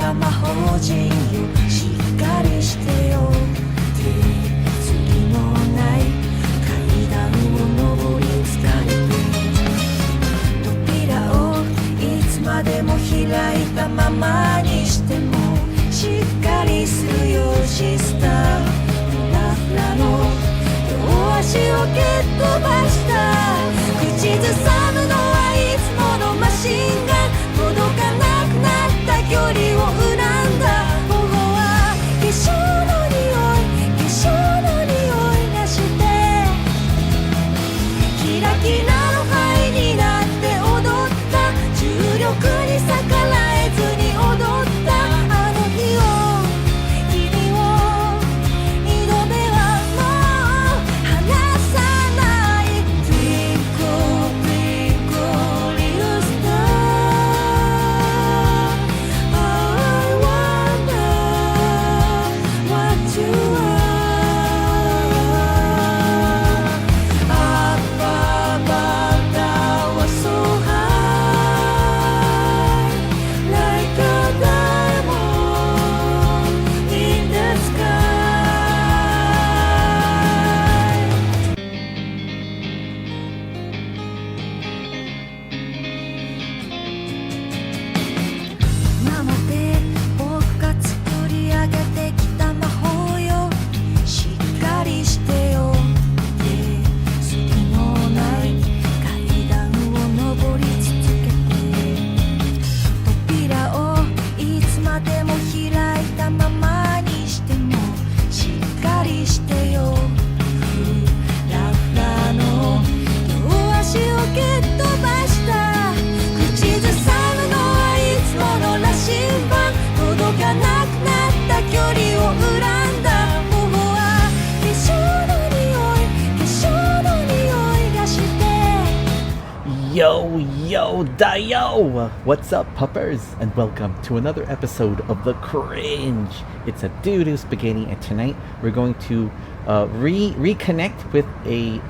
た魔法陣よしっかりしてよ手すりのない階段を上り伝えて扉をいつまでも開いたままにしてもしっかりするよシスターフラフラの両足を蹴っ飛ばした口ずさむのはいつものマシンガン届かなくなった距離を恨んだ頬は化粧の匂いがしてキラキラの灰になって踊った重力に逆らえずに踊ったあの日を君を二度目はもう離さない Twinkle Twinkle Little Star I wonder what you are Up above tower so high Like a diamond in the sky 今まで僕が作り上げてきた魔法よしっかりしてよ手すりのない階段を上り続けて扉をいつまでも開いたままにしてもしっかりしてよフラフラの両足を蹴っ飛ばした口ずさむのはいつもの羅針盤届かなくなった距離を恨んだ頬は化粧の匂いがして Yo, Dio! What's up, puppers? And welcome to another episode of The Cringe. It's a doo-doo spaghetti, and tonight we're going to reconnect with a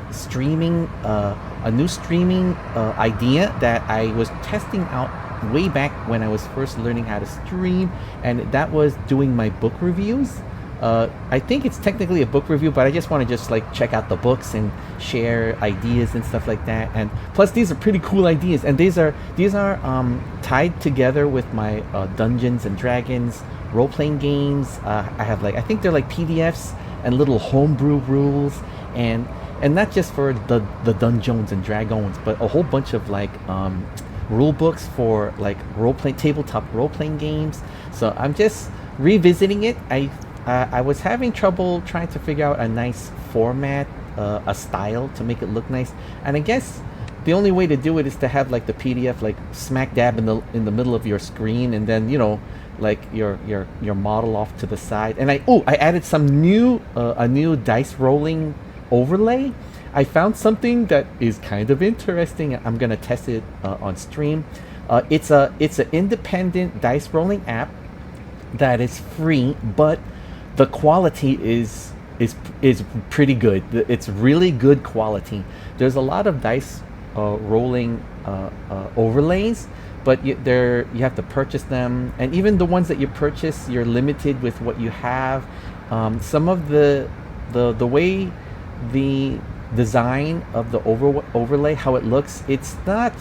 new streaming idea that I was testing out way back when I was first learning how to stream, and that was doing my book reviews. I think it's technically a book review, but I just want to just like check out the books and share ideas and stuff like that. And plus, these are pretty cool ideas, and these are tied together with my Dungeons and Dragons role-playing games. I have I think they're like PDFs and little homebrew rules, and not just for the Dungeons and Dragons, but a whole bunch of rule books for like tabletop role-playing games. So I'm just revisiting it. I was having trouble trying to figure out a nice format, a style to make it look nice, and I guess the only way to do it is to have like the PDF like smack dab in the middle of your screen, and then like your model off to the side. And I added a new dice rolling overlay. I found something that is kind of interesting. I'm gonna test it on stream. It's an independent dice rolling app that is free, but the quality is pretty good. It's really good quality. There's a lot of dice rolling overlays, but you have to purchase them, and even the ones that you purchase, you're limited with what you have. Some of the way the design of the overlay, how it looks, it's not.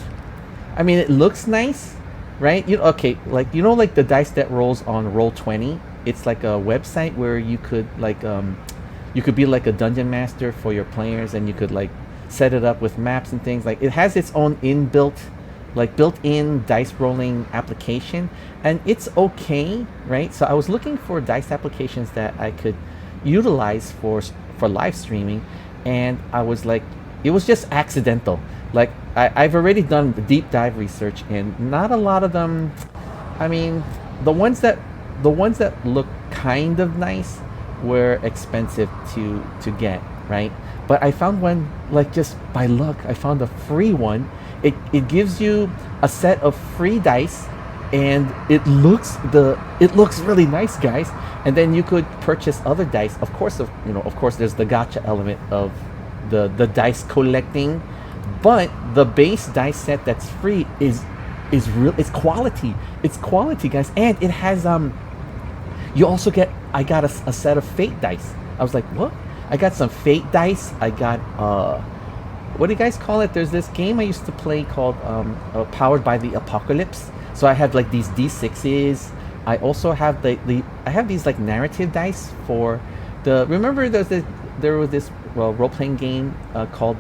I mean, it looks nice, right? Like the dice that rolls on Roll20. It's like a website where you could you could be like a dungeon master for your players, and you could like set it up with maps and things. Like it has its own built-in dice rolling application, and it's okay, right? So I was looking for dice applications that I could utilize for live streaming, and I was like, it was just accidental. Like I've already done the deep dive research, and not a lot of them. I mean, the ones that look kind of nice were expensive to get, right? But I found one, like just by luck, I found a free one. It gives you a set of free dice, and it looks really nice, guys. And then you could purchase other dice. Of course, there's the gacha element of the dice collecting, but the base dice set that's free is is real. It's quality. It's quality, guys, and it has You also get. I got a set of fate dice. I was like, what? I got some fate dice. I got what do you guys call it? There's this game I used to play called Powered by the Apocalypse. So I have like these D6s. I also have I have these like narrative dice for the. Remember, there was this role playing game called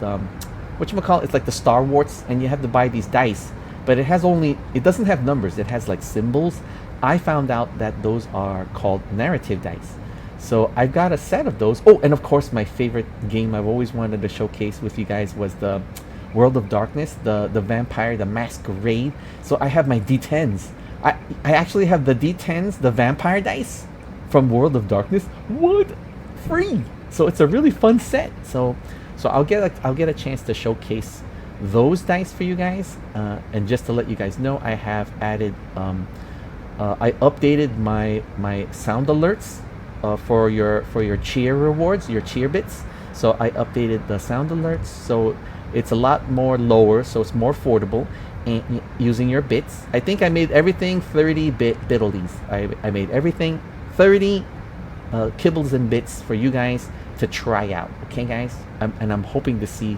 whatchamacallit? It's like the Star Wars, and you have to buy these dice, but it doesn't have numbers. It has like symbols. I found out that those are called narrative dice. So I've got a set of those. Oh, and of course, my favorite game I've always wanted to showcase with you guys was the World of Darkness, the Vampire, the Masquerade. So I have my D10s. I actually have the D10s, the Vampire dice from World of Darkness. What? Free. So it's a really fun set. So I'll get a chance to showcase those dice for you guys. And just to let you guys know, I have added I updated my sound alerts for your cheer rewards, your cheer bits. So I updated the sound alerts, so it's a lot more lower, so it's more affordable, and using your bits. I think I made everything 30-bit biddlies. I made everything 30 kibbles and bits for you guys to try out. Okay, guys, and I'm hoping to see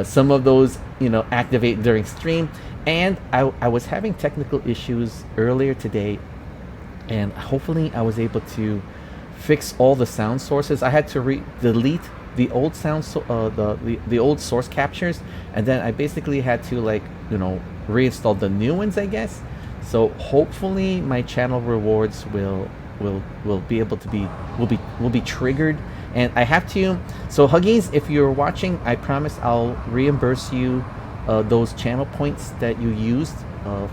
some of those, activate during stream. And I was having technical issues earlier today, and hopefully I was able to fix all the sound sources. I had to delete the old the old source captures, and then I basically had to reinstall the new ones, I guess. So hopefully my channel rewards will be able to be triggered. And I have to. So Huggies, if you're watching, I promise I'll reimburse you those channel points that you used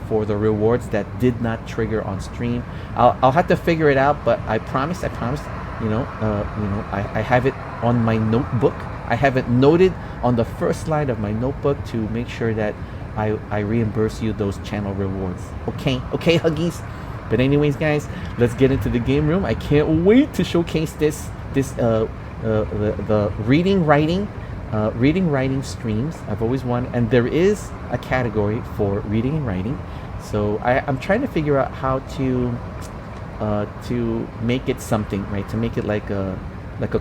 for the rewards that did not trigger on stream. I'll have to figure it out, but I promise. I have it on my notebook. I have it noted on the first slide of my notebook to make sure that I reimburse you those channel rewards. Okay, Huggies. But anyways, guys, let's get into the game room. I can't wait to showcase the reading writing streams. I've always wanted, and there is a category for reading and writing. So I'm trying to figure out how to make it something, right? To make it like a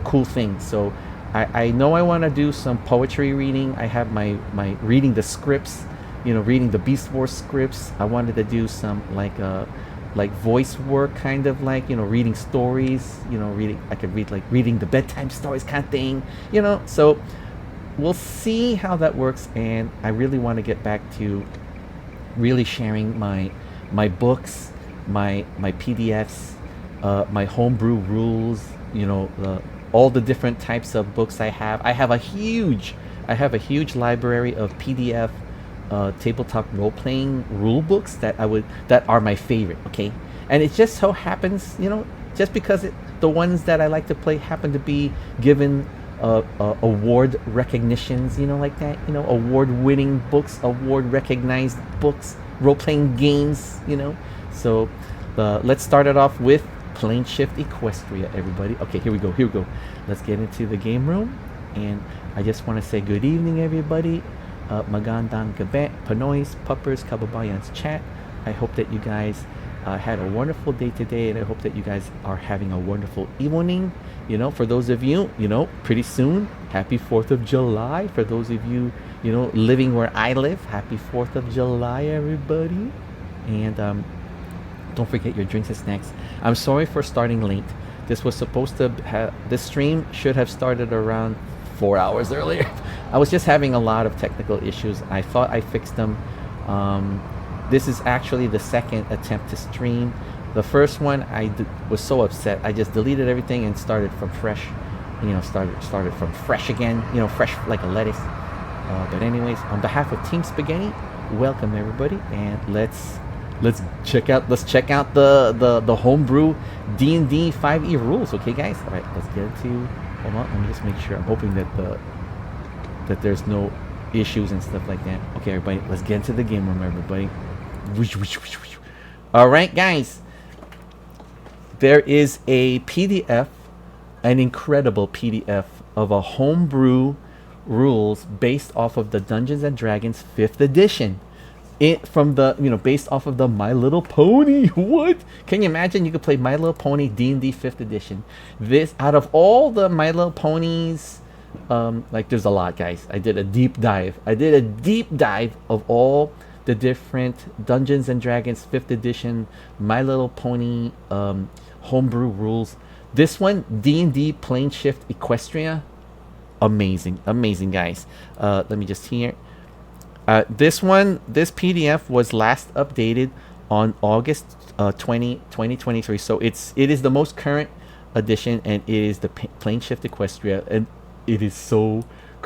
cool thing. So I know I want to do some poetry reading. I have my reading the scripts, reading the Beast Wars scripts. I wanted to do some like voice work, kind of like, reading stories, I could read reading the bedtime stories kind of thing, so we'll see how that works. And I really want to get back to really sharing my books, my PDFs, my homebrew rules, all the different types of books I have. I have a huge library of PDF tabletop role-playing rule books that are my favorite. Okay, and it just so happens, just because the ones that I like to play happen to be given award recognitions, like that, award-winning books, award-recognized books, role-playing games, So let's start it off with Plane Shift Equestria, everybody. Okay, here we go. Let's get into the game room, and I just want to say good evening, everybody. Magandang gabi, Panoys, Puppers, Kababayans chat. I hope that you guys had a wonderful day today, and I hope that you guys are having a wonderful evening. For those of you, pretty soon, happy 4th of July. For those of you, living where I live, happy 4th of July, everybody. And don't forget your drinks and snacks. I'm sorry for starting late. This was supposed to this stream should have started around 4 hours earlier. I was just having a lot of technical issues. I thought I fixed them. This is actually the second attempt to stream. The first one was so upset. I just deleted everything and started from fresh. Started from fresh again. Fresh like a lettuce. But anyways, on behalf of Team Spaghetti, welcome everybody, and let's check out the homebrew D&D 5e rules. Okay, guys. All right, let's get into. Hold on, let me just make sure. I'm hoping that there's no issues and stuff like that. Okay, everybody, let's get into the game room, everybody. All right, guys. There is a PDF, an incredible PDF of a homebrew rules based off of the Dungeons and Dragons 5th edition. it from the based off of the My Little Pony. What? Can you imagine? You could play My Little Pony D&D 5th edition. This out of all the My Little Ponies, like there's a lot, guys. I did a deep dive. Of all the different Dungeons and Dragons 5th edition My Little Pony homebrew rules. This one, D&D Plane Shift Equestria, amazing, guys. Let me just hear. This PDF was last updated on August 2023. So it is the most current edition, and it is the Plane Shift Equestria, and it is so.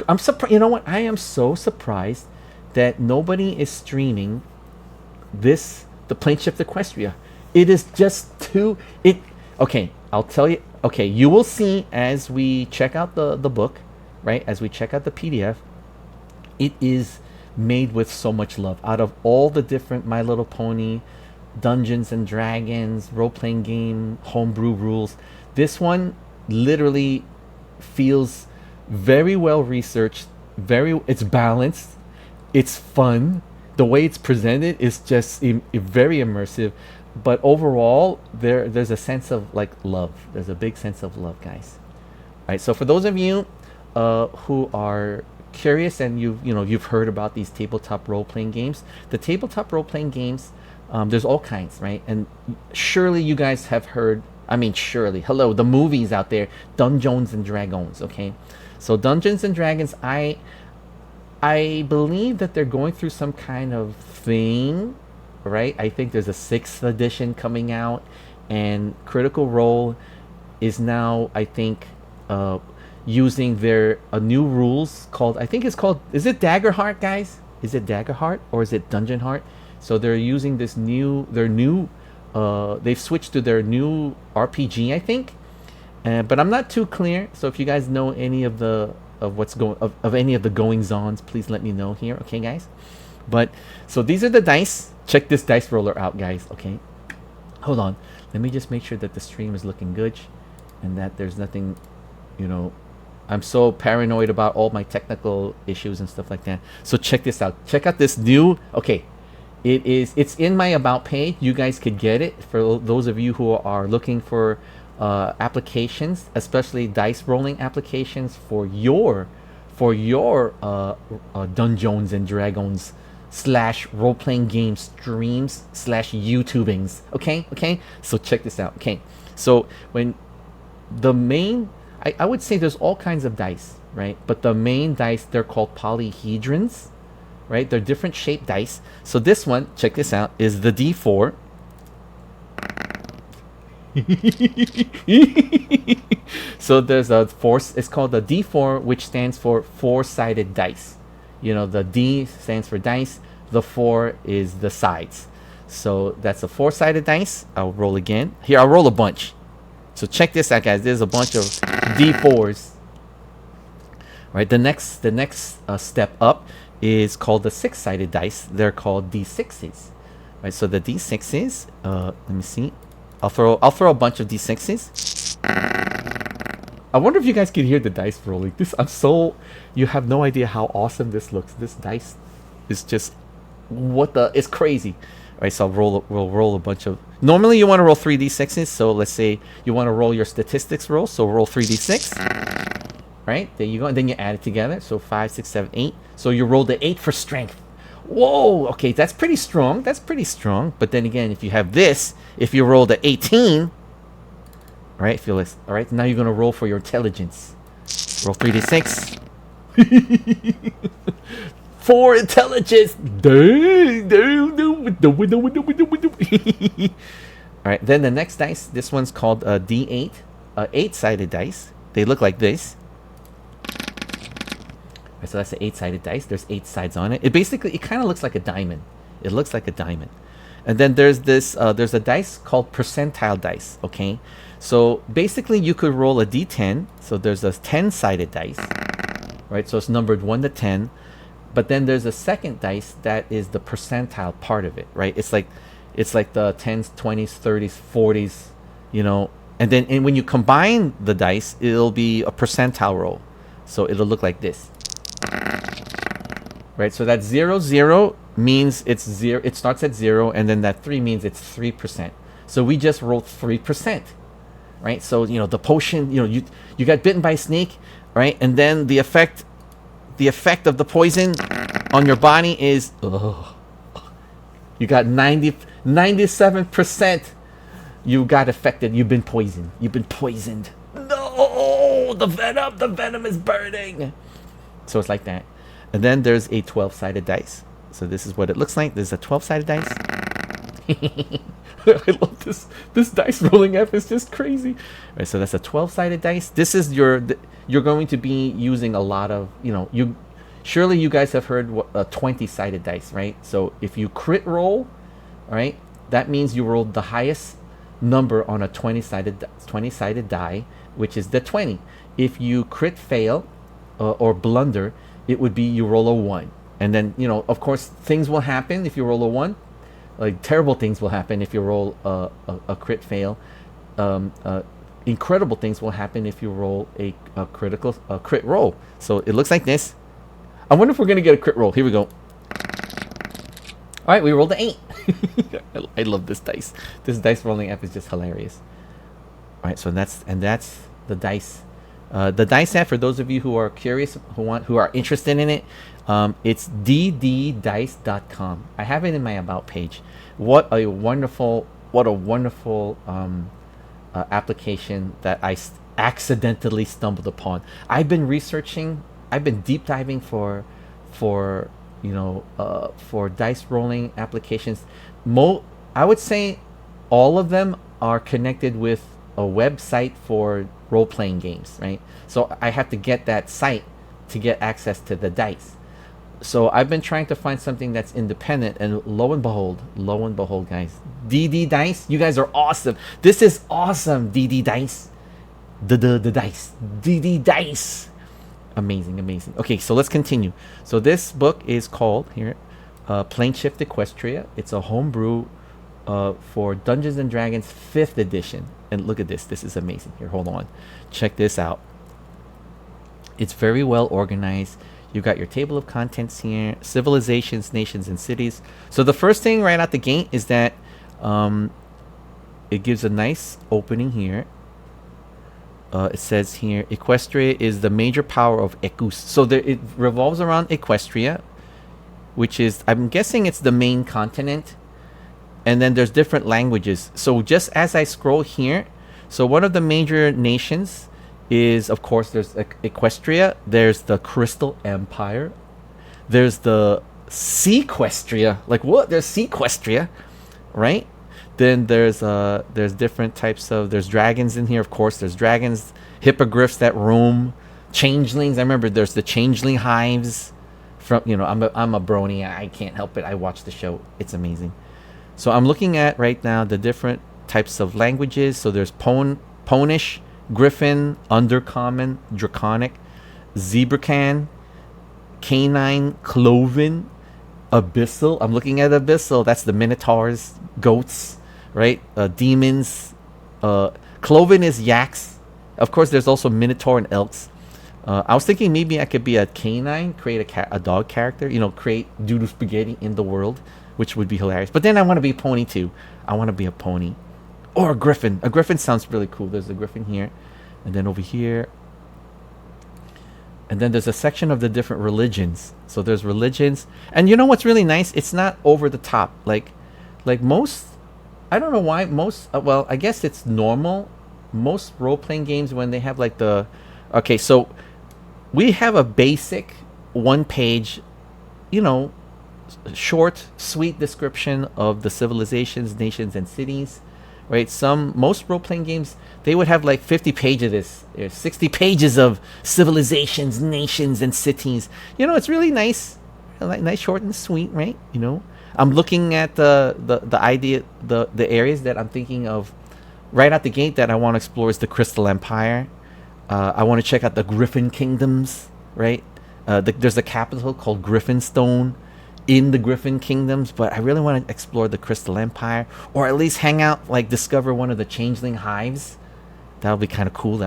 I'm surprised. You know what? I am so surprised that nobody is streaming the Plane Shift Equestria. It is just too. Okay, I'll tell you. Okay, you will see as we check out the book, right? As we check out the PDF, it is made with so much love. Out of all the different My Little Pony Dungeons and Dragons role-playing game homebrew rules, this one literally feels very well researched. It's balanced, it's fun. The way it's presented is just very immersive. But overall, there's a sense of like love. There's a big sense of love, guys. All right. So for those of you who are curious and you've heard about these tabletop role-playing games, the tabletop role-playing games, there's all kinds, right? And surely you guys have heard. I mean, surely. Hello, the movies out there, Dungeons and Dragons. Okay, so Dungeons and Dragons. I believe that they're going through some kind of thing. Right, I think there's a 6th edition coming out, and Critical Role is now, I think, using their new rules called. I think it's called. Is it Daggerheart, guys? Is it Daggerheart or is it Dungeon Heart? So they're using they've switched to their new RPG, I think, but I'm not too clear. So if you guys know any of any of the goings-ons, please let me know here, okay, guys? But so these are the dice. Check this dice roller out, guys. Okay, hold on. Let me just make sure that the stream is looking good and that there's nothing, I'm so paranoid about all my technical issues and stuff like that. So check this out. Check out this new. Okay, it's in my about page. You guys could get it for those of you who are looking for applications, especially dice rolling applications for your Dungeons and Dragons / role-playing game streams / YouTubings. Okay, so check this out. Okay, so when the main, I would say there's all kinds of dice, right? But the main dice, they're called polyhedrons, right? They're different shaped dice. So this one, check this out, is the D4. So there's a force. It's called the D4, which stands for 4-sided dice. The D stands for dice. The 4 is the sides. So that's a 4-sided dice. I'll roll again. Here, I'll roll a bunch. So check this out, guys. There's a bunch of D4s. Right. The next step up is called the 6-sided dice. They're called D6s. Right. So the D6s. Let me see. I'll throw a bunch of D6s. I wonder if you guys can hear the dice rolling. You have no idea how awesome this looks. This dice is just it's crazy. All right, so we'll roll a bunch of. Normally you want to roll 3d6s. So let's say you want to roll your statistics roll. So roll 3d6. Right, there you go, and then you add it together. So 5, 6, 7, 8. So you roll the 8 for strength. Whoa, okay, that's pretty strong. But then again, if you have this, if you roll the 18. All right, feel this. All right, now you're gonna roll for your intelligence. Roll 3d6. 4 intelligence. All right, then the next dice. This one's called D8, 8-sided dice. They look like this. All right, so that's the 8-sided dice. There's 8 sides on it. It kind of looks like a diamond. It looks like a diamond. And then there's this. There's a dice called percentile dice. Okay. So basically, you could roll a d10. So there's a 10-sided dice, right? So it's numbered 1 to 10. But then there's a second dice that is the percentile part of it, right? It's like the 10s, 20s, 30s, 40s, And then when you combine the dice, it'll be a percentile roll. So it'll look like this, right? So that's 0, 0, means it's zero. It starts at 0, and then that 3 means it's 3%. So we just rolled 3%, right? So the potion, you got bitten by a snake, right? And then the effect of the poison on your body is, you got 97%. You got affected. You've been poisoned. No, the venom is burning. So it's like that. And then there's a 12-sided dice. So this is what it looks like. There's a 12-sided dice. I love this dice rolling app is just crazy. All right, so that's a 12-sided dice. This is you're going to be using a lot of, surely you guys have heard what a 20-sided dice, right? So if you crit roll, right, that means you rolled the highest number on a 20-sided die, which is the 20. If you crit fail or blunder, it would be you roll a 1. And then, of course, things will happen if you roll a 1. Like, terrible things will happen if you roll a crit fail. Incredible things will happen if you roll a crit roll. So it looks like this. I wonder if we're going to get a crit roll. Here we go. All right, we rolled an 8. I love this dice. This dice rolling app is just hilarious. All right, so that's the dice. The dice app, for those of you who are curious, who are interested in it, it's dddice.com. I have it in my about page. What a wonderful application that I accidentally stumbled upon. I've been deep diving for dice rolling applications. I would say all of them are connected with a website for role-playing games, right? So I have to get that site to get access to the dice. So I've been trying to find something that's independent, and lo and behold, guys, DD Dice, you guys are awesome. This is awesome, DD Dice. The dice, DD Dice. Amazing. Okay, so let's continue. So this book is called here, Planeshift Equestria. It's a homebrew for Dungeons and Dragons 5th edition. And look at this. This is amazing. Here, hold on. Check this out. It's very well organized. You got your table of contents here, civilizations, nations, and cities. So the first thing right out the gate is that it gives a nice opening here. It says here, Equestria is the major power of Equus. So it revolves around Equestria, which is, I'm guessing it's the main continent. And then there's different languages. So just as I scroll here, so one of the major nations is, of course, there's Equestria. There's the Crystal Empire. There's the Sequestria. Like, what? There's Sequestria, right? Then there's different types of, there's dragons in here, of course. There's dragons, hippogriffs that roam, changelings. I remember there's the changeling hives. From I'm a brony. I can't help it. I watch the show. It's amazing. So I'm looking at right now the different types of languages. So there's Ponish, Griffin, Undercommon, Draconic, Zebracan, Canine, Cloven, Abyssal. I'm looking at Abyssal. That's the Minotaurs, goats, right? Demons. Cloven is yaks. Of course, there's also Minotaur and elks. I was thinking maybe I could be a canine, create a dog character, create doodoo spaghetti in the world, which would be hilarious. But then I want to be a pony too. I want to be a pony. Or a griffin. A griffin sounds really cool. There's a griffin here. And then over here. And then there's a section of the different religions. So there's religions. And you know what's really nice? It's not over the top. Like most, I don't know why, most, well, I guess it's normal. Most role-playing games, when they have like the, okay, so we have a basic one-page, short, sweet description of the civilizations, nations, and cities, right? Most role-playing games, they would have like 50 pages of this, 60 pages of civilizations, nations, and cities. It's really nice, nice, short and sweet, right? I'm looking at the idea, the areas that I'm thinking of right out the gate that I want to explore is the Crystal Empire. I want to check out the Griffin Kingdoms, right? There's a capital called Griffinstone in the Griffin Kingdoms, but I really want to explore the Crystal Empire, or at least hang out, discover one of the changeling hives. That would be kind of cool.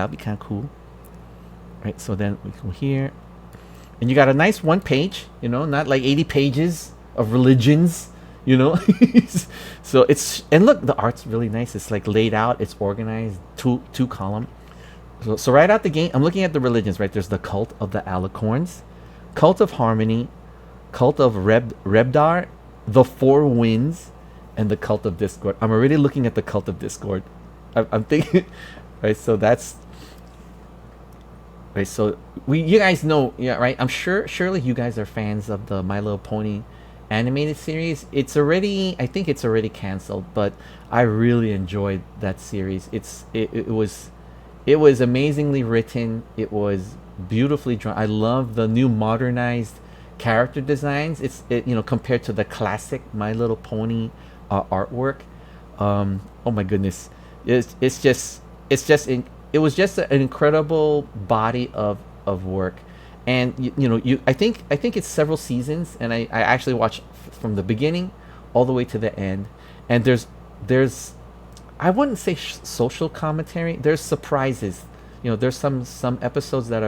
Right, so then we go here. And you got a nice one page, not like 80 pages of religions, you know. So it's, and look, the art's really nice. It's like laid out, it's organized, two column. So right out the gate, I'm looking at the religions, right? There's the cult of the Alicorns, cult of harmony, cult of Rebdar, the Four Winds, and the cult of Discord. I'm already looking at the cult of Discord. I'm thinking, right? So that's right. So you guys know, yeah, right? I'm surely you guys are fans of the My Little Pony animated series. I think it's already canceled, but I really enjoyed that series. It was amazingly written. It was beautifully drawn. I love the new modernized character designs. Compared to the classic My Little Pony artwork. Oh my goodness, it was just an incredible body of work. And I think it's several seasons, and I actually watched from the beginning all the way to the end. And there's I wouldn't say social commentary. There's surprises. There's some episodes that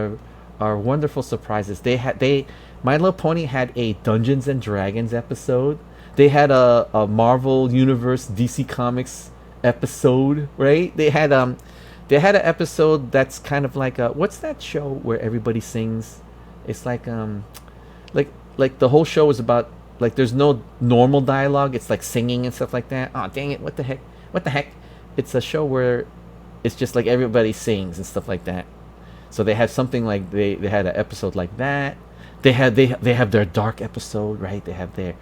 are wonderful surprises. My Little Pony had a Dungeons and Dragons episode. They had a Marvel Universe DC Comics episode, right? They had an episode that's kind of like what's that show where everybody sings? It's like the whole show is about, like, there's no normal dialogue. It's like singing and stuff like that. Oh, dang it! What the heck? It's a show where it's just like everybody sings and stuff like that. So they have something like they had an episode like that. They have their dark episode, right? They have their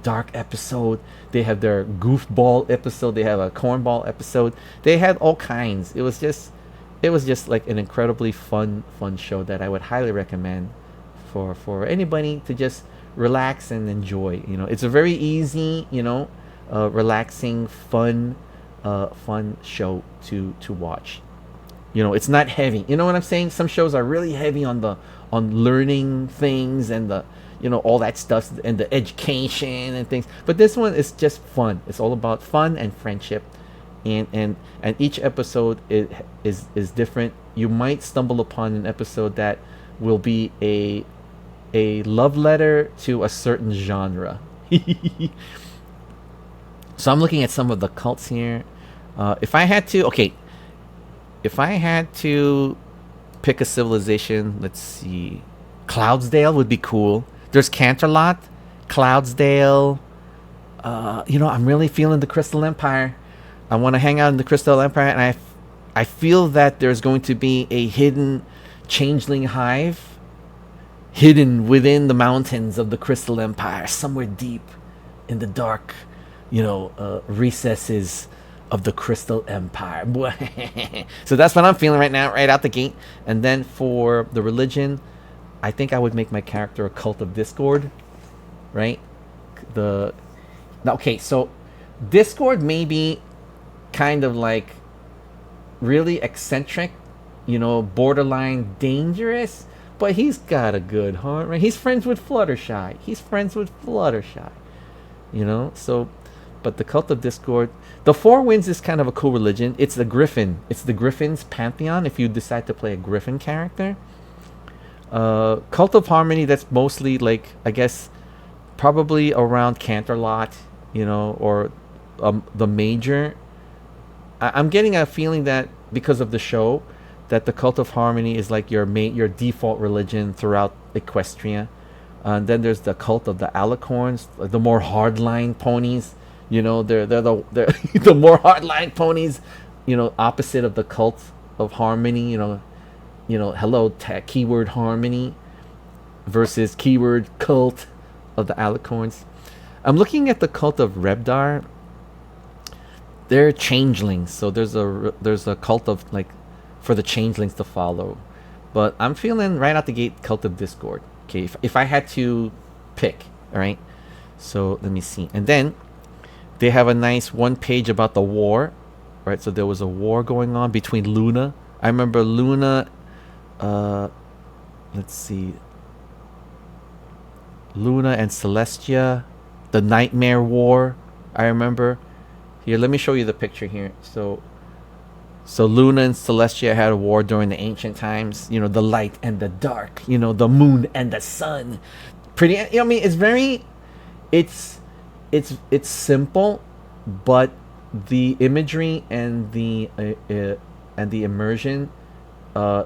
dark episode. They have their goofball episode. They have a cornball episode. They had all kinds. It was just like an incredibly fun show that I would highly recommend for anybody to just relax and enjoy. It's a very easy, relaxing, fun show to watch. It's not heavy. You know what I'm saying? Some shows are really heavy on learning things and the all that stuff and the education and things. But this one is just fun. It's all about fun and friendship, and each episode is different. You might stumble upon an episode that will be a love letter to a certain genre. So I'm looking at some of the cults here. If I had to pick a civilization, let's see. Cloudsdale would be cool. There's Canterlot, Cloudsdale. I'm really feeling the Crystal Empire. I want to hang out in the Crystal Empire, and I feel that there's going to be a hidden changeling hive hidden within the mountains of the Crystal Empire, somewhere deep in the dark, recesses of the Crystal Empire. So that's what I'm feeling right now, right out the gate. And then for the religion, I think I would make my character a cult of Discord, right? So Discord may be kind of like really eccentric, borderline dangerous, but he's got a good heart, right? He's friends with Fluttershy. So, but the cult of Discord, the Four Winds is kind of a cool religion. It's the Griffin. It's the Griffin's pantheon if you decide to play a Griffin character. Cult of Harmony, that's mostly like, I guess, probably around Canterlot, or the Major. I'm getting a feeling that because of the show, that the Cult of Harmony is like your default religion throughout Equestria. And then there's the cult of the Alicorns, the more hardline ponies. They're the more hardline ponies. Opposite of the cult of Harmony. Keyword Harmony versus keyword cult of the Alicorns. I'm looking at the cult of Rebdar. They're changelings, so there's a cult of like for the changelings to follow. But I'm feeling right out the gate cult of Discord. Okay, if I had to pick, all right. So let me see, and then they have a nice one page about the war, right? So there was a war going on between Luna. I remember Luna. Let's see. Luna and Celestia, the Nightmare War. I remember. Here, let me show you the picture here. So Luna and Celestia had a war during the ancient times. The light and the dark. The moon and the sun. Pretty. It's very. it's simple, but the imagery and the immersion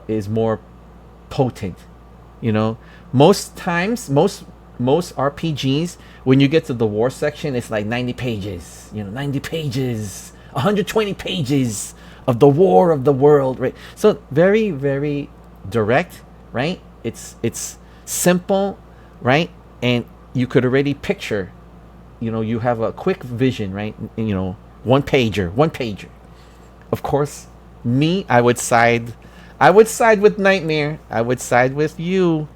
is more potent. You know, most times, most RPGs, when you get to the war section, it's like 90 pages. You know, 90 pages, 120 pages of the war of the world, right? So very, very direct, right? It's simple, right? And you could already picture, you know, you have a quick vision, right? You know, one pager. Of course, me, I would side with Nightmare. I would side with you.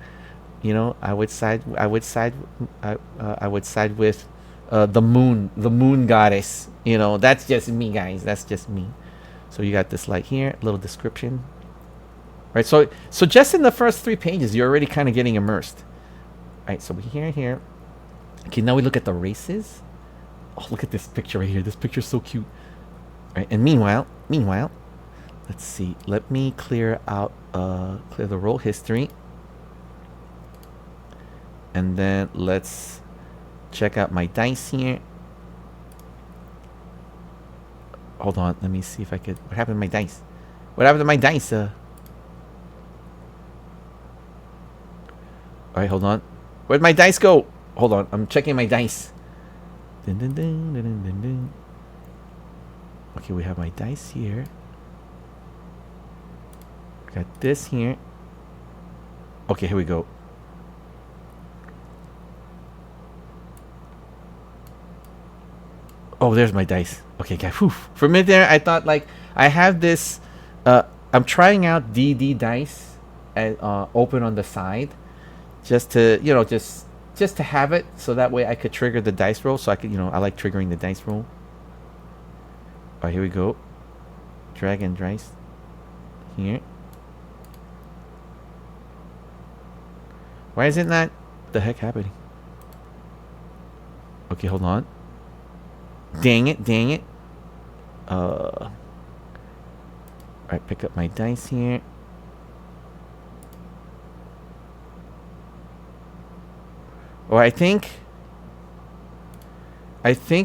You know, I would side with the moon goddess. You know, that's just me, guys. That's just me. So you got this light here, little description. Right, so just in the first 3 pages, you're already kind of getting immersed. Right, so we here. Okay, now we look at the races. Oh, look at this picture right here. This picture's so cute. Right, and meanwhile, let's see. Let me clear the roll history, and then let's check out my dice here. Hold on, let me see if I could. What happened to my dice? What happened to my dice? All right, hold on. Where'd my dice go? Hold on, I'm checking my dice. Dun, dun, dun, dun, dun, dun, dun. Okay, we have my dice here. Got this here. Okay, here we go. Oh, there's my dice. Okay, guys. Whew. For a minute there, I thought like I have this. I'm trying out DD dice and open on the side, just to just to have it, so that way I could trigger the dice roll. So I could, I like triggering the dice roll. All right, here we go. Dragon dice here. Why is it not? The heck happening? Okay, hold on. Dang it. Alright, pick up my dice here. Oh, I think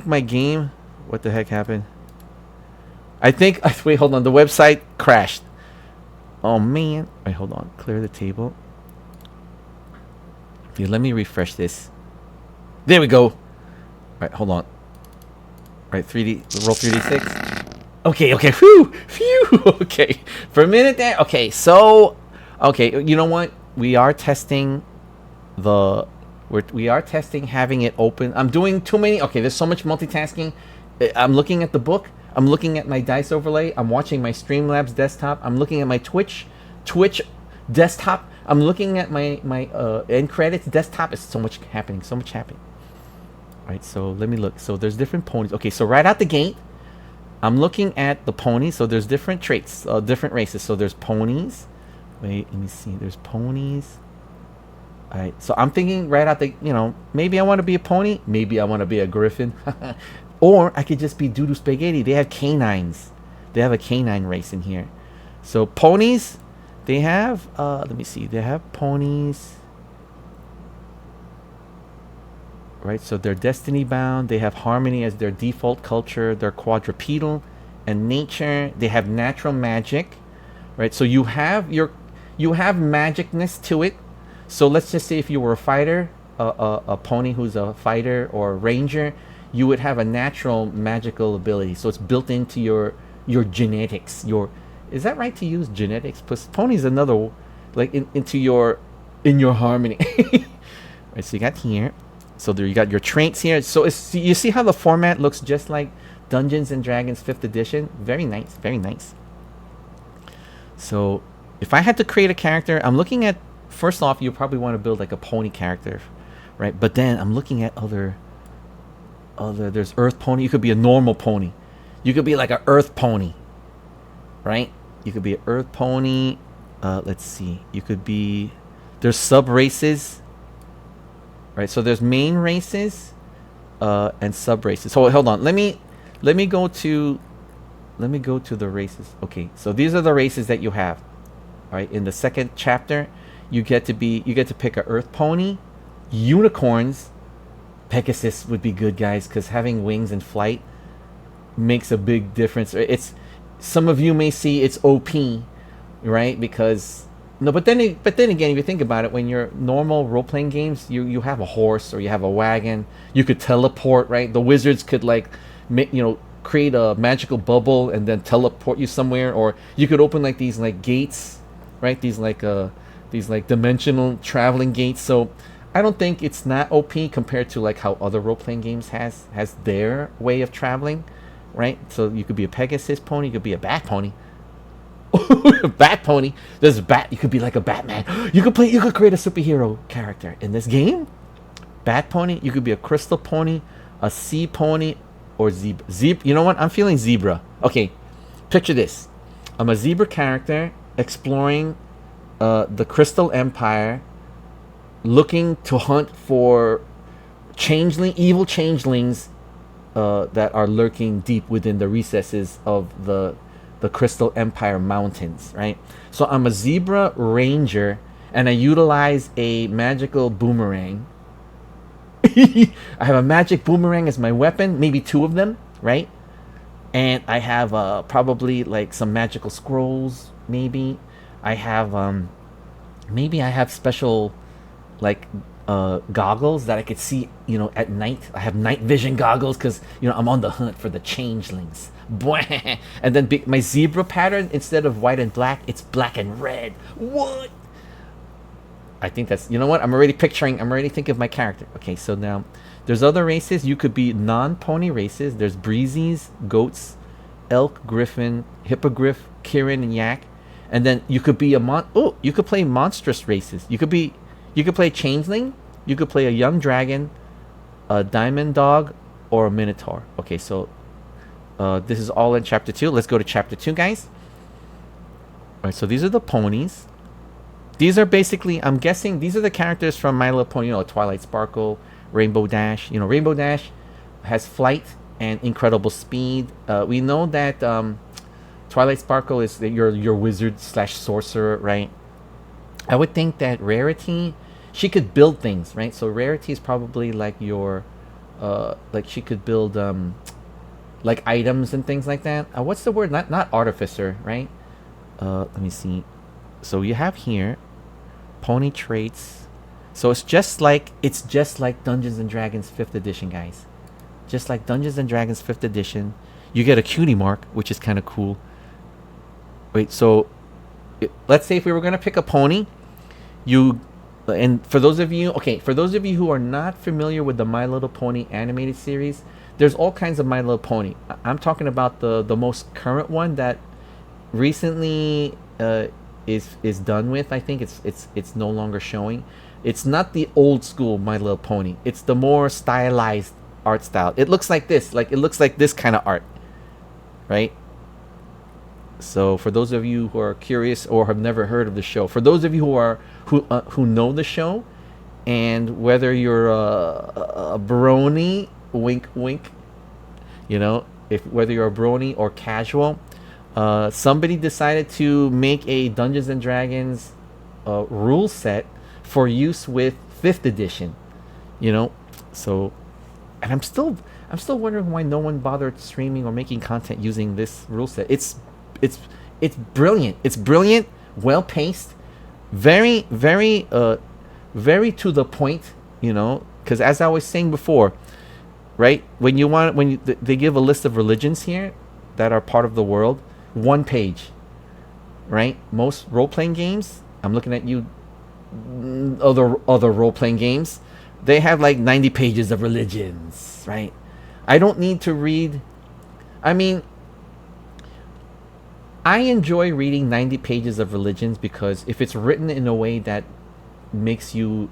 my game, what the heck happened? Wait, hold on, the website crashed. Oh man. Wait, hold on. Clear the table. Okay, let me refresh this. There we go. Alright, hold on. Alright, 3D, roll 3D6. Okay, phew, okay. For a minute there, okay, so, okay, you know what? We are testing having it open. I'm doing too many, okay, there's so much multitasking. I'm looking at the book. I'm looking at my dice overlay. I'm watching my Streamlabs desktop. I'm looking at my Twitch desktop. I'm looking at my end credits desktop. It's so much happening. Alright, so let me look. So there's different ponies. Okay, so right out the gate, I'm looking at the ponies. So there's different traits, different races. So there's ponies. Wait, let me see. There's ponies. Alright, so I'm thinking right out the, maybe I want to be a pony. Maybe I want to be a griffin. Or I could just be Doodoo Spaghetti. They have canines. They have a canine race in here. So ponies, they have, let me see. They have ponies. Right, so they're destiny bound. They have harmony as their default culture. They're quadrupedal and nature. They have natural magic, right? So you have magicness to it. So let's just say if you were a fighter, a pony who's a fighter or a ranger, you would have a natural magical ability. So it's built into your genetics. Is that right to use genetics? Plus pony's another, like in your harmony. Right, so you got here. So there you got your traits here. So you see how the format looks just like Dungeons and Dragons 5th edition? Very nice, very nice. So if I had to create a character, I'm looking at, first off, you probably want to build like a pony character, right? But then I'm looking at other there's earth pony. You could be a normal pony. You could be like an earth pony, right? You could be an earth pony. Let's see. You could be, there's sub races. Right, so there's main races and sub races. So hold on, let me go to the races. Okay, so these are the races that you have. All right, in the second chapter, you get to pick a earth pony, unicorns, Pegasus would be good, guys, because having wings and flight makes a big difference. It's some of you may see it's OP, right? Because no, but then again, if you think about it, when you're normal role playing games, you have a horse or you have a wagon. You could teleport, right? The wizards could like create a magical bubble and then teleport you somewhere, or you could open like these like gates, right? These like dimensional traveling gates. So I don't think it's not OP compared to like how other role playing games has their way of traveling, right? So you could be a Pegasus pony, you could be a bat pony. A bat pony. There's a bat. You could be like a Batman. You could create a superhero character in this game. Bat pony. You could be a crystal pony, a sea pony, or zebra. You know what? I'm feeling zebra. Okay, picture this. I'm a zebra character exploring the Crystal Empire, looking to hunt for evil changelings that are lurking deep within the recesses of the Crystal Empire mountains, right? So I'm a zebra ranger, and I utilize a magical boomerang. I have a magic boomerang as my weapon, maybe 2 of them, right? And I have probably like some magical scrolls. Maybe I have special like goggles that I could see, at night. I have night vision goggles because I'm on the hunt for the changelings. And then my zebra pattern, instead of white and black, it's black and red. What? I think that's, I'm already thinking of my character. Okay, so now there's other races. You could be non-pony races. There's breezies, goats, elk, griffin, hippogriff, kirin, and yak. And then you could be you could play monstrous races. You could play changeling, you could play a young dragon, a diamond dog, or a minotaur. Okay, so this is all in chapter 2. Let's go to chapter 2, guys. All right, so these are the ponies. These are basically, I'm guessing, these are the characters from My Little Pony, Twilight Sparkle, Rainbow Dash. Rainbow Dash has flight and incredible speed. We know that Twilight Sparkle is your wizard / sorcerer, right? I would think that Rarity, she could build things, right? So Rarity is probably like your, like she could build like items and things like that. What's the word? Not artificer, right? Let me see. So you have here pony traits. So it's just like Dungeons and Dragons 5th edition, guys. Just like Dungeons and Dragons 5th edition, you get a cutie mark, which is kind of cool. Wait, so let's say if we were going to pick a pony, and for those of you who are not familiar with the My Little Pony animated series, there's all kinds of My Little Pony. I'm talking about the most current one that recently is done with. I think it's no longer showing. It's not the old school My Little Pony. It's the more stylized art style. It looks like this. It looks like this kind of art, right? So for those of you who are curious or have never heard of the show, for those of you who know the show, and whether you're a brony, wink wink, whether you're a brony or casual, somebody decided to make a Dungeons and Dragons rule set for use with 5th edition. So, and I'm still wondering why no one bothered streaming or making content using this rule set. It's brilliant. It's brilliant, well paced, very to the point, because as I was saying before, right, they give a list of religions here that are part of the world, 1 page, right? Most role-playing games, I'm looking at you, other role-playing games, they have like 90 pages of religions, right? I don't need to read. I mean, I enjoy reading 90 pages of religions because if it's written in a way that makes you,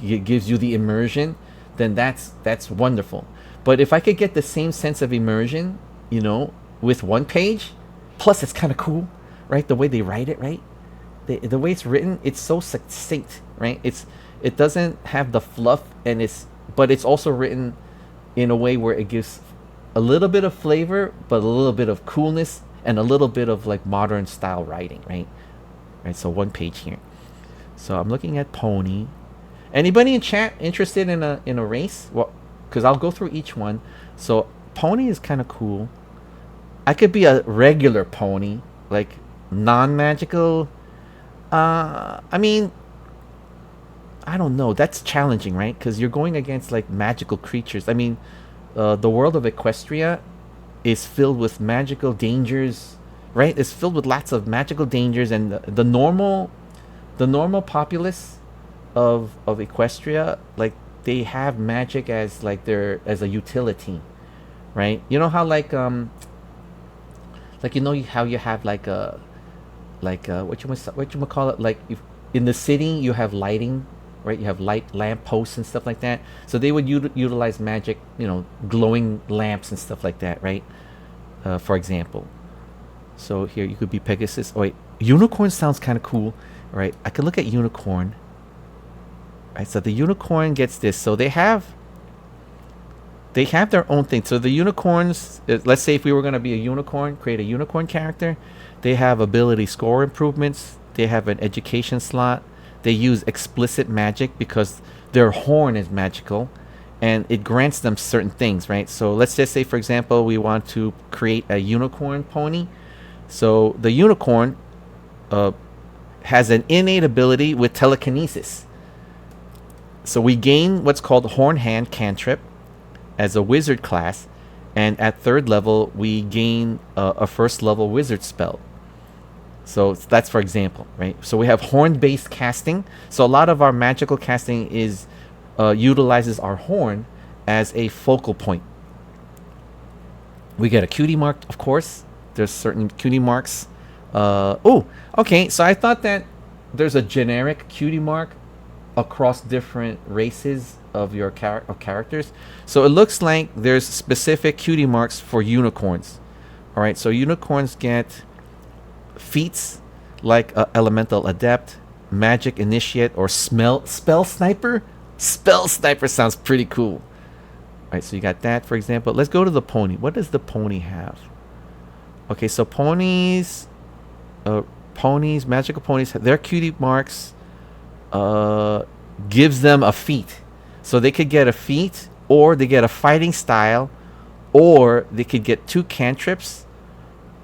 gives you the immersion, then that's wonderful. But if I could get the same sense of immersion, with 1 page, plus it's kind of cool, right? The way they write it, right? The way it's written, it's so succinct, right? It doesn't have the fluff, but it's also written in a way where it gives a little bit of flavor, but a little bit of coolness and a little bit of like modern style writing, right? So 1 page here. So I'm looking at pony. Anybody in chat interested in a race? Well, because I'll go through each one. So pony is kind of cool. I could be a regular pony, like non-magical. I mean, I don't know. That's challenging, right? Because you're going against like magical creatures. I mean, the world of Equestria is filled with magical dangers, right? It's filled with lots of magical dangers, and the normal populace of Equestria, like they have magic as like their as a utility, right? You know how like you know how you have like a what you call it, like if in the city you have lighting, right? You have light lamp posts and stuff like that. So they would utilize magic, you know, glowing lamps and stuff like that, right? For example. So here you could be Pegasus. Oh wait, unicorn sounds kind of cool, right? I could look at unicorn. Right, so the unicorn gets this. So they have their own thing. So the unicorns, let's say if we were going to be a unicorn, create a unicorn character, they have ability score improvements. They have an education slot. They use explicit magic because their horn is magical, and it grants them certain things, right? So let's just say, for example, we want to create a unicorn pony. So the unicorn has an innate ability with telekinesis. So we gain what's called Horn Hand cantrip as a wizard class, and at 3rd level we gain a 1st level wizard spell. So that's for example, right? So we have horn based casting. So a lot of our magical casting is utilizes our horn as a focal point. We get a cutie mark, of course. There's certain cutie marks. Oh, okay. So I thought that there's a generic cutie mark across different races of your characters. So it looks like there's specific cutie marks for unicorns. All right, so unicorns get feats like elemental adept, magic initiate, or spell sniper. Spell sniper sounds pretty cool. All right, so you got that, for example. Let's go to the pony. What does the pony have? Okay, so ponies, magical ponies, their cutie marks gives them a feat. So they could get a feat, or they get a fighting style, or they could get 2 cantrips,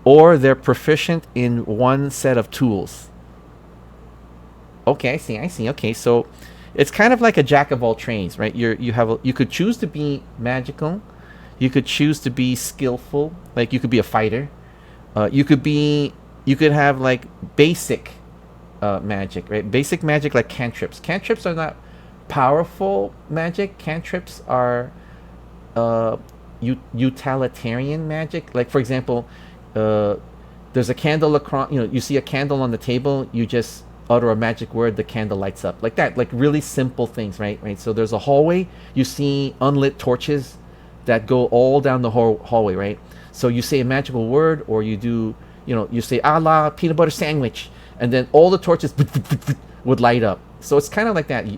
or they're proficient in 1 set of tools. Okay, I see. Okay, so it's kind of like a jack of all trades, right? You could choose to be magical, you could choose to be skillful, like you could be a fighter. You could have like basic magic, right? Basic magic like cantrips. Cantrips are not powerful magic. Cantrips are utilitarian magic. Like for example, there's a candle across. You see a candle on the table. You just utter a magic word, the candle lights up, like that. Like really simple things, right? So there's a hallway. You see unlit torches that go all down the hallway, right? So you say a magical word, or you do, you say "a la peanut butter sandwich," and then all the torches would light up. So it's kind of like that. You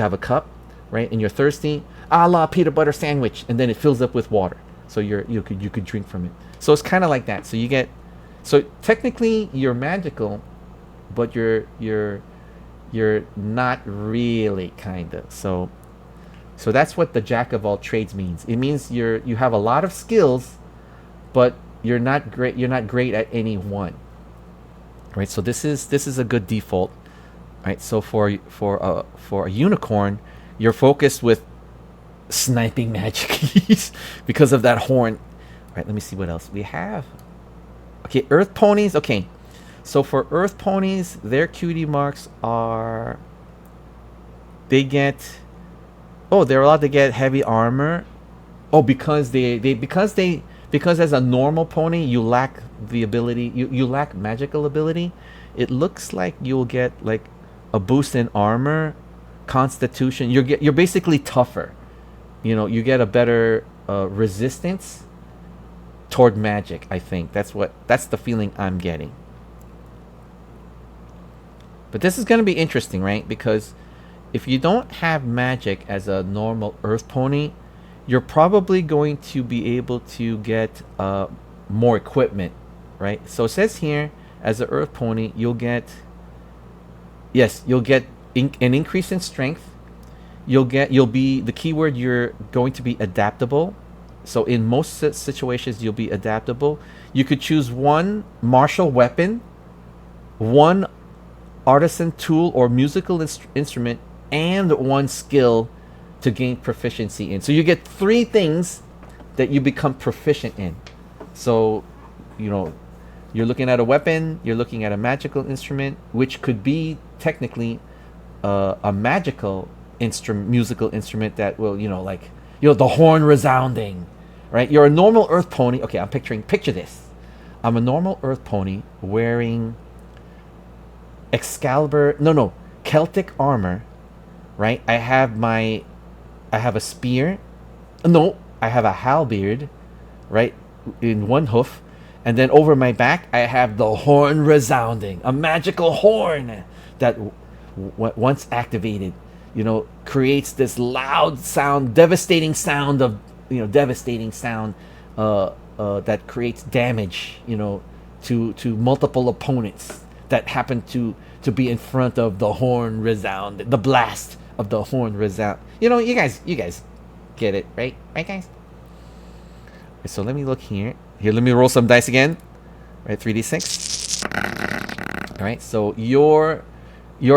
have a cup, right? And you're thirsty, "a la peanut butter sandwich," and then it fills up with water. So you could drink from it. So it's kind of like that. So technically you're magical, but you're not really, kind of. So that's what the jack of all trades means. It means you have a lot of skills, but you're not great. You're not great at any one. Right. So this is a good default. Right. So for a unicorn, you're focused with sniping magic because of that horn. All right. Let me see what else we have. Okay. Earth ponies. Okay. So for earth ponies, their cutie marks are. They're allowed to get heavy armor. Oh, because as a normal pony you lack the ability. You lack magical ability. It looks like you'll get like a boost in armor, constitution. You're basically tougher. You get a better resistance toward magic. I think that's the feeling I'm getting. But this is going to be interesting, right? Because if you don't have magic as a normal earth pony, you're probably going to be able to get more equipment, right? So it says here, as an earth pony, you'll get an increase in strength. You'll be the keyword. You're going to be adaptable. So in most situations, you'll be adaptable. You could choose one martial weapon, one artisan tool or musical instrument, and one skill to gain proficiency in. So you get 3 things that you become proficient in. So, you're looking at a weapon, you're looking at a magical instrument, which could be technically a magical musical instrument that will, the horn resounding, right? You're a normal earth pony. Okay, picture this. I'm a normal earth pony wearing Celtic armor, right? I have a spear. No, I have a halberd, right, in one hoof, and then over my back I have the horn resounding, a magical horn that once activated, creates this loud sound, devastating sound that creates damage, to multiple opponents that happen to be in front of the horn resound, the blast of the horn resound. You guys get it, right? Right, guys? So let me look here. Let me roll some dice again. Right, 3d6. All right, so your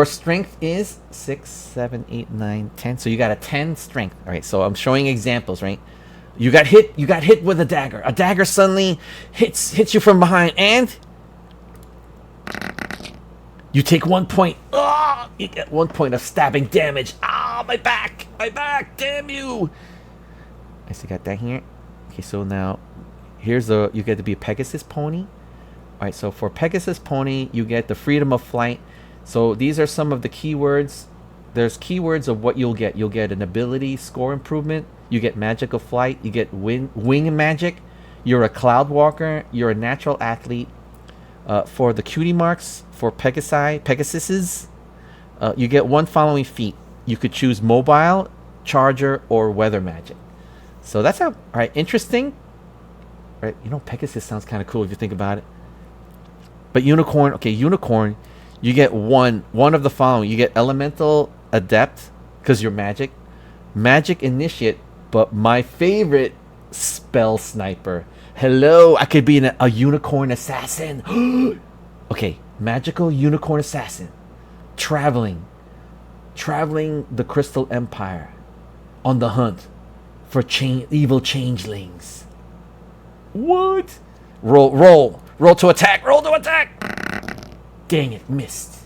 strength is 6, 7, 8, 9, 10. So you got a 10 strength. All right, so I'm showing examples, right? You got hit with a dagger. A dagger suddenly hits you from behind, and you take 1 point. Oh, you get 1 point of stabbing damage. Ah, my back, damn you. I still got that here. Okay, so now you get to be a Pegasus pony. All right, so for Pegasus pony, you get the freedom of flight. So these are some of the keywords. There's keywords of what you'll get. You'll get an ability score improvement. You get magical flight. You get wing magic. You're a cloud walker. You're a natural athlete. For the cutie marks, for Pegasuses, you get one following feat. You could choose mobile, charger, or weather magic. So that's all right. Interesting, right? Pegasus sounds kind of cool if you think about it. But unicorn, you get one of the following. You get elemental adept because you're magic initiate, but my favorite, spell sniper. Hello, I could be a unicorn assassin. Okay, magical unicorn assassin, traveling the Crystal Empire, on the hunt for evil changelings. What? Roll to attack. Dang it, missed.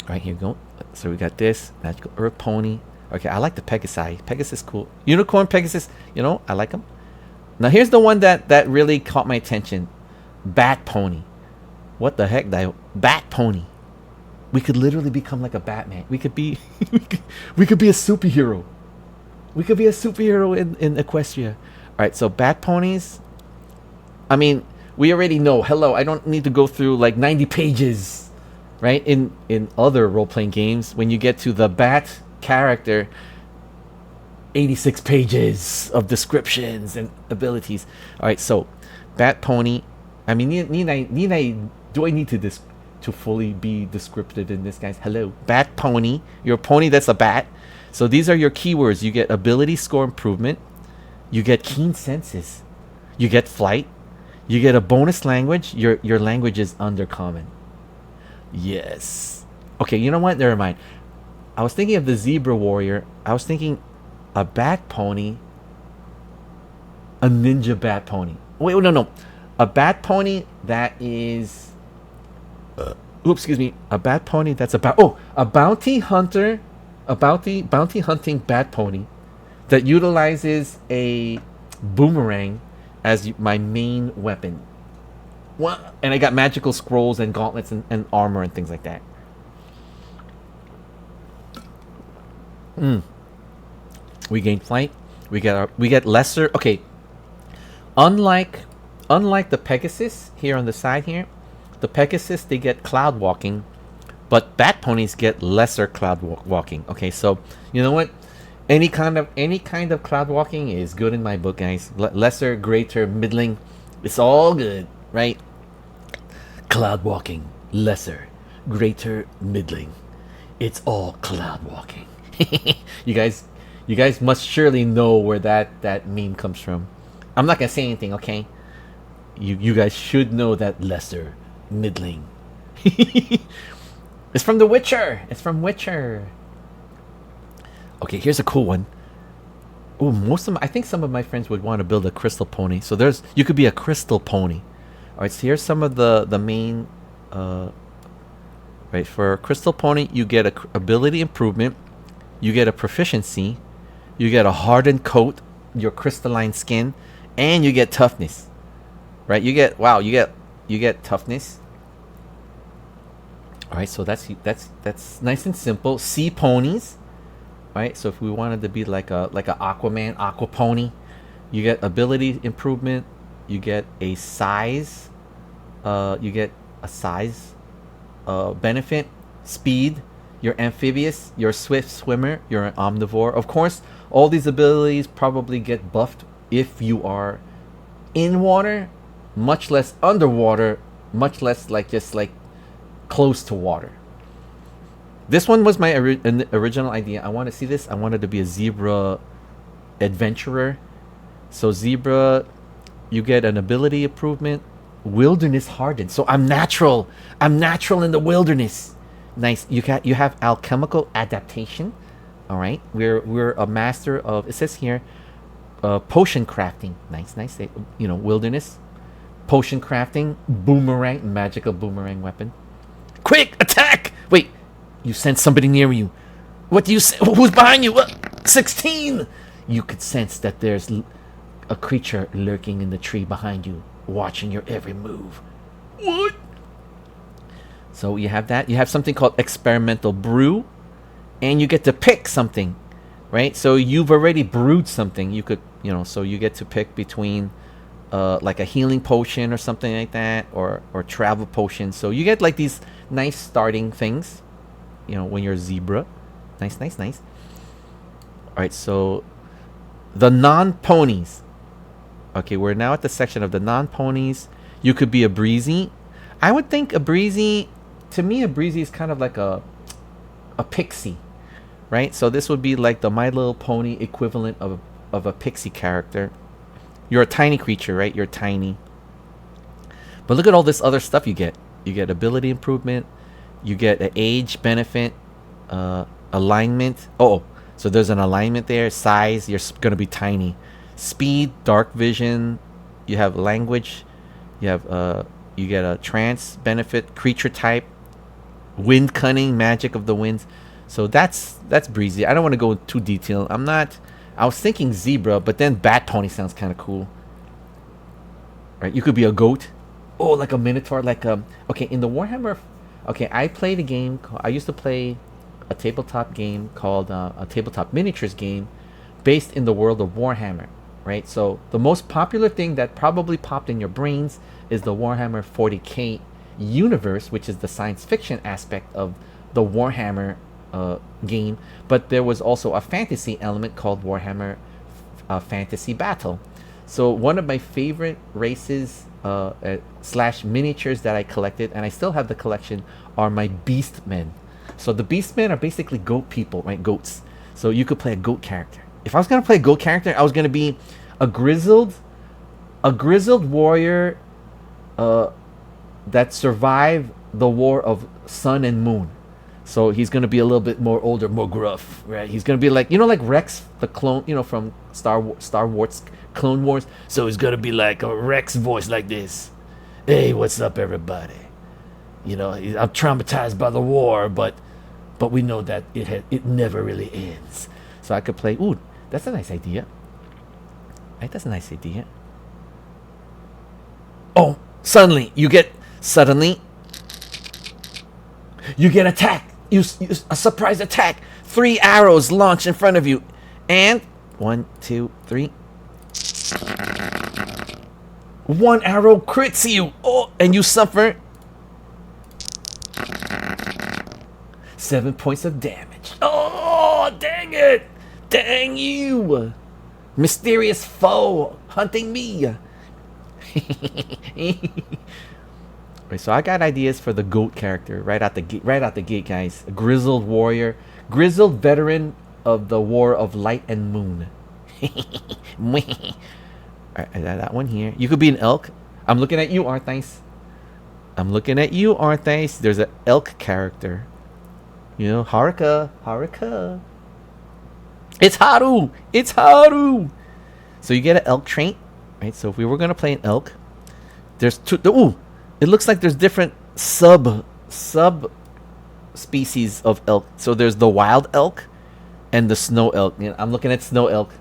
Alright, here we go. So we got this magical earth pony. Okay, I like the Pegasus cool. Unicorn Pegasus, I like them. Now here's the one that really caught my attention. Bat pony. What the heck, Bat pony. We could literally become like a Batman. We could be we could be a superhero. We could be a superhero in Equestria. Alright, so bat ponies. I mean, we already know. Hello, I don't need to go through like 90 pages, right? In other role-playing games, when you get to the bat character, 86 pages of descriptions and abilities. Alright, so bat pony. I mean, do I need to fully be descriptive in this, guys? Hello, bat pony. You're a pony that's a bat. So these are your keywords. You get ability score improvement. You get keen senses. You get flight. You get a bonus language. Your language is undercommon. Yes. Okay, you know what? Never mind. I was thinking of the zebra warrior. I was thinking a bat pony. A ninja bat pony. Wait, no. A bat pony that is... excuse me. A bat pony that's a bounty hunter. A bounty hunting bat pony that utilizes a boomerang as my main weapon. What? And I got magical scrolls and gauntlets and armor and things like that. We gain flight. We get lesser. Okay. Unlike the Pegasus here on the side here, the Pegasus, they get cloud walking, but bat ponies get lesser cloud walking. Okay, so you know what? Any kind of cloud walking is good in my book, guys. Lesser, greater, middling, it's all good, right? Cloud walking. lesser, greater, middling. It's all cloud walking. you guys, you guys must surely know where that meme comes from. I'm not gonna say anything, okay? You guys should know that lesser, middling. It's from The Witcher. It's from Witcher. Okay, here's a cool one. Oh, I think some of my friends would want to build a crystal pony. So you could be a crystal pony. All right, so here's some of the main. Right, for a crystal pony, you get a ability improvement, you get a proficiency, you get a hardened coat, your crystalline skin, and you get toughness. Right, you get toughness. All right, so that's nice and simple. Sea ponies. Right, so if we wanted to be like a Aquaman, Aqua Pony, you get ability improvement, you get a size, benefit, speed, you're amphibious, you're a swift swimmer, you're an omnivore. Of course, all these abilities probably get buffed if you are in water, much less underwater, much less just close to water. This one was my original idea. I want to see this. I wanted to be a zebra adventurer. So zebra, you get an ability improvement, wilderness hardened. So I'm natural in the wilderness. Nice. You have alchemical adaptation. All right. We're a master of, it says here, potion crafting. Nice. Wilderness, potion crafting, boomerang, magical boomerang weapon. Quick attack! Wait, you sense somebody near you. What do you say? Who's behind you? 16. You could sense that there's a creature lurking in the tree behind you, watching your every move. What? So you have that. You have something called experimental brew, and you get to pick something, right? So you've already brewed something. You could, so you get to pick between like a healing potion or something like that, or travel potion. So you get like these nice starting things, when you're a zebra. Nice. All right, so the non-ponies. Okay, we're now at the section of the non-ponies. You could be a breezy. I would think a breezy, to me, a breezy is kind of like a pixie, right? So this would be like the My Little Pony equivalent of a pixie character. You're a tiny creature, right? You're tiny. But look at all this other stuff you get. You get ability improvement. You get an age benefit, alignment. Oh, so there's an alignment there. Size, you're going to be tiny. Speed, dark vision. You have language. You have you get a trance benefit, creature type, wind cunning, magic of the winds. So that's breezy. I don't want to go too detailed. I was thinking zebra, but then bat pony sounds kind of cool. Right? You could be a goat. Oh, like a minotaur, okay, in the Warhammer. Okay, I played a game. I used to play a tabletop game called a tabletop miniatures game, based in the world of Warhammer. Right. So the most popular thing that probably popped in your brains is the Warhammer 40K universe, which is the science fiction aspect of the Warhammer game. But there was also a fantasy element called Warhammer Fantasy Battle. So one of my favorite races slash miniatures that I collected, and I still have the collection, are my Beastmen. So the Beastmen are basically goat people, right? Goats. So you could play a goat character. If I was gonna play a goat character, I was gonna be a grizzled warrior that survived the war of sun and moon. So he's gonna be a little bit more older, more gruff, right? He's gonna be like Rex, the clone, from Star Wars, Clone Wars. So he's gonna be like a Rex voice like this. Hey, what's up, everybody? I'm traumatized by the war, but we know that it never really ends. So I could play. Ooh, that's a nice idea. Right, that's a nice idea. Oh, suddenly you get attacked. You a surprise attack. 3 arrows launch in front of you, and 1, 2, 3. 1 arrow crits you. Oh, and you suffer 7 points of damage. Oh, dang it! Dang you! Mysterious foe hunting me. Right, so I got ideas for the goat character right out the gate. Right out the gate, guys. A grizzled warrior, grizzled veteran of the War of Light and Moon. Alright, I got that one here. You could be an elk. I'm looking at you, Arthais. I'm looking at you, Arthais. There's an elk character. You know, Haruka. Haruka. It's Haru. It's Haru. So you get an elk trait, right? So if we were gonna play an elk, there's two. Ooh, it looks like there's different sub species of elk. So there's the wild elk and the snow elk. You know, I'm looking at snow elk.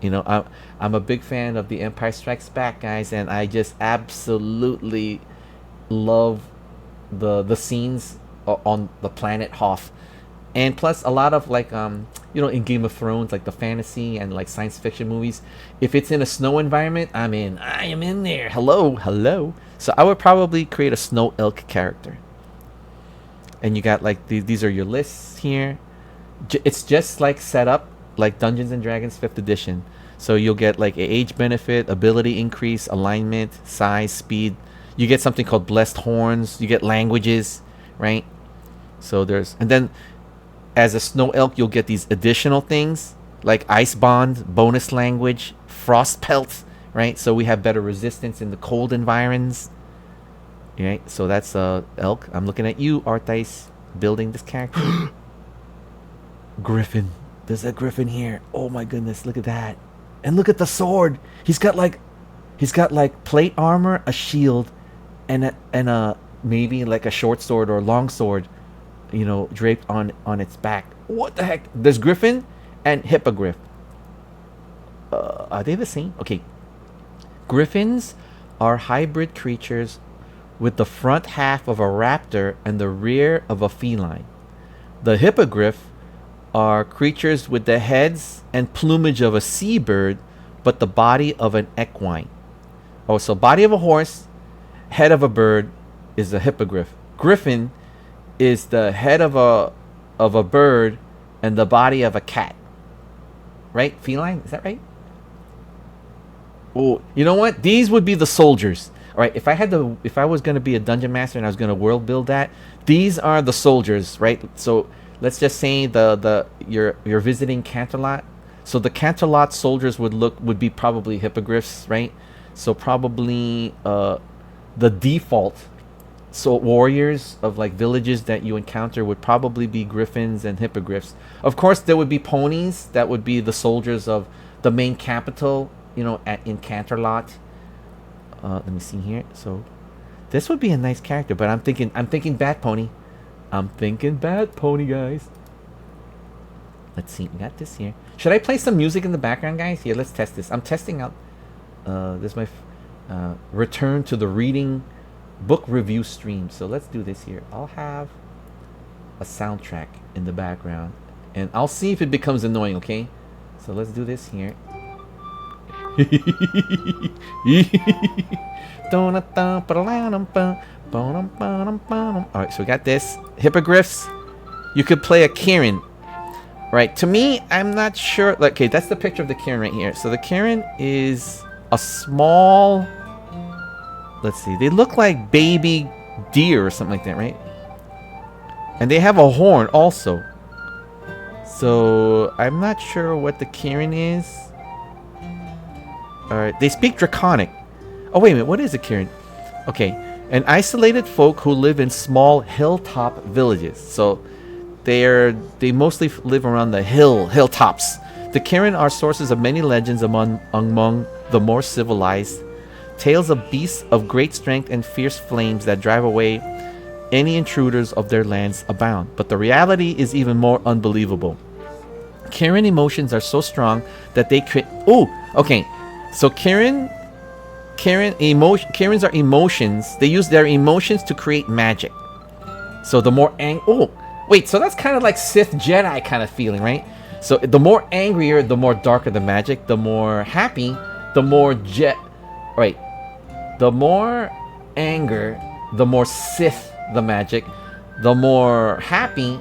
You know, I'm a big fan of The Empire Strikes Back, guys, and I just absolutely love the scenes on the planet Hoth. And plus a lot of like you know, in Game of Thrones, like the fantasy and like science fiction movies, if it's in a snow environment, I am in there. Hello. So I would probably create a snow elk character. And you got like these are your lists here. It's just like set up like Dungeons and Dragons 5th edition. So you'll get like a age benefit, ability increase, alignment, size, speed. You get something called blessed horns. You get languages, right? So there's, and then as a snow elk, you'll get these additional things like ice bond, bonus language, frost pelt, right? So we have better resistance in the cold environs. Right? So that's elk. I'm looking at you, Arthais, building this character. Griffin. There's a griffin here. Oh my goodness, look at that. And look at the sword. He's got like plate armor, a shield, and a maybe like a short sword or a long sword, you know, draped on its back. What the heck? There's griffin and hippogriff. Are they the same? Okay. Griffins are hybrid creatures with the front half of a raptor and the rear of a feline. The hippogriff are creatures with the heads and plumage of a seabird, but the body of an equine. Oh, so body of a horse, head of a bird is a hippogriff. Griffin is the head of a bird and the body of a cat. Right? Feline? Is that right? Oh, you know what? These would be the soldiers. All right, if I was going to be a dungeon master and I was going to world build that, these are the soldiers, right? So let's just say you're visiting Canterlot. So the Canterlot soldiers would be probably hippogriffs, right? So probably the default warriors of like villages that you encounter would probably be griffins and hippogriffs. Of course, there would be ponies that would be the soldiers of the main capital, you know, in Canterlot. Let me see here. So this would be a nice character, but I'm thinking Bat Pony. I'm thinking Bat Pony, guys. Let's see. We got this here. Should I play some music in the background, guys? Here, let's test this. I'm testing out. This is my return to the reading book review stream. So let's do this here. I'll have a soundtrack in the background, and I'll see if it becomes annoying. Okay. So let's do this here. Alright, so we got this. Hippogriffs. You could play a Kieran. Right, to me, I'm not sure. Okay, that's the picture of the Kieran right here. So the Kieran is a small, let's see, they look like baby deer or something like that, right? And they have a horn also. So I'm not sure what the Kieran is. Alright, they speak Draconic. Oh, wait a minute. What is a Kieran? Okay. An isolated folk who live in small hilltop villages. So they mostly live around the hilltops. The Kieran are sources of many legends among the more civilized. Tales of beasts of great strength and fierce flames that drive away any intruders of their lands abound. But the reality is even more unbelievable. Kieran emotions are so strong that they create... Oh, okay. So Kierans are emotions. They use their emotions to create magic. So the more oh, wait. So that's kind of like Sith Jedi kind of feeling, right? So the more angrier, the more darker the magic. The more happy, the more right. The more anger, the more Sith the magic. The more happy,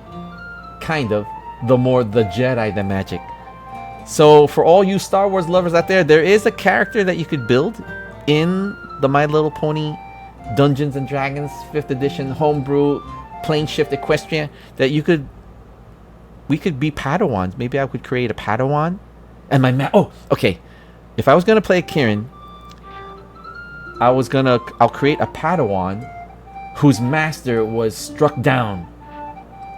kind of, the more the Jedi the magic. So for all you Star Wars lovers out there is a character that you could build in the My Little Pony Dungeons and Dragons 5th edition homebrew plane shift equestrian that we could be Padawans. Maybe I could create a Padawan and oh, okay. If I was gonna play Kieran, I'll create a Padawan whose master was struck down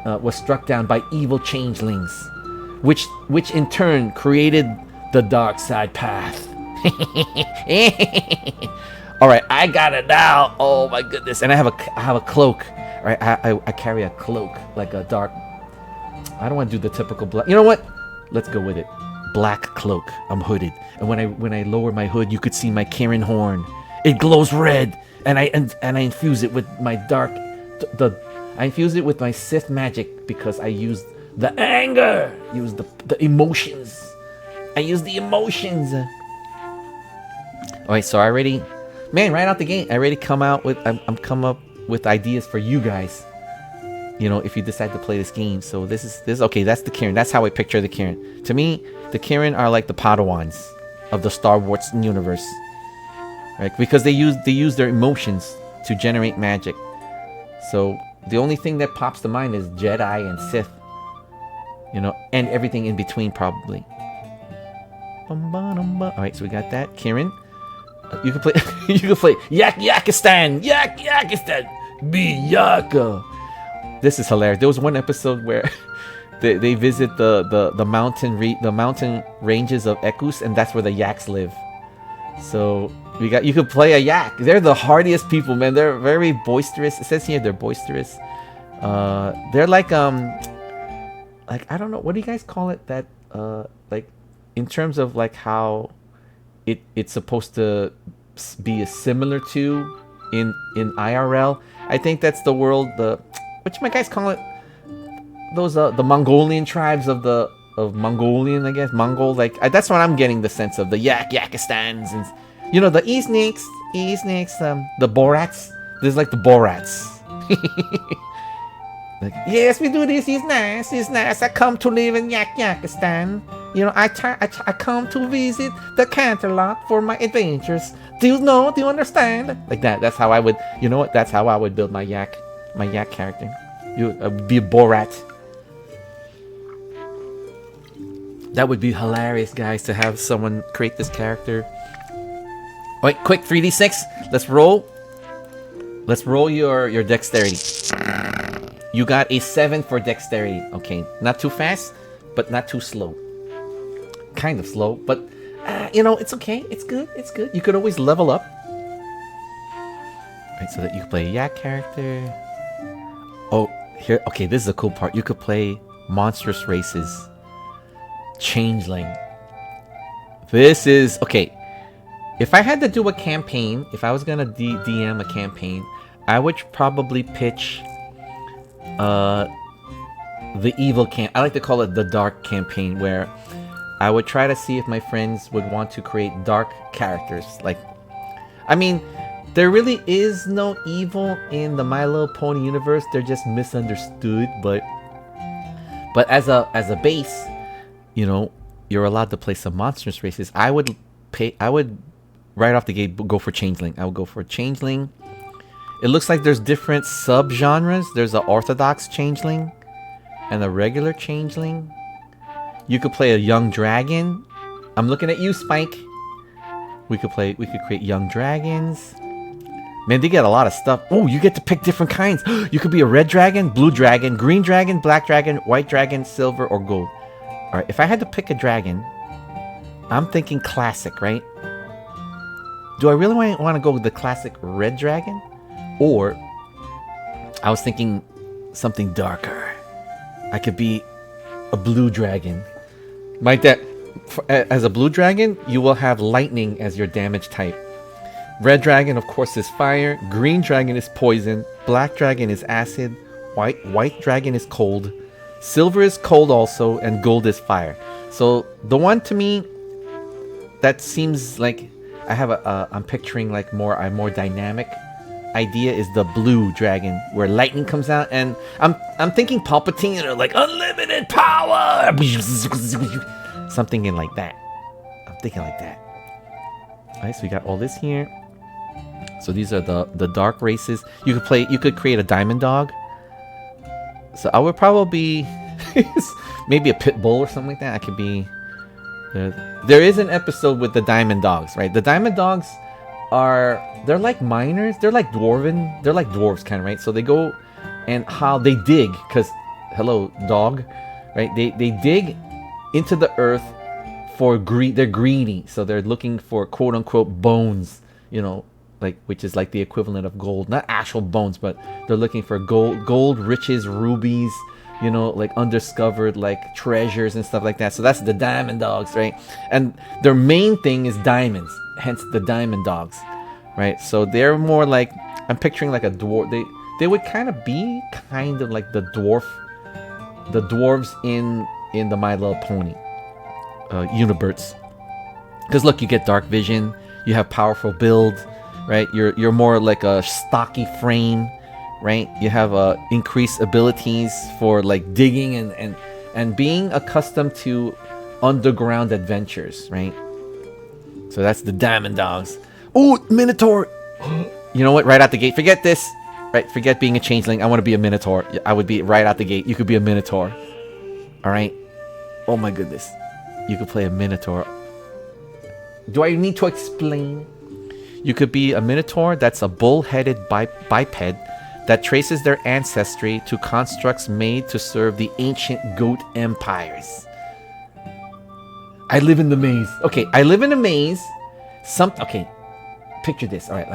by evil changelings, which in turn created the dark side path. All right, I got it now. Oh my goodness! And I have a cloak. All right, I carry a cloak like a dark. I don't want to do the typical black. You know what? Let's go with it. Black cloak. I'm hooded, and when I lower my hood, you could see my Kieran horn. It glows red, and I infuse it with my dark. I infuse it with my Sith magic because I used the anger, use the emotions. I use the emotions. All right, so I already, man, right out the gate, I already come up with ideas for you guys. You know, if you decide to play this game. So this is okay. That's the Kieran. That's how I picture the Kieran. To me, the Kieran are like the Padawans of the Star Wars universe, right? Because they use their emotions to generate magic. So the only thing that pops to mind is Jedi and Sith. You know, and everything in between probably. All right, so we got that Kieran. You can play. You can play Yakistan. Be Yaka. This is hilarious. There was one episode where they visit the mountain ranges of Ekus, and that's where the yaks live. So you could play a yak. They're the hardiest people, man. They're very boisterous. It says here they're boisterous. They're like I don't know, what do you guys call it? That like in terms of like how it's supposed to be similar to in IRL. I think that's the world. What you guys call it? Those the Mongolian tribes of Mongolian, I guess. Mongol, like that's what I'm getting the sense of, the Yakistans, and you know, the Eastniks, the Borats. There's like the Borats. Like, yes, we do this. It's nice. I come to live in Yakistan. You know, I come to visit the Canterlot for my adventures. Do you know? Do you understand? Like that. That's how I would. You know what? That's how I would build my yak character. You would be a Borat. That would be hilarious, guys, to have someone create this character. All right, quick 3d6. Let's roll. Let's roll your dexterity. You got a 7 for dexterity. Okay, not too fast, but not too slow. Kind of slow, but you know, it's okay. It's good. You could always level up. Right, so that you can play a yak character. Oh, here. Okay, this is a cool part. You could play monstrous races. Changeling. This is okay. If I had to do a campaign, if I was gonna DM a campaign, I would probably pitch the evil I like to call it the dark campaign, where I would try to see if my friends would want to create dark characters. Like, I mean, there really is no evil in the My Little Pony universe. They're just misunderstood, but as a base, you know, you're allowed to play some monstrous races. I would right off the gate go for Changeling. I would go for Changeling. It looks like there's different sub-genres. There's an Orthodox Changeling and a regular Changeling. You could play a young dragon. I'm looking at you, Spike. We could create young dragons. Man, they get a lot of stuff. Oh, you get to pick different kinds. You could be a red dragon, blue dragon, green dragon, black dragon, white dragon, silver, or gold. All right, if I had to pick a dragon, I'm thinking classic, right? Do I really want to go with the classic red dragon? Or I was thinking something darker. I could be a blue dragon. As a blue dragon, you will have lightning as your damage type. Red dragon, of course, is fire. Green dragon is poison. Black dragon is acid. White dragon is cold. Silver is cold also, and gold is fire. So the one to me that seems like I'm picturing like a more dynamic idea is the blue dragon, where lightning comes out, and I'm thinking Palpatine, or like unlimited power, something in like that. I'm thinking like that. All right, so we got all this here. So these are the dark races. You could create a diamond dog. So I would probably maybe a pit bull or something like that. I could be. There is an episode with the diamond dogs, right? The diamond dogs they're like miners. They're like dwarves kind of, right? So they go and how they dig, because hello dog, right? They dig into the earth for greed. They're greedy, so they're looking for quote unquote bones, like, which is like the equivalent of gold, not actual bones, but they're looking for gold riches, rubies, like undiscovered like treasures and stuff like that. So that's the diamond dogs, right? And their main thing is diamonds, hence the diamond dogs, right? So they're more like, I'm picturing like a dwarf. They would kind of be like the dwarves in the My Little Pony universe. Because look, you get dark vision, you have powerful build, right? You're more like a stocky frame, right? You have increased abilities for like digging and being accustomed to underground adventures, right? So that's the diamond dogs. Ooh, Minotaur! You know what? Right out the gate, forget this. Right, forget being a changeling. I want to be a Minotaur. I would be right out the gate. You could be a Minotaur. All right. Oh my goodness, you could play a Minotaur. Do I need to explain? You could be a Minotaur that's a bull-headed biped that traces their ancestry to constructs made to serve the ancient goat empires. I live in the maze. Okay, I live in a maze. Okay, picture this. All right,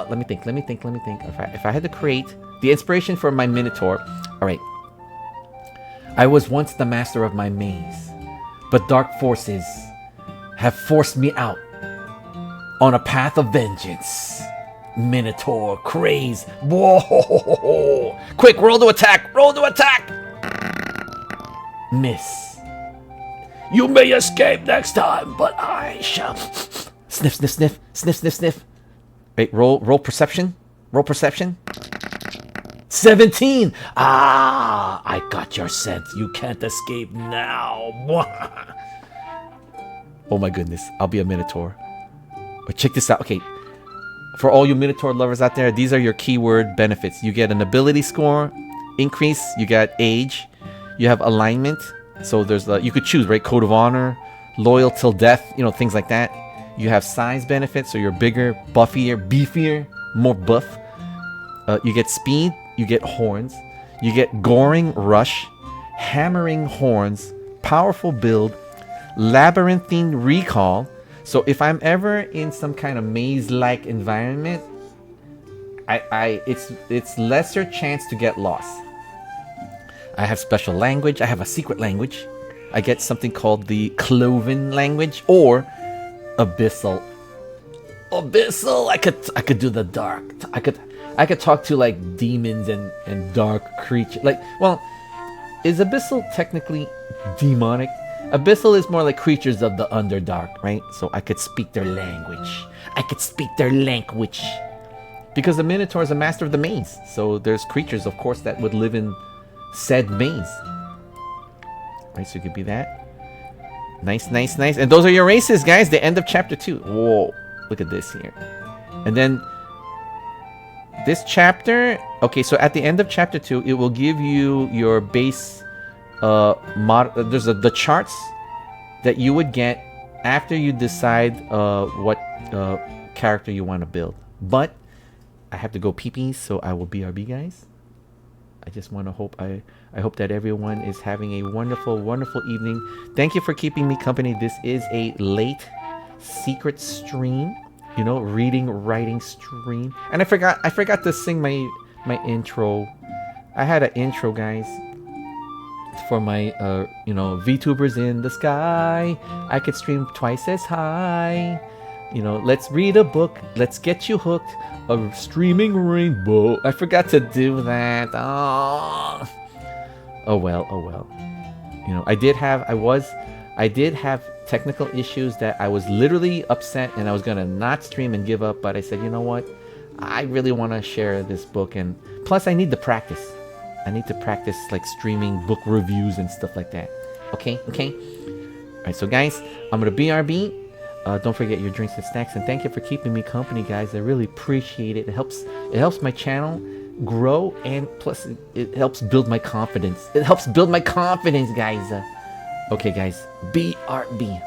let me think. If I had to create the inspiration for my Minotaur, all right. I was once the master of my maze, but dark forces have forced me out on a path of vengeance. Minotaur craze. Whoa! Quick, roll to attack! Roll to attack! Miss. You may escape next time, but I shall. Sniff, sniff, sniff, sniff, sniff, sniff. Wait, roll perception. Roll perception. 17. Ah, I got your scent. You can't escape now. Oh my goodness, I'll be a Minotaur. But check this out. Okay, for all you Minotaur lovers out there, these are your keyword benefits. You get an ability score increase. You got age. You have alignment. So there's you could choose, right? Code of honor, loyal till death. Things like that. You have size benefits, so you're bigger, buffier, beefier, more buff. You get speed. You get horns. You get goring rush, hammering horns, powerful build, labyrinthine recall. So if I'm ever in some kind of maze-like environment, it's lesser chance to get lost. I have special language. I have a secret language. I get something called the Cloven language or Abyssal. Abyssal. I could do the dark. I could talk to like demons and dark creatures. Is Abyssal technically demonic? Abyssal is more like creatures of the Underdark, right? So I could speak their language. Because the Minotaur is a master of the maze. So there's creatures, of course, that would live in said maze. Right, so you could be that. Nice. And those are your races, guys. The end of chapter 2. Whoa, look at this here. And then this chapter, okay, so at the end of chapter 2, it will give you your base there's the charts that you would get after you decide what character you want to build. But I have to go pee-pee, so I will BRB, guys. I just want to I hope that everyone is having a wonderful evening. Thank you for keeping me company. This is a late secret stream, reading, writing stream. And I forgot to sing my intro. I had an intro, guys, for my VTubers in the sky. I could stream twice as high. Let's read a book. Let's get you hooked. A streaming rainbow. I forgot to do that. Oh well. I did have technical issues that I was literally upset and I was gonna not stream and give up, but I said, you know what? I really want to share this book, and plus I need to practice. I need to practice like streaming book reviews and stuff like that. Okay. Alright, so guys, I'm gonna BRB. don't forget your drinks and snacks. And thank you for keeping me company, guys. I really appreciate it. It helps my channel grow, and plus it helps build my confidence. It helps build my confidence, guys. Okay, guys. BRB.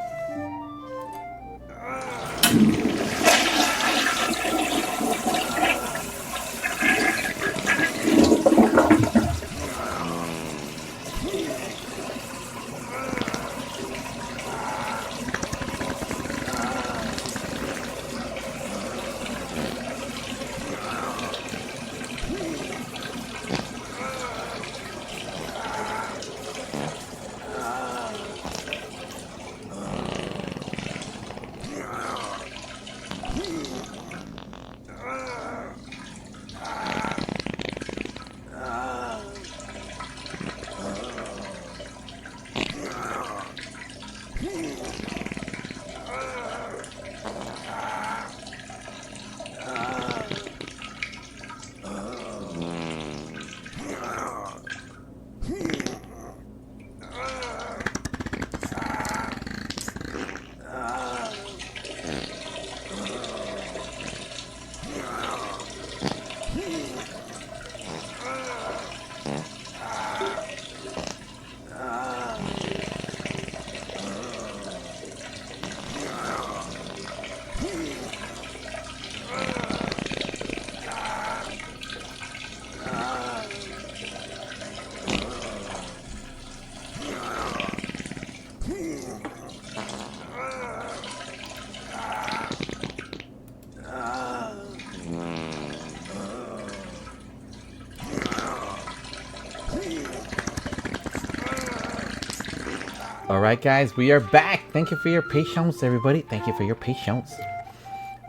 Alright, guys, we are back. Thank you for your patience, everybody. Thank you for your patience.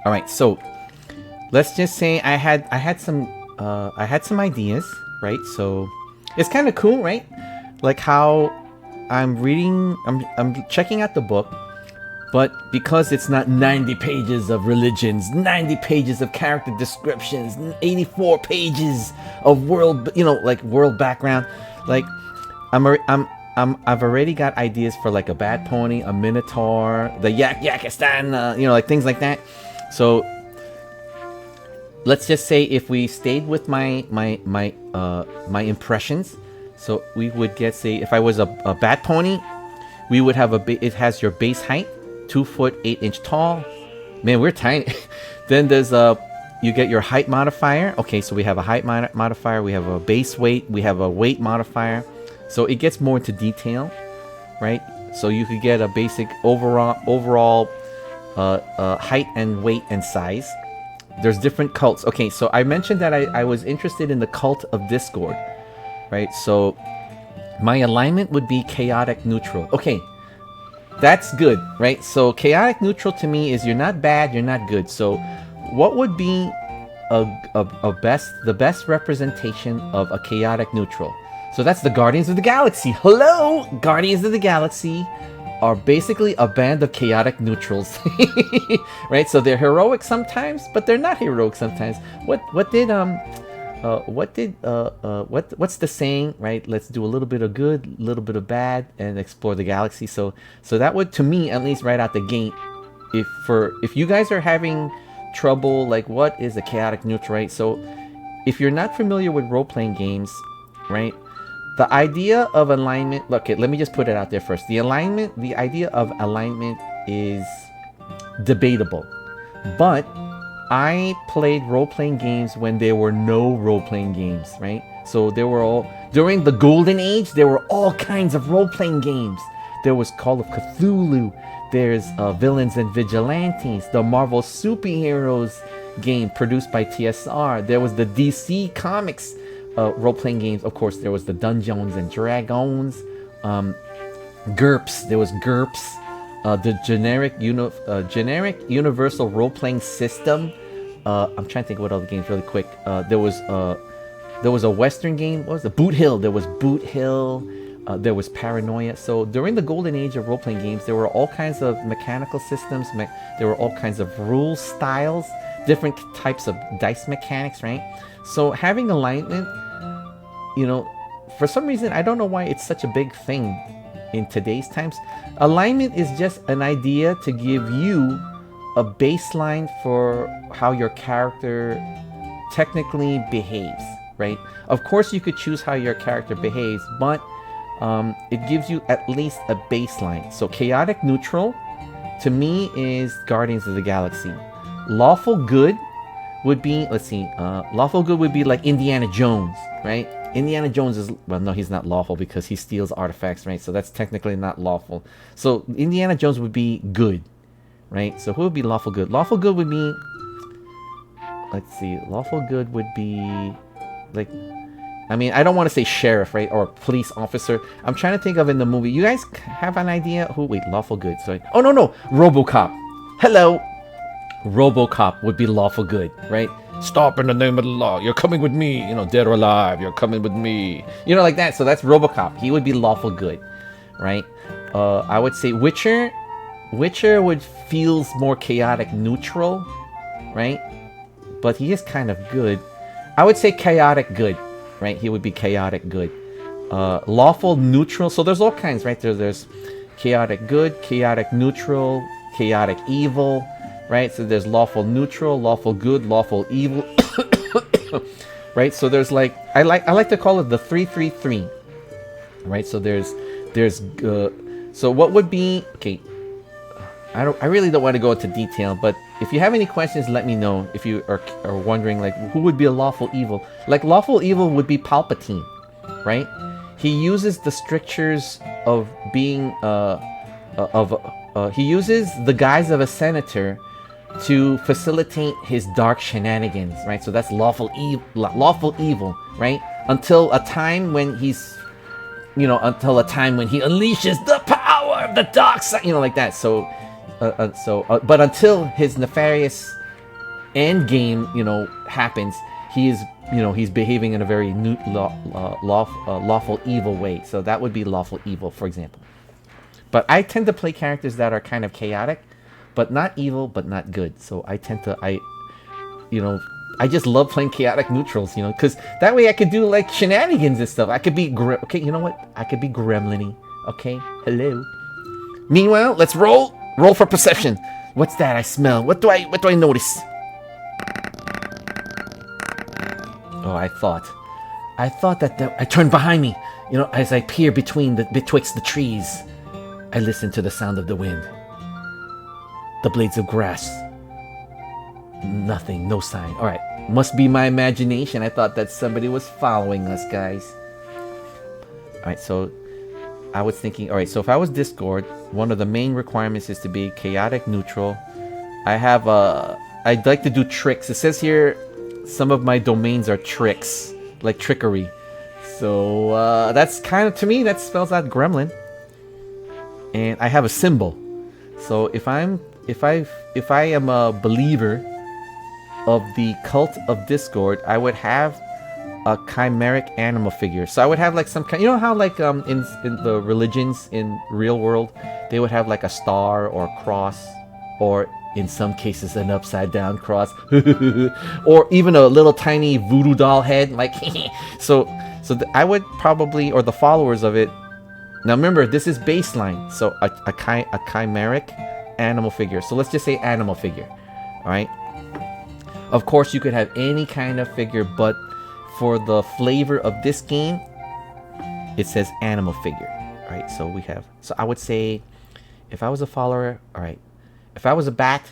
Alright, so let's just say I had some ideas, right? So it's kind of cool, right? Like how I'm checking out the book, but because it's not 90 pages of religions, 90 pages of character descriptions, 84 pages of world, world background, like I've already got ideas for like a bad pony, a minotaur, the Yakistan, like things like that. So let's just say if we stayed with my impressions, so we would get, say, if I was a bad pony, we would have it has your base height, 2 foot 8 inch tall. Man, we're tiny. Then there's you get your height modifier. Okay, so we have a height modifier, we have a base weight, we have a weight modifier. So it gets more into detail, right? So you could get a basic overall height and weight and size. There's different cults. Okay, so I mentioned that I was interested in the cult of Discord, right? So my alignment would be chaotic neutral. Okay, that's good, right? So chaotic neutral to me is you're not bad, you're not good. So what would be the best representation of a chaotic neutral? So that's the Guardians of the Galaxy. Hello! Guardians of the Galaxy are basically a band of chaotic neutrals. Right? So they're heroic sometimes, but they're not heroic sometimes. What's the saying, right? Let's do a little bit of good, a little bit of bad, and explore the galaxy. So that would, to me, at least right out the gate, if you guys are having trouble, like what is a chaotic neutral, right? So if you're not familiar with role-playing games, right? The idea of alignment, look, let me just put it out there first. The idea of alignment is debatable. But I played role-playing games when there were no role-playing games, right? So during the golden age, there were all kinds of role-playing games. There was Call of Cthulhu, there's Villains and Vigilantes, the Marvel Superheroes game produced by TSR, there was the DC Comics role-playing games. Of course, there was the Dungeons and Dragons, GURPS. There was GURPS, the generic universal role-playing system. I'm trying to think what other games really quick. There was a Western game. What was it? Boot Hill. There was Boot Hill. There was Paranoia. So during the golden age of role-playing games, there were all kinds of mechanical systems. There were all kinds of rule styles, different types of dice mechanics, right? So having alignment, for some reason, I don't know why it's such a big thing in today's times. Alignment is just an idea to give you a baseline for how your character technically behaves, right? Of course, you could choose how your character behaves, but it gives you at least a baseline. So chaotic neutral, to me, is Guardians of the Galaxy. Lawful good would be, let's see, lawful good would be like Indiana Jones, right? Indiana Jones is, well, no, he's not lawful because he steals artifacts, right? So that's technically not lawful. So Indiana Jones would be good, right? So who would be lawful good? Lawful good would be, let's see, lawful good would be, like, I mean, I don't want to say sheriff, right? Or police officer. I'm trying to think of in the movie. You guys have an idea who, wait, lawful good, sorry. Oh, no, RoboCop. Hello. RoboCop would be lawful good, right? Stop in the name of the law. You're coming with me. You know, dead or alive. You're coming with me. You know, like that. So that's RoboCop. He would be lawful good, right? I would say Witcher. Witcher would feels more chaotic neutral, right? But he is kind of good. I would say chaotic good, right? He would be chaotic good. Lawful neutral. So there's all kinds, right? There's chaotic good, chaotic neutral, chaotic evil. Right, so there's lawful neutral, lawful good, lawful evil. Right, so there's like I like to call it the 3-3-3. Right, so there's so what would be, okay, I really don't want to go into detail, but if you have any questions, let me know. If you are wondering like who would be a lawful evil, like lawful evil would be Palpatine, right? He uses the strictures of being he uses the guise of a senator to facilitate his dark shenanigans, right? So that's lawful evil, right? Until a time when he's, until a time when he unleashes the power of the dark side, like that. So, but until his nefarious end game, happens, he is, he's behaving in a very lawful evil way. So that would be lawful evil, for example. But I tend to play characters that are kind of chaotic, but not evil, but not good. So I tend to, I just love playing chaotic neutrals, because that way I could do like shenanigans and stuff. I could be, okay, you know what? I could be gremlin-y, okay? Hello. Meanwhile, let's roll for perception. What's that I smell? What do I notice? Oh, I thought that I turned behind me, as I peer betwixt the trees. I listen to the sound of the wind. The blades of grass. Nothing, no sign. Alright, must be my imagination. I thought that somebody was following us, guys. Alright, so I was thinking, alright, so if I was Discord, one of the main requirements is to be chaotic neutral. I'd like to do tricks. It says here, some of my domains are tricks, like trickery. So that's kind of, to me, that spells out gremlin. And I have a symbol. So if I am a believer of the cult of Discord, I would have a chimeric animal figure. So I would have like some kind, how like in the religions in real world, they would have like a star or a cross, or in some cases an upside down cross, or even a little tiny voodoo doll head, like so I would probably, or the followers of it. Now remember, this is baseline, so a chimeric animal figure. So let's just say animal figure, all right? Of course, you could have any kind of figure, but for the flavor of this game, it says animal figure, all right? So so I would say, if I was a follower, all right, if I was a bat,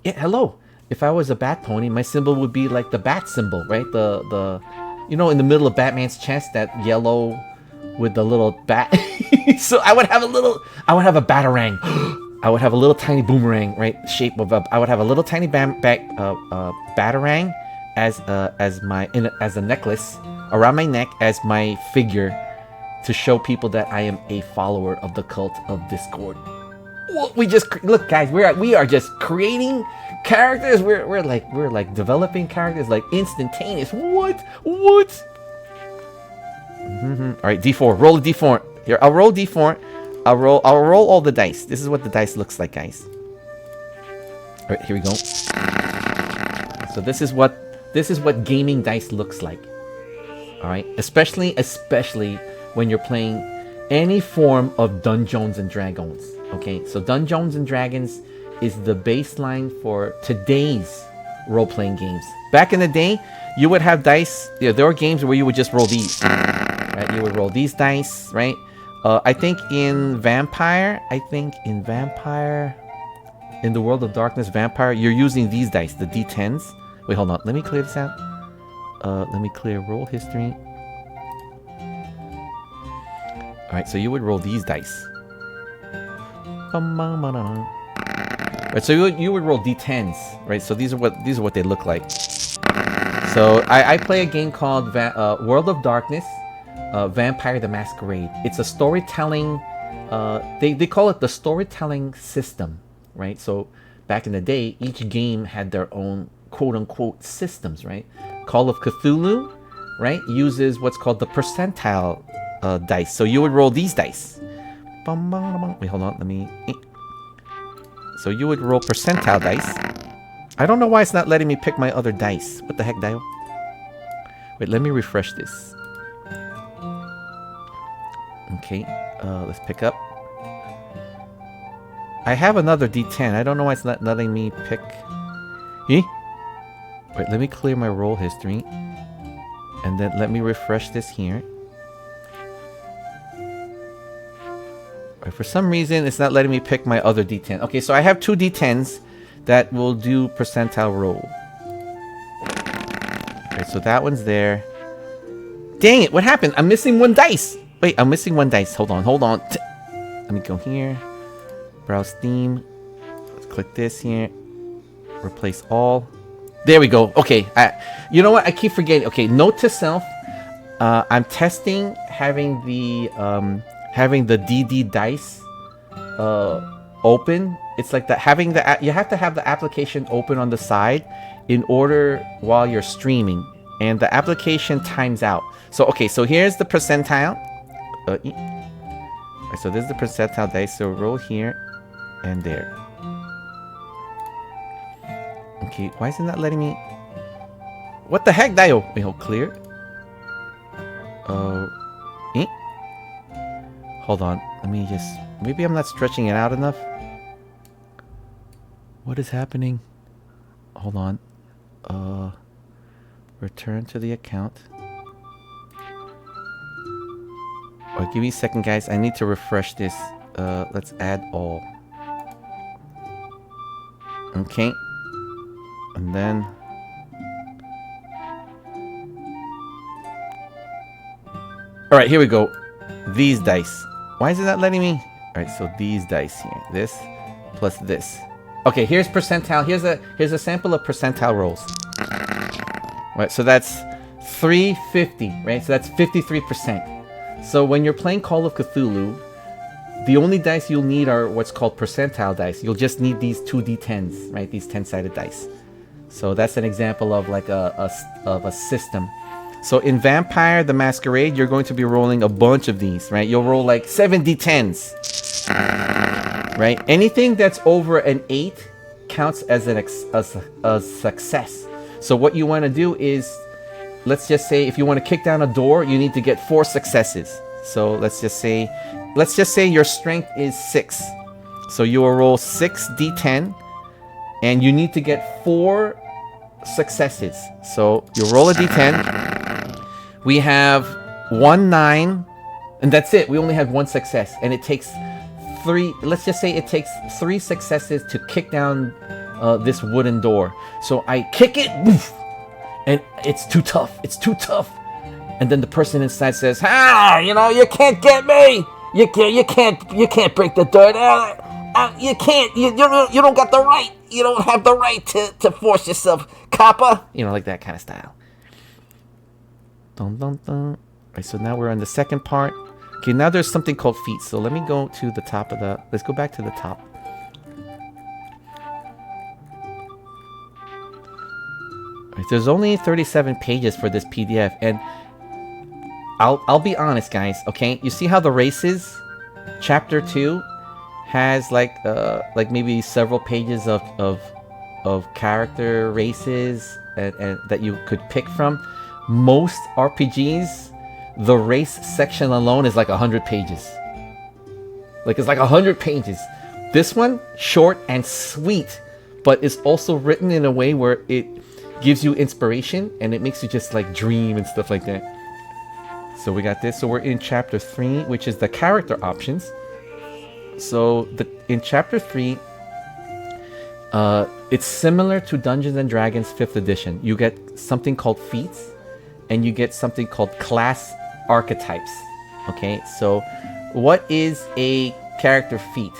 yeah, hello. If I was a bat pony, my symbol would be like the bat symbol, right? The in the middle of Batman's chest, that yellow with the little bat. So I would have a batarang. I would have a little tiny boomerang, right? Shape of I would have a little tiny batarang as a necklace around my neck as my figure, to show people that I am a follower of the cult of Discord. We just look, guys. We are just creating characters. We're like developing characters like instantaneous. What? All right, D4. Roll a D4. Here, I'll roll D4. I'll roll all the dice. This is what the dice looks like, guys. All right, here we go. So this is what gaming dice looks like. All right, especially when you're playing any form of Dungeons and Dragons. Okay, so Dungeons and Dragons is the baseline for today's role-playing games. Back in the day, you would have dice. Yeah, there were games where you would just roll these. Right, you would roll these dice, right? I think in Vampire, in the World of Darkness Vampire, you're using these dice, the D10s. Wait, hold on. Let me clear this out. Let me clear roll history. Alright, so you would roll these dice. Right, so you would roll D10s, right? So these are what they look like. So I play a game called World of Darkness, Vampire the Masquerade. It's a storytelling. They call it the storytelling system, right? So back in the day, each game had their own quote-unquote systems, right? Call of Cthulhu, right, uses what's called the percentile dice. So you would roll these dice. Wait, hold on. Let me. So you would roll percentile dice. I don't know why it's not letting me pick my other dice. What the heck, Dio? Wait, let me refresh this. Okay, let's pick up. I have another D10. I don't know why it's not letting me pick. Eh? Wait, let me clear my roll history. And then let me refresh this here. Right, for some reason, it's not letting me pick my other D10. Okay, so I have two D10s that will do percentile roll. Right, so that one's there. Dang it, what happened? I'm missing one dice. Wait, I'm missing one dice. Hold on. Let me go here. Browse theme. Let's click this here. Replace all. There we go. Okay. You know what? I keep forgetting. Okay. Note to self. I'm testing having the DD dice open. It's like that. You have to have the application open on the side in order while you're streaming, and the application times out. So okay. So here's the percentile. So this is the percentile dice. So roll here and there. Okay, why is it not letting me? What the heck, Dio? Wait, hold clear. Hold on. Let me just. Maybe I'm not stretching it out enough. What is happening? Hold on. Return to the account. Oh, give me a second, guys. I need to refresh this. Let's add all. Okay. And then... Alright, here we go. These dice. Why is it not letting me? Alright, so these dice here. This plus this. Okay, here's percentile. Here's a sample of percentile rolls. Right, so that's 350, right? So that's 53%. So when you're playing Call of Cthulhu, the only dice you'll need are what's called percentile dice. You'll just need these two D10s, right? These 10-sided dice. So that's an example of like a system. So in Vampire the Masquerade, you're going to be rolling a bunch of these, right? You'll roll like 7 D10s, right? Anything that's over an 8 counts as a success. So what you want to do is, let's just say if you want to kick down a door, you need to get 4 successes. So let's just say your strength is 6. So you will roll 6 D10 and you need to get 4 successes. So you roll a D10. We have 1 9 and that's it. We only have 1 success and it takes 3. Let's just say it takes 3 successes to kick down this wooden door. So I kick it, woof, and it's too tough. It's too tough. And then the person inside says, you can't get me. You can't break the door. You can't. You don't got the right. You don't have the right to force yourself, copper. Like that kind of style. Dun dun dun. Right, so now we're on the second part. Okay, now there's something called feats. So let me go to the top of the. Let's go back to the top. Right, there's only 37 pages for this PDF, and I'll be honest, guys. Okay, you see how the races, chapter 2, has like maybe several pages of character races and that you could pick from. Most RPGs the race section alone is like 100 pages. Like it's like 100 pages. This one, short and sweet, but it's also written in a way where it gives you inspiration and it makes you just like dream and stuff like that. So we got this. So we're in chapter 3, which is the character options. So in chapter 3, it's similar to Dungeons and Dragons 5th edition. You get something called feats, and you get something called class archetypes. Okay, so what is a character feat,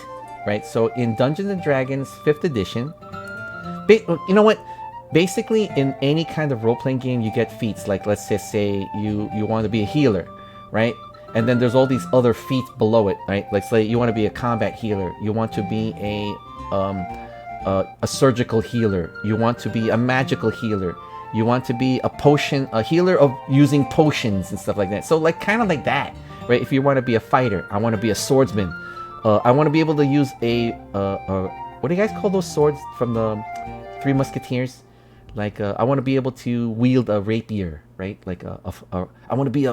right? So in Dungeons and Dragons 5th edition, you know what? Basically, in any kind of role-playing game, you get feats. Like, let's just say you want to be a healer, right? And then there's all these other feats below it, right? Like, say you want to be a combat healer. You want to be a surgical healer. You want to be a magical healer. You want to be a healer of using potions and stuff like that. So, like, kind of like that, right? If you want to be a fighter, I want to be a swordsman. I want to be able to use what do you guys call those swords from the Three Musketeers? Like, I want to be able to wield a rapier, right? Like, I want to be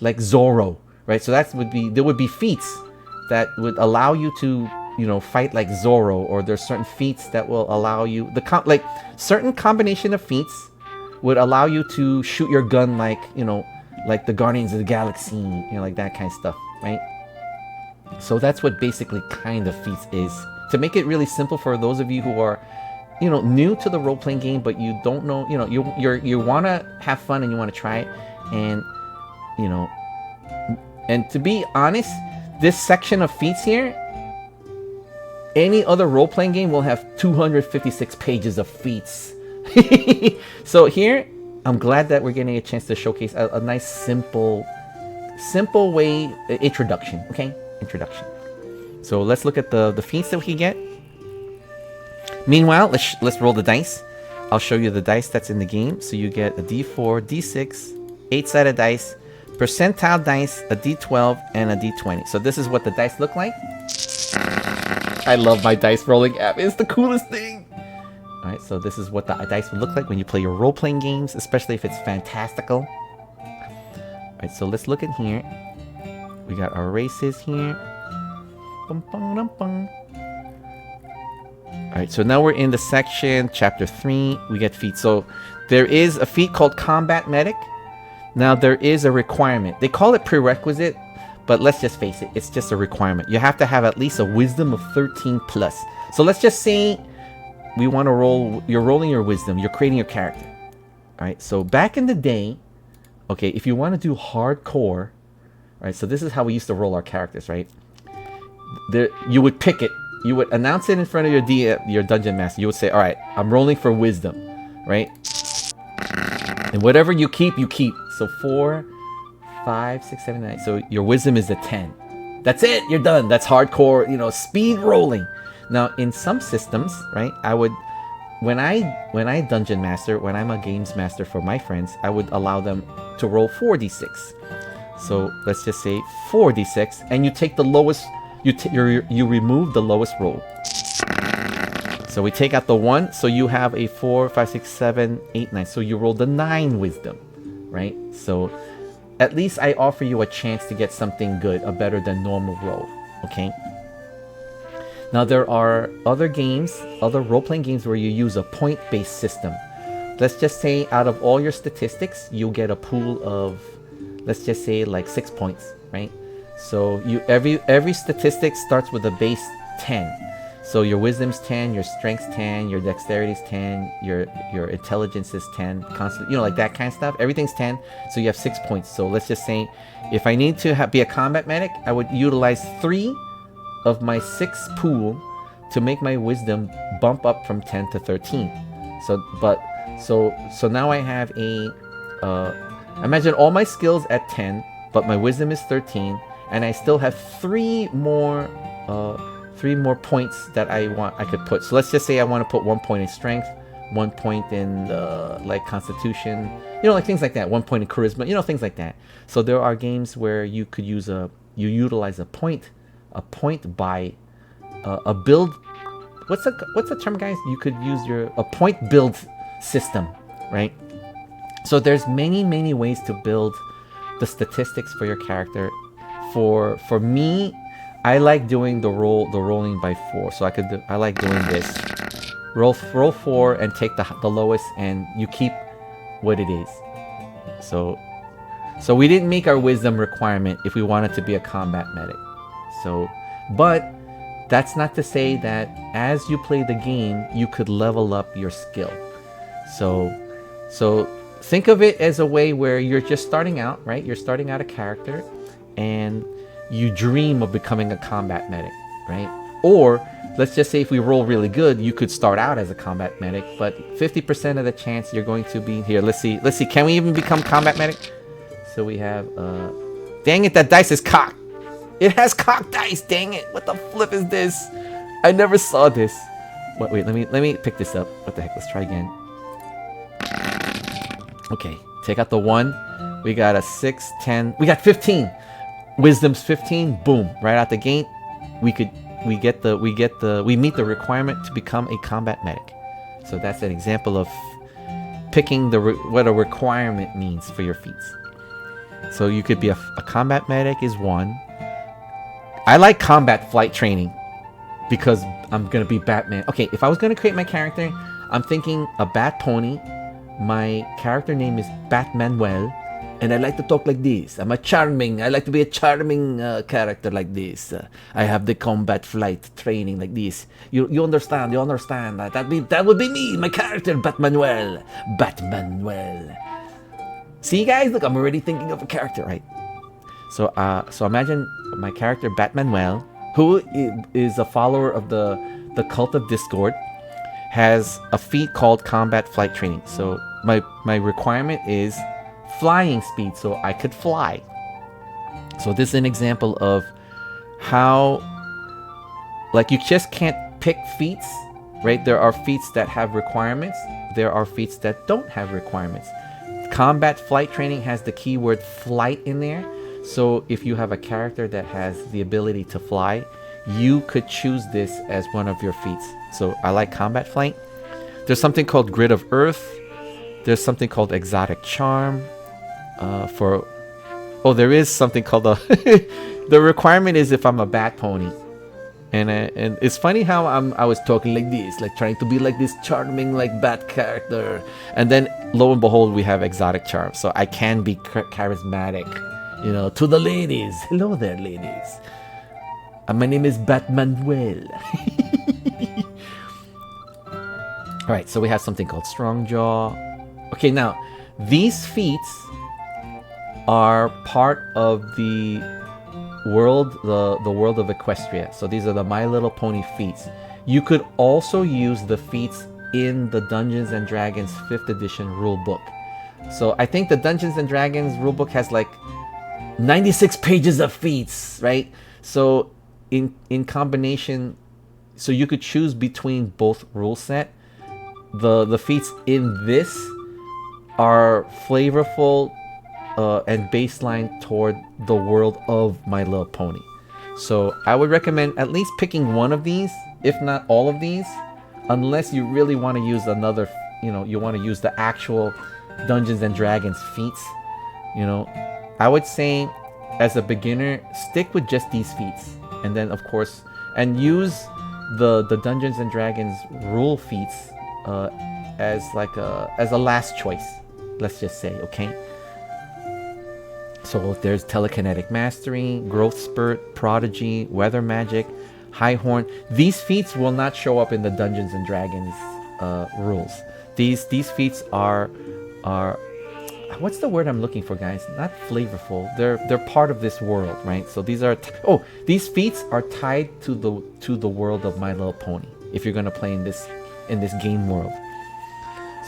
like Zorro, right? So there would be feats that would allow you to, fight like Zorro, or there's certain feats that will allow you, certain combination of feats would allow you to shoot your gun like, like the Guardians of the Galaxy, like that kind of stuff, right? So that's what basically kind of feats is. To make it really simple for those of you who are new to the role-playing game, but you don't know, you want to have fun and you want to try it, and and to be honest, this section of feats here, any other role-playing game will have 256 pages of feats. So here, I'm glad that we're getting a chance to showcase a nice simple way introduction. Okay, introduction. So let's look at the feats that we can get. Meanwhile, let's roll the dice. I'll show you the dice that's in the game. So you get a D4, D6, 8-sided dice, percentile dice, a D12, and a D20. So this is what the dice look like. I love my dice rolling app. It's the coolest thing. All right, so this is what the dice would look like when you play your role-playing games, especially if it's fantastical. All right, so let's look in here. We got our races here. Bum, bum, bum, bum. Alright, so now we're in the section, chapter 3, we get feats. So there is a feat called Combat Medic. Now there is a requirement. They call it prerequisite, but let's just face it, it's just a requirement. You have to have at least a wisdom of 13 plus. So let's just say we want to roll, you're rolling your wisdom, you're creating your character. Alright, so back in the day, okay, if you want to do hardcore, right, so this is how we used to roll our characters, right? You would pick it. You would announce it in front of your dungeon master. You would say, all right, I'm rolling for wisdom, right? And whatever you keep, you keep. So 4, 5, 6, 7, 9. So your wisdom is a 10. That's it. You're done. That's hardcore, speed rolling. Now, in some systems, right, when I dungeon master, when I'm a games master for my friends, I would allow them to roll 4d6. So let's just say 4d6, and you take the lowest. You remove the lowest roll. So we take out the 1, so you have a 4, 5, 6, 7, 8, 9. So you roll the 9 wisdom, right? So at least I offer you a chance to get something good, a better than normal roll, okay? Now there are other games, other role-playing games where you use a point-based system. Let's just say out of all your statistics, you'll get a pool of, let's just say like 6 points, right? So every statistic starts with a base 10. So your wisdom's 10, your strength's 10, your dexterity's 10, your intelligence is 10, constant, like that kind of stuff. Everything's 10, so you have 6 points. So let's just say if I need to be a combat medic, I would utilize 3 of my 6 pool to make my wisdom bump up from 10 to 13. So now I have imagine all my skills at 10, but my wisdom is 13. And I still have 3 more points that I could put. So let's just say I want to put 1 point in strength, 1 point in like constitution, like things like that. 1 point in charisma, things like that. So there are games where you could utilize a point by a build. What's the term, guys? You could use a point build system, right? So there's many ways to build the statistics for your character. For me, I like doing the rolling by 4. So I like doing this. Roll 4 and take the lowest, and you keep what it is. So we didn't make our wisdom requirement if we wanted to be a combat medic. So, but that's not to say that as you play the game, you could level up your skill. So think of it as a way where you're just starting out, right? You're starting out a character, and you dream of becoming a combat medic, right? Or let's just say if we roll really good, you could start out as a combat medic, but 50% of the chance you're going to be here. Let's see. Can we even become combat medic? So we have, dang it, that dice is cocked. It has cocked dice, dang it. What the flip is this? I never saw this. Wait, let me pick this up. What the heck, let's try again. Okay, take out the 1. We got a 6, 10, we got 15. Wisdom's 15, boom, right out the gate. We meet the requirement to become a combat medic. So that's an example of picking what a requirement means for your feats. So you could be a combat medic is 1. I like combat flight training because I'm gonna be Batman. Okay, if I was gonna create my character, I'm thinking a bat pony. My character name is Batmanuel, and I like to talk like this. I like to be a charming character like this. I have the combat flight training like this. You understand? You understand? That would be me, my character, Batmanuel. See, guys, look, I'm already thinking of a character, right? So imagine my character, Batmanuel, who is a follower of the cult of Discord, has a feat called combat flight training. So my requirement is flying speed, so I could fly. So this is an example of how, like, you just can't pick feats, right? There are feats that have requirements. There are feats that don't have requirements. Combat flight training has the keyword flight in there. So if you have a character that has the ability to fly, you could choose this as one of your feats. So I like combat flight. There's something called Grid of Earth. There's something called Exotic Charm. There is something called the requirement is if I'm a bat pony. And it's funny how I was talking like this, like trying to be like this charming like bat character. And then lo and behold, we have Exotic Charm. So I can be charismatic, to the ladies. Hello there, ladies. My name is Batmanuel. Alright, so we have something called Strong Jaw. Okay, now, these feats are part of the world, the world of Equestria. So these are the My Little Pony feats. You could also use the feats in the Dungeons and Dragons 5th edition rulebook. So I think the Dungeons and Dragons rulebook has like 96 pages of feats, right? So in combination, so you could choose between both rule set. The feats in this are flavorful and baseline toward the world of My Little Pony. So I would recommend at least picking one of these, if not all of these, unless you really want to use another, you want to use the actual Dungeons and Dragons feats. I would say as a beginner, stick with just these feats. And then of course, and use the Dungeons and Dragons rule feats as a last choice, let's just say, okay? So there's Telekinetic Mastery, Growth Spurt, Prodigy, Weather Magic, High Horn. These feats will not show up in the Dungeons and Dragons rules. These feats are what's the word I'm looking for, guys? Not flavorful. They're part of this world, right? So these feats are tied to the world of My Little Pony. If you're gonna play in this game world.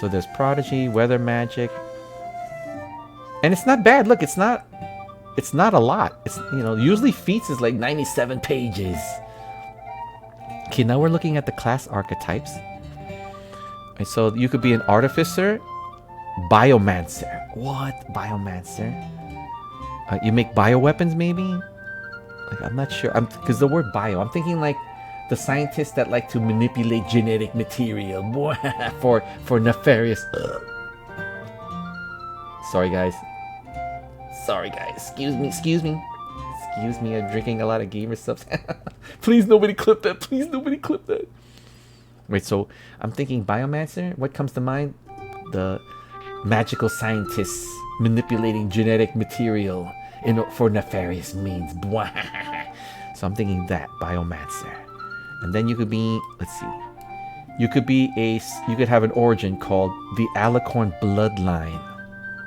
So there's Prodigy, Weather Magic, and it's not bad. Look, it's not a lot. It's usually feats is like 97 pages. Okay, now we're looking at the class archetypes. And so you could be an artificer, biomancer. What? Biomancer? You make bioweapons, maybe? Like, I'm not sure. Because the word bio, I'm thinking like the scientists that like to manipulate genetic material for nefarious. Sorry, guys. Sorry, guys. Excuse me. I'm drinking a lot of gamer subs. Please, nobody clip that. Please, nobody clip that. Wait, so I'm thinking biomancer. What comes to mind? The magical scientists manipulating genetic material for nefarious means. So I'm thinking that biomancer. And then you could be, let's see. You could have an origin called the Alicorn bloodline.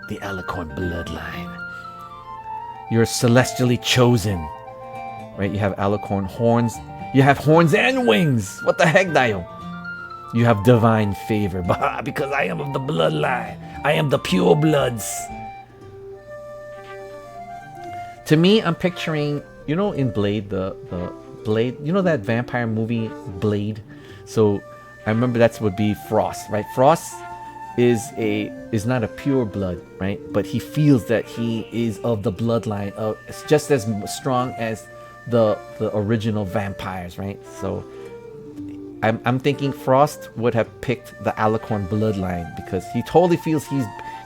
The Alicorn bloodline. You're celestially chosen, right? You have alicorn horns. You have horns and wings. What the heck, Dio? You have divine favor, because I am of the bloodline. I am the pure bloods. To me, I'm picturing, in Blade, the Blade. That vampire movie Blade. So I remember that would be Frost, right? Frost is not a pure blood, right? But he feels that he is of the bloodline of it's just as strong as the original vampires, right? So I'm thinking Frost would have picked the Alicorn bloodline because he totally feels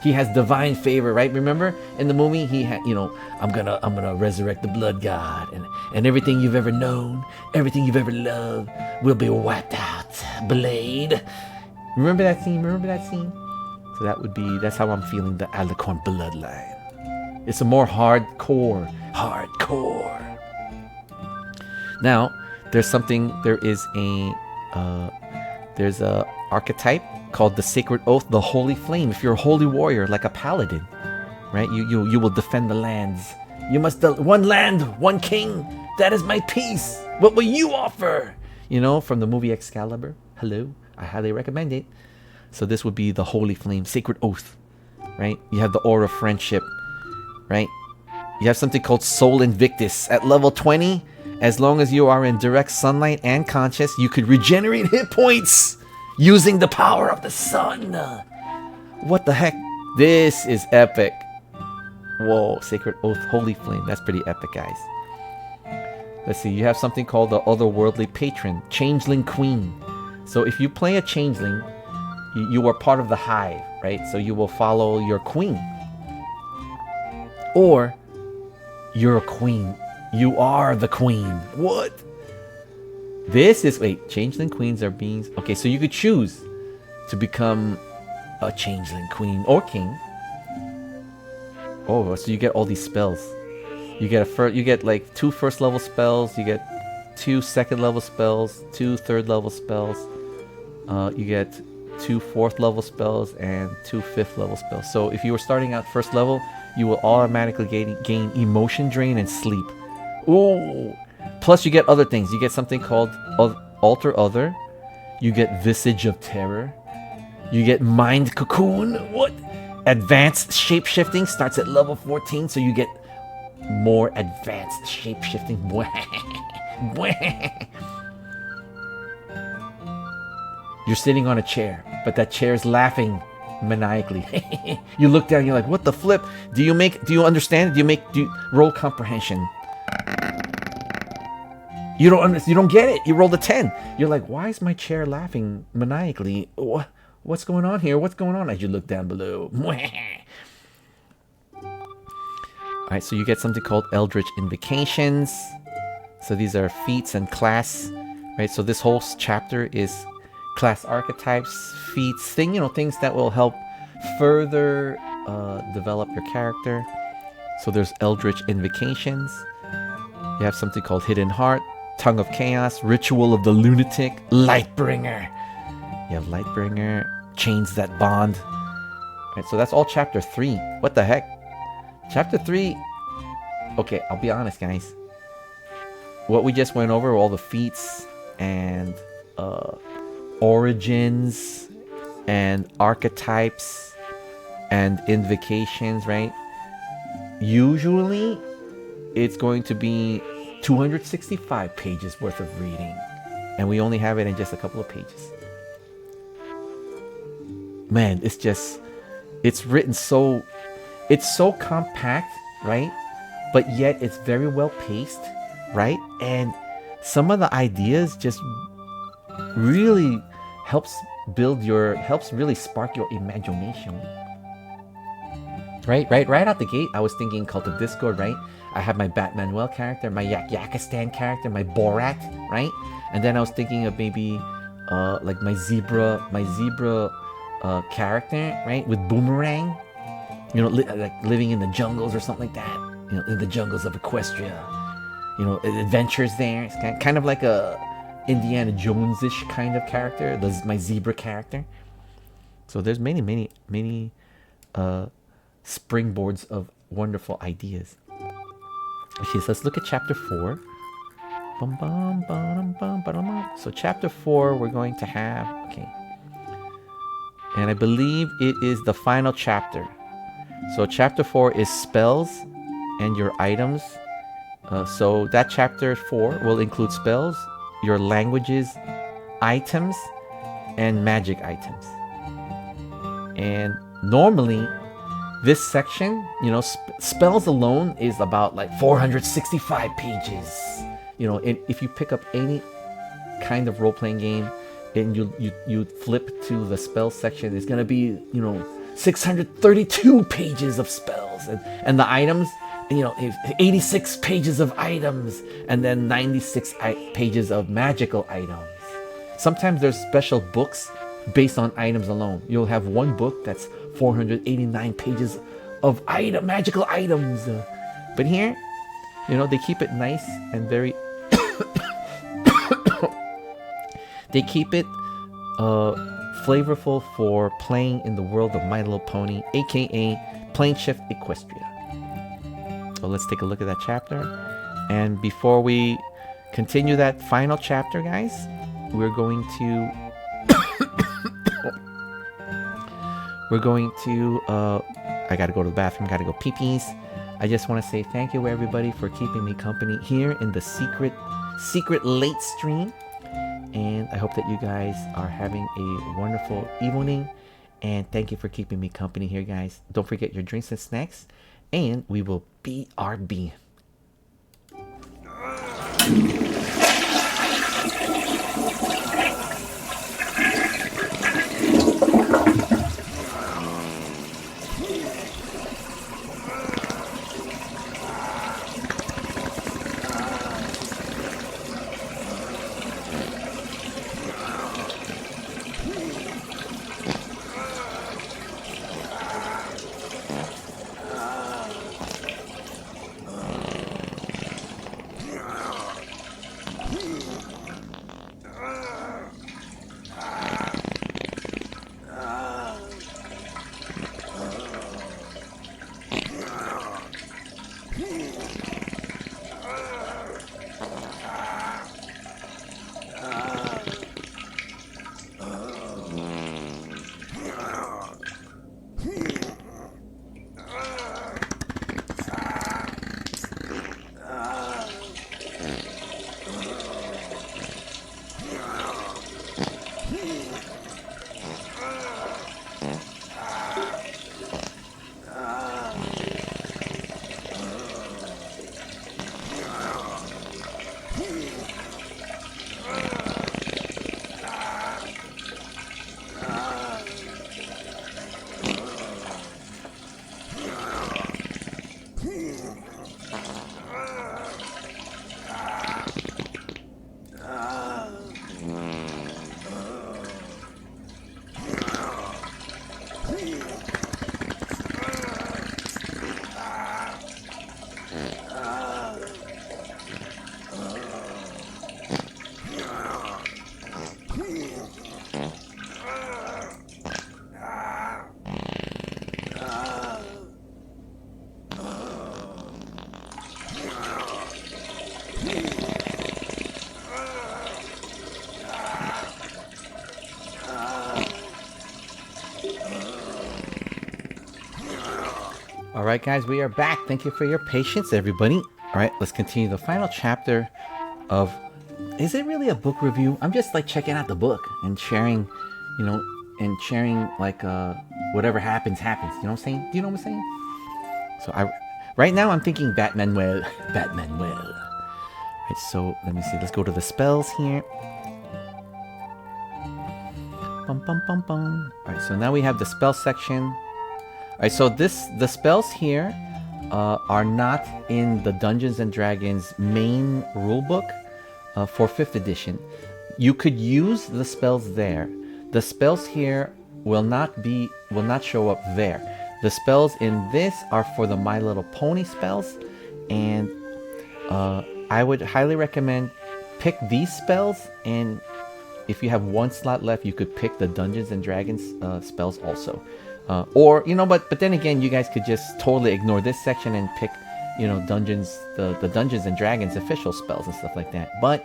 he has divine favor, right? Remember in the movie he had, I'm gonna resurrect the blood god and everything you've ever known, everything you've ever loved will be wiped out. Blade. Remember that scene? So that's how I'm feeling the Alicorn bloodline. It's a more hardcore. Now, there's a archetype called the Sacred Oath, the Holy Flame. If you're a holy warrior, like a paladin, right? You will defend the lands. You must, one land, one king. That is my peace. What will you offer? From the movie Excalibur. Hello, I highly recommend it. So this would be the Holy Flame, Sacred Oath, right? You have the Aura of Friendship, right? You have something called Soul Invictus. At level 20, as long as you are in direct sunlight and conscious, you could regenerate hit points using the power of the sun. What the heck? This is epic. Whoa, Sacred Oath, Holy Flame. That's pretty epic, guys. Let's see, you have something called the Otherworldly Patron, Changeling Queen. So if you play a Changeling, you are part of the hive, right? So you will follow your queen. Or you're a queen. You are the queen. What? Changeling queens are beings. Okay, so you could choose to become a changeling queen or king. Oh, so you get all these spells. You get like 2 first level spells. You get 2 second level spells, 2 third level spells. You get 2 fourth level spells and 2 fifth level spells. So if you were starting out first level, you will automatically gain emotion drain and sleep. Ooh! Plus you get other things. You get something called Alter Other. You get Visage of Terror. You get Mind Cocoon. What? Advanced Shapeshifting starts at level 14, so you get more advanced shapeshifting. You're sitting on a chair, but that chair's laughing maniacally. You look down, you're like, what the flip? Do you understand? Do you roll comprehension? You don't get it. You rolled a 10. You're like, why is my chair laughing maniacally? What's going on here? What's going on? As you look down below. Alright, so you get something called Eldritch Invocations. So these are feats and class, right? So this whole chapter is class archetypes, feats, things that will help further develop your character. So there's Eldritch Invocations. You have something called Hidden Heart, Tongue of Chaos, Ritual of the Lunatic, Lightbringer. You have Lightbringer, Chains That Bond. Right, so that's all chapter 3. What the heck? Chapter 3, okay, I'll be honest, guys. What we just went over, all the feats and origins and archetypes and invocations, right? Usually, it's going to be 265 pages worth of reading. And we only have it in just a couple of pages. Man, it's written so... It's so compact, right? But yet it's very well paced, right? And some of the ideas just really helps really spark your imagination. Right out the gate, I was thinking Cult of Discord, right? I have my Batmanuel character, my Yakistan character, my Borat, right? And then I was thinking of maybe like my zebra character, right? With Boomerang, you know, like living in the jungles or something like that. You know, in the jungles of Equestria. You know, adventures there. It's kind of like a Indiana Jones-ish kind of character. This is my zebra character. So there's many springboards of wonderful ideas. Okay, so let's look at chapter 4. So chapter 4, we're going to have, okay, and I believe it is the final chapter. So chapter 4 is spells and your items. So that chapter 4 will include spells, your languages, items, and magic items. And normally, this section, you know, spells alone is about like 465 pages. You know, if you pick up any kind of role-playing game and you flip to the spell section, it's gonna be, you know, 632 pages of spells, and the items, you know, 86 pages of items, and then 96 pages of magical items. Sometimes there's special books based on items alone. You'll have one book that's 489 pages of magical items. But here, you know, they keep it nice and very they keep it flavorful for playing in the world of My Little Pony, aka Plane Shift Equestria. So let's take a look at that chapter. And before we continue that final chapter, guys, we're going to I gotta go to the bathroom, gotta go pee-pees. I just want to say thank you everybody for keeping me company here in the secret late stream. And I hope that you guys are having a wonderful evening. And thank you for keeping me company here, guys. Don't forget your drinks and snacks. And we will BRB. Alright guys, we are back. Thank you for your patience, everybody. Alright, let's continue the final chapter of... Is it really a book review? I'm just like checking out the book and sharing, you know, and sharing like whatever happens. You know what I'm saying? Do you know what I'm saying? So right now I'm thinking Batmanuel. Right, so let me see. Let's go to the spells here. Alright, so now we have the spell section. Alright, so the spells here are not in the Dungeons and Dragons main rulebook for 5th edition. You could use the spells there. The spells here will not show up there. The spells in this are for the My Little Pony spells, and I would highly recommend pick these spells, and if you have one slot left, you could pick the Dungeons and Dragons spells also. Or, but then again, you guys could just totally ignore this section and pick, the Dungeons and Dragons official spells and stuff like that. But,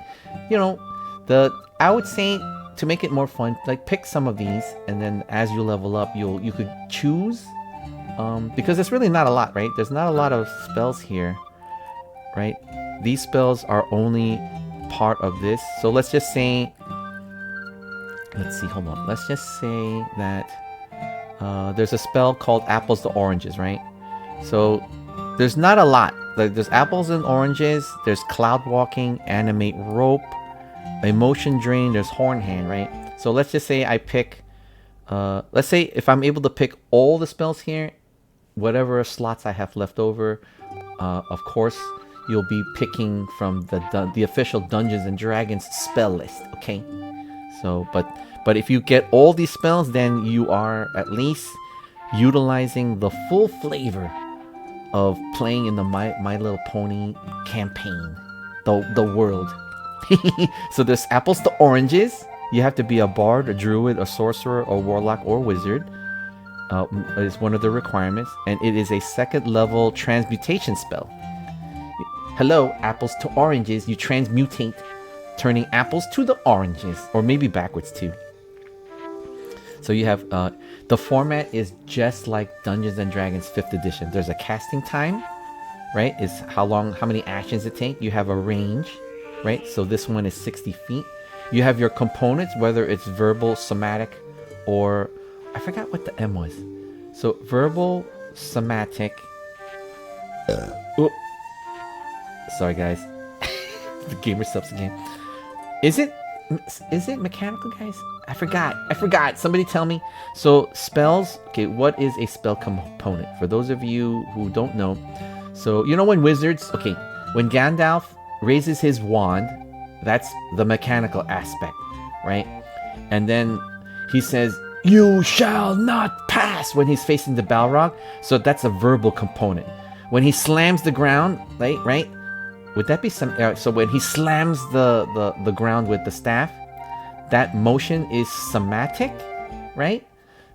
I would say to make it more fun, like pick some of these, and then as you level up, you could choose, because it's really not a lot, right? There's not a lot of spells here, right? These spells are only part of this. So let's just say, hold on. Let's just say that there's a spell called Apples to Oranges, right? So there's not a lot. Like there's apples and oranges, there's cloud walking, animate rope, emotion drain, there's horn hand, right? So let's just say I pick, let's say if I'm able to pick all the spells here, whatever slots I have left over, of course, you'll be picking from the official Dungeons and Dragons spell list, okay? So, but if you get all these spells, then you are at least utilizing the full flavor of playing in the My Little Pony campaign, the world. So there's apples to oranges. You have to be a bard, a druid, a sorcerer, a warlock, or wizard. Is one of the requirements, and it is a 2nd level transmutation spell. Hello, apples to oranges. You transmutate, turning apples to the oranges, or maybe backwards too. So you have the format is just like Dungeons and Dragons 5th edition. There's a casting time, right? Is how many actions it take. You have a range, right? So this one is 60 feet. You have your components, whether it's verbal, somatic, or I forgot what the M was. So verbal, somatic. Sorry guys, the gamer subs again. Is it mechanical, guys? I forgot. Somebody tell me. So spells. Okay, what is a spell component? For those of you who don't know, so when wizards. Okay, when Gandalf raises his wand, that's the mechanical aspect, right? And then he says, "You shall not pass," when he's facing the Balrog. So that's a verbal component. When he slams the ground, right? Would that be some? So when he slams the ground with the staff, that motion is somatic, right?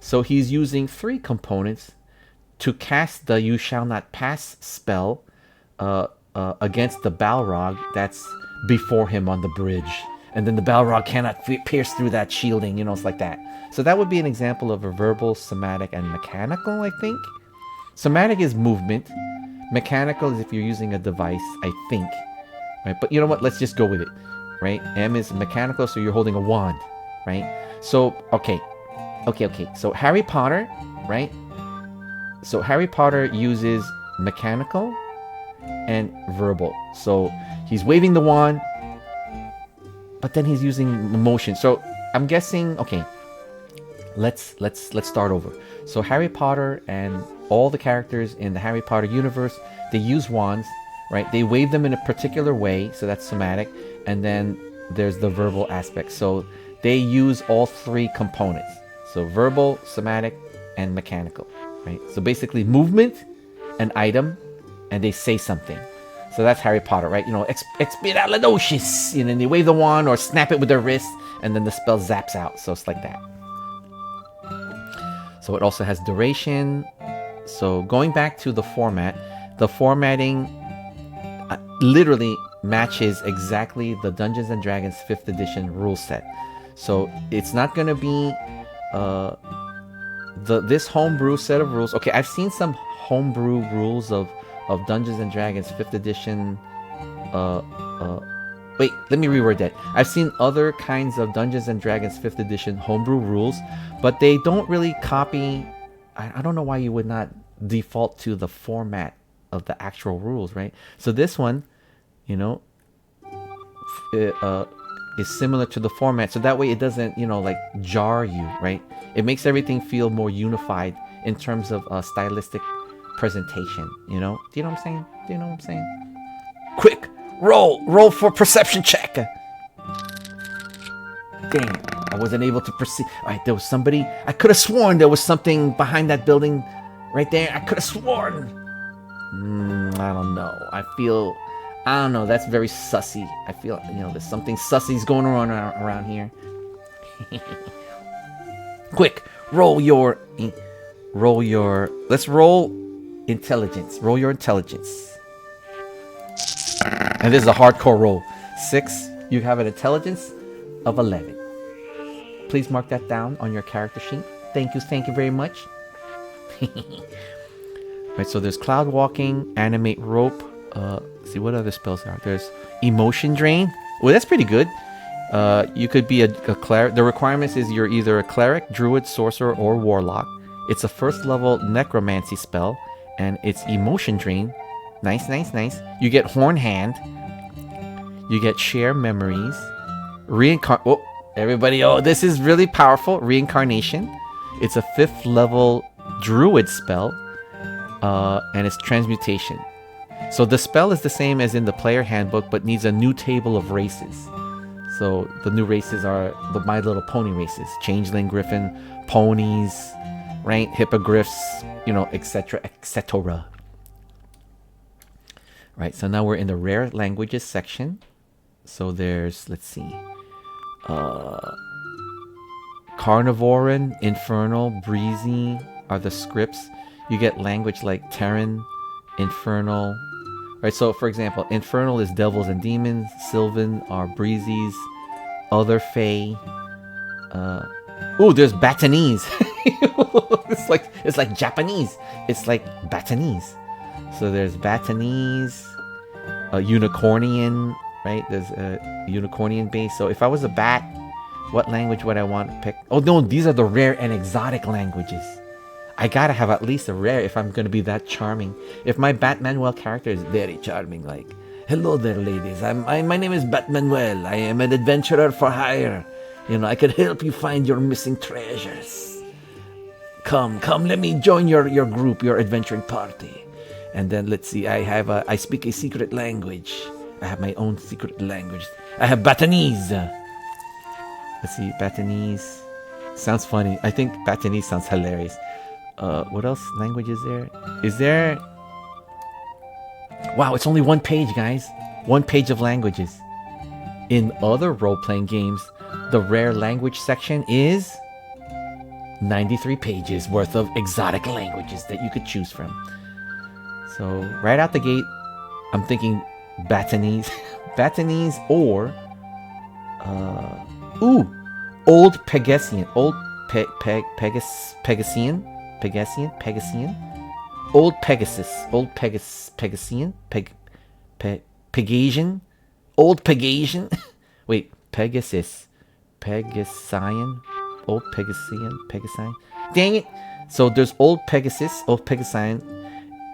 So he's using 3 components to cast the "You shall not pass" spell against the Balrog that's before him on the bridge, and then the Balrog cannot pierce through that shielding. It's like that. So that would be an example of a verbal, somatic, and mechanical. I think somatic is movement. Mechanical is if you're using a device, I think, right? But you know what? Let's just go with it, right? M is mechanical, so you're holding a wand, right? So, okay. So Harry Potter, right? So Harry Potter uses mechanical and verbal. So he's waving the wand, but then he's using motion. So I'm guessing, okay, let's start over. So Harry Potter and all the characters in the Harry Potter universe, they use wands, right? They wave them in a particular way, so that's somatic. And then there's the verbal aspect. So they use all 3 components. So verbal, somatic, and mechanical, right? So basically movement, an item, and they say something. So that's Harry Potter, right? Expelliarmus, and then they wave the wand or snap it with their wrist, and then the spell zaps out. So it's like that. So it also has duration. So going back to the format, the formatting literally matches exactly the Dungeons and Dragons 5th edition rule set. So it's not going to be this homebrew set of rules. Okay, I've seen some homebrew rules of Dungeons and Dragons 5th edition. Wait, let me reword that. I've seen other kinds of Dungeons and Dragons 5th edition homebrew rules, but they don't really copy. I don't know why you would not default to the format of the actual rules, right? So this one, is similar to the format, so that way it doesn't, like jar you, right? It makes everything feel more unified in terms of stylistic presentation. Do you know what I'm saying? Quick, roll for perception check. Dang it, I wasn't able to perceive. All right, there was somebody. I could have sworn there was something behind that building right there. I could have sworn. I don't know. I don't know. That's very sussy. I feel, there's something sussy's going on around here. Quick, let's roll intelligence. Roll your intelligence. And this is a hardcore roll. 6, you have an intelligence of 11. Please mark that down on your character sheet. Thank you very much. Right, so there's cloud walking, animate rope. See what other spells are. There's emotion drain. Well, that's pretty good. You could be a cleric. The requirements is you're either a cleric, druid, sorcerer, or warlock. It's a first level necromancy spell, and it's emotion drain. Nice. You get horn hand. You get share memories. Everybody, this is really powerful. Reincarnation. It's a 5th level druid spell, and it's transmutation. So the spell is the same as in the player handbook, but needs a new table of races. So the new races are the My Little Pony races: changeling, griffin, ponies, right? Hippogriffs, etc., etc. Right. So now we're in the rare languages section. So there's, let's see, Carnivoran, Infernal, Breezy are the scripts. You get language like Terran, Infernal. Right, so for example, Infernal is devils and demons. Sylvan are breezies. Other fae. There's Batanese. it's like Japanese. It's like Batanese. So there's Batanese, Unicornian, right? There's a Unicornian base. So if I was a bat, what language would I want to pick? Oh no, these are the rare and exotic languages. I gotta have at least a rare if I'm gonna be that charming. If my Batmanuel character is very charming, like, hello there, ladies. My name is Batmanuel. I am an adventurer for hire. I could help you find your missing treasures. Come, let me join your group, your adventuring party. And then let's see. I speak a secret language. I have my own secret language. I have Batanese. Let's see, Batanese. Sounds funny. I think Batanese sounds hilarious. What else language is there? Wow, it's only 1 page, guys. 1 page of languages. In other role-playing games, the rare language section is 93 pages worth of exotic languages that you could choose from. So right out the gate, I'm thinking Batanese. Batanese or Old Pegasian. Old Pegasian. Old Pegasus. Old Pegasian. Pegasian. Old Pegasian. Wait, Pegasus. Pegasian. Old Pegasian. Dang it. So there's Old Pegasus, Old Pegasian,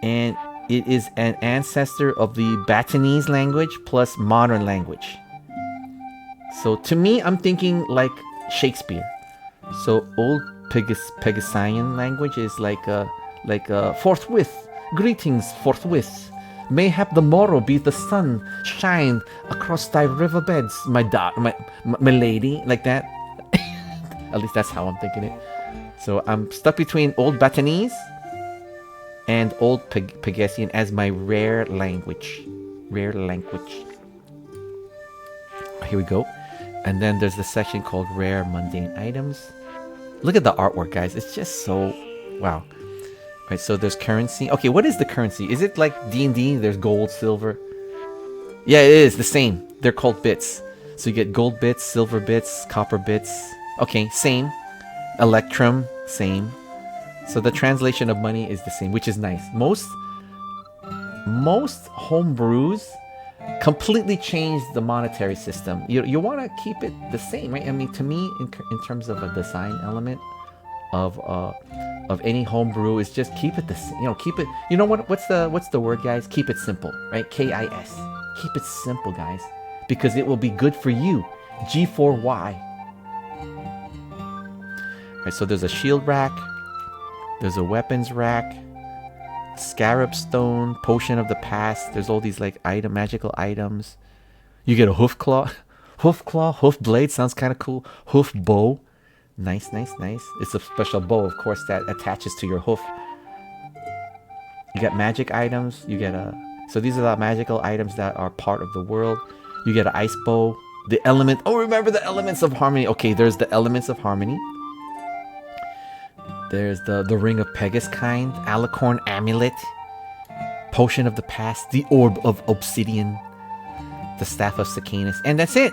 and it is an ancestor of the Batanese language plus modern language. So to me, I'm thinking like Shakespeare. So Old Pegasian language is like forthwith. Greetings, forthwith. Mayhap the morrow be the sun shine across thy riverbeds, my lady, like that. At least that's how I'm thinking it. So I'm stuck between Old Batanese and Old Pegasian as my rare language. Here we go. And then there's the section called Rare Mundane Items. Look at the artwork, guys. It's just so... wow. Right, so there's currency. Okay, what is the currency? Is it like D&D? There's gold, silver? Yeah, it is. The same. They're called bits. So you get gold bits, silver bits, copper bits. Okay, same. Electrum, same. So the translation of money is the same, which is nice. Most homebrews completely changed the monetary system. You want to keep it the same, right? I mean, to me, in terms of a design element of any homebrew, is just keep it the same. Keep it. You know what? What's the word, guys? Keep it simple, right? KIS. Keep it simple, guys, because it will be good for you. G4Y. Right, so there's a shield rack, there's a weapons rack, scarab stone, potion of the past. There's all these like magical items. You get a hoof claw, hoof blade. Sounds kind of cool. Hoof bow. Nice. It's a special bow, of course, that attaches to your hoof. You get magic items. You get a. So these are the magical items that are part of the world. You get an ice bow. The element. Oh, remember the elements of harmony. Okay, there's the elements of harmony. There's the ring of Pegasus kind, alicorn amulet, potion of the past, the orb of obsidian, the staff of Sacanus, and that's it.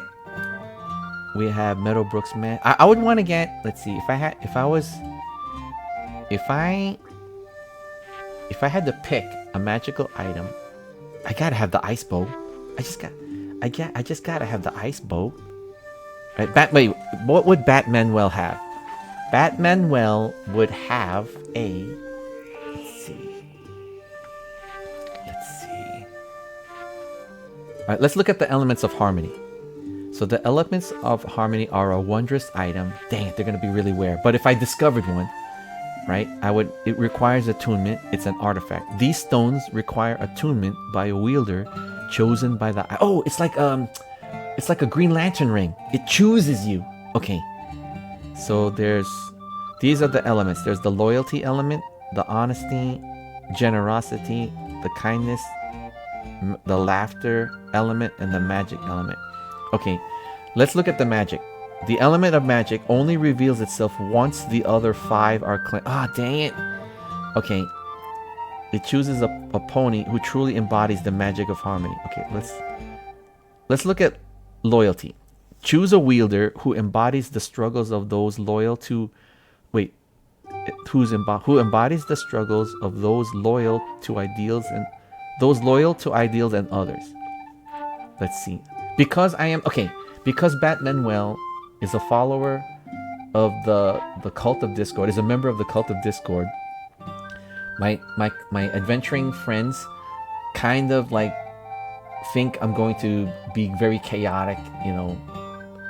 We have Meadowbrook's man. I would want to get. Let's see. If I had to pick a magical item, I gotta have the ice bow. I just gotta have the ice bow. Right? Wait, what would Batmanuel have? Batmanuel would have a. Let's see. All right, let's look at the elements of harmony. So the elements of harmony are a wondrous item. Dang it, they're gonna be really rare. But if I discovered one, right, it requires attunement. It's an artifact. These stones require attunement by a wielder chosen by the. Oh, it's like a Green Lantern ring. It chooses you. Okay. So these are the elements. There's the loyalty element, the honesty, generosity, the kindness, the laughter element, and the magic element. Okay, let's look at the magic. The element of magic only reveals itself once the other 5 are claimed. Dang it. Okay, it chooses a pony who truly embodies the magic of harmony. Okay, let's look at loyalty. Choose a wielder who embodies the struggles of those loyal to. Who embodies the struggles of those loyal to ideals and others. Let's see. Because Batmanuel is a follower of the cult of Discord, is a member of the cult of Discord. My adventuring friends kind of like think I'm going to be very chaotic,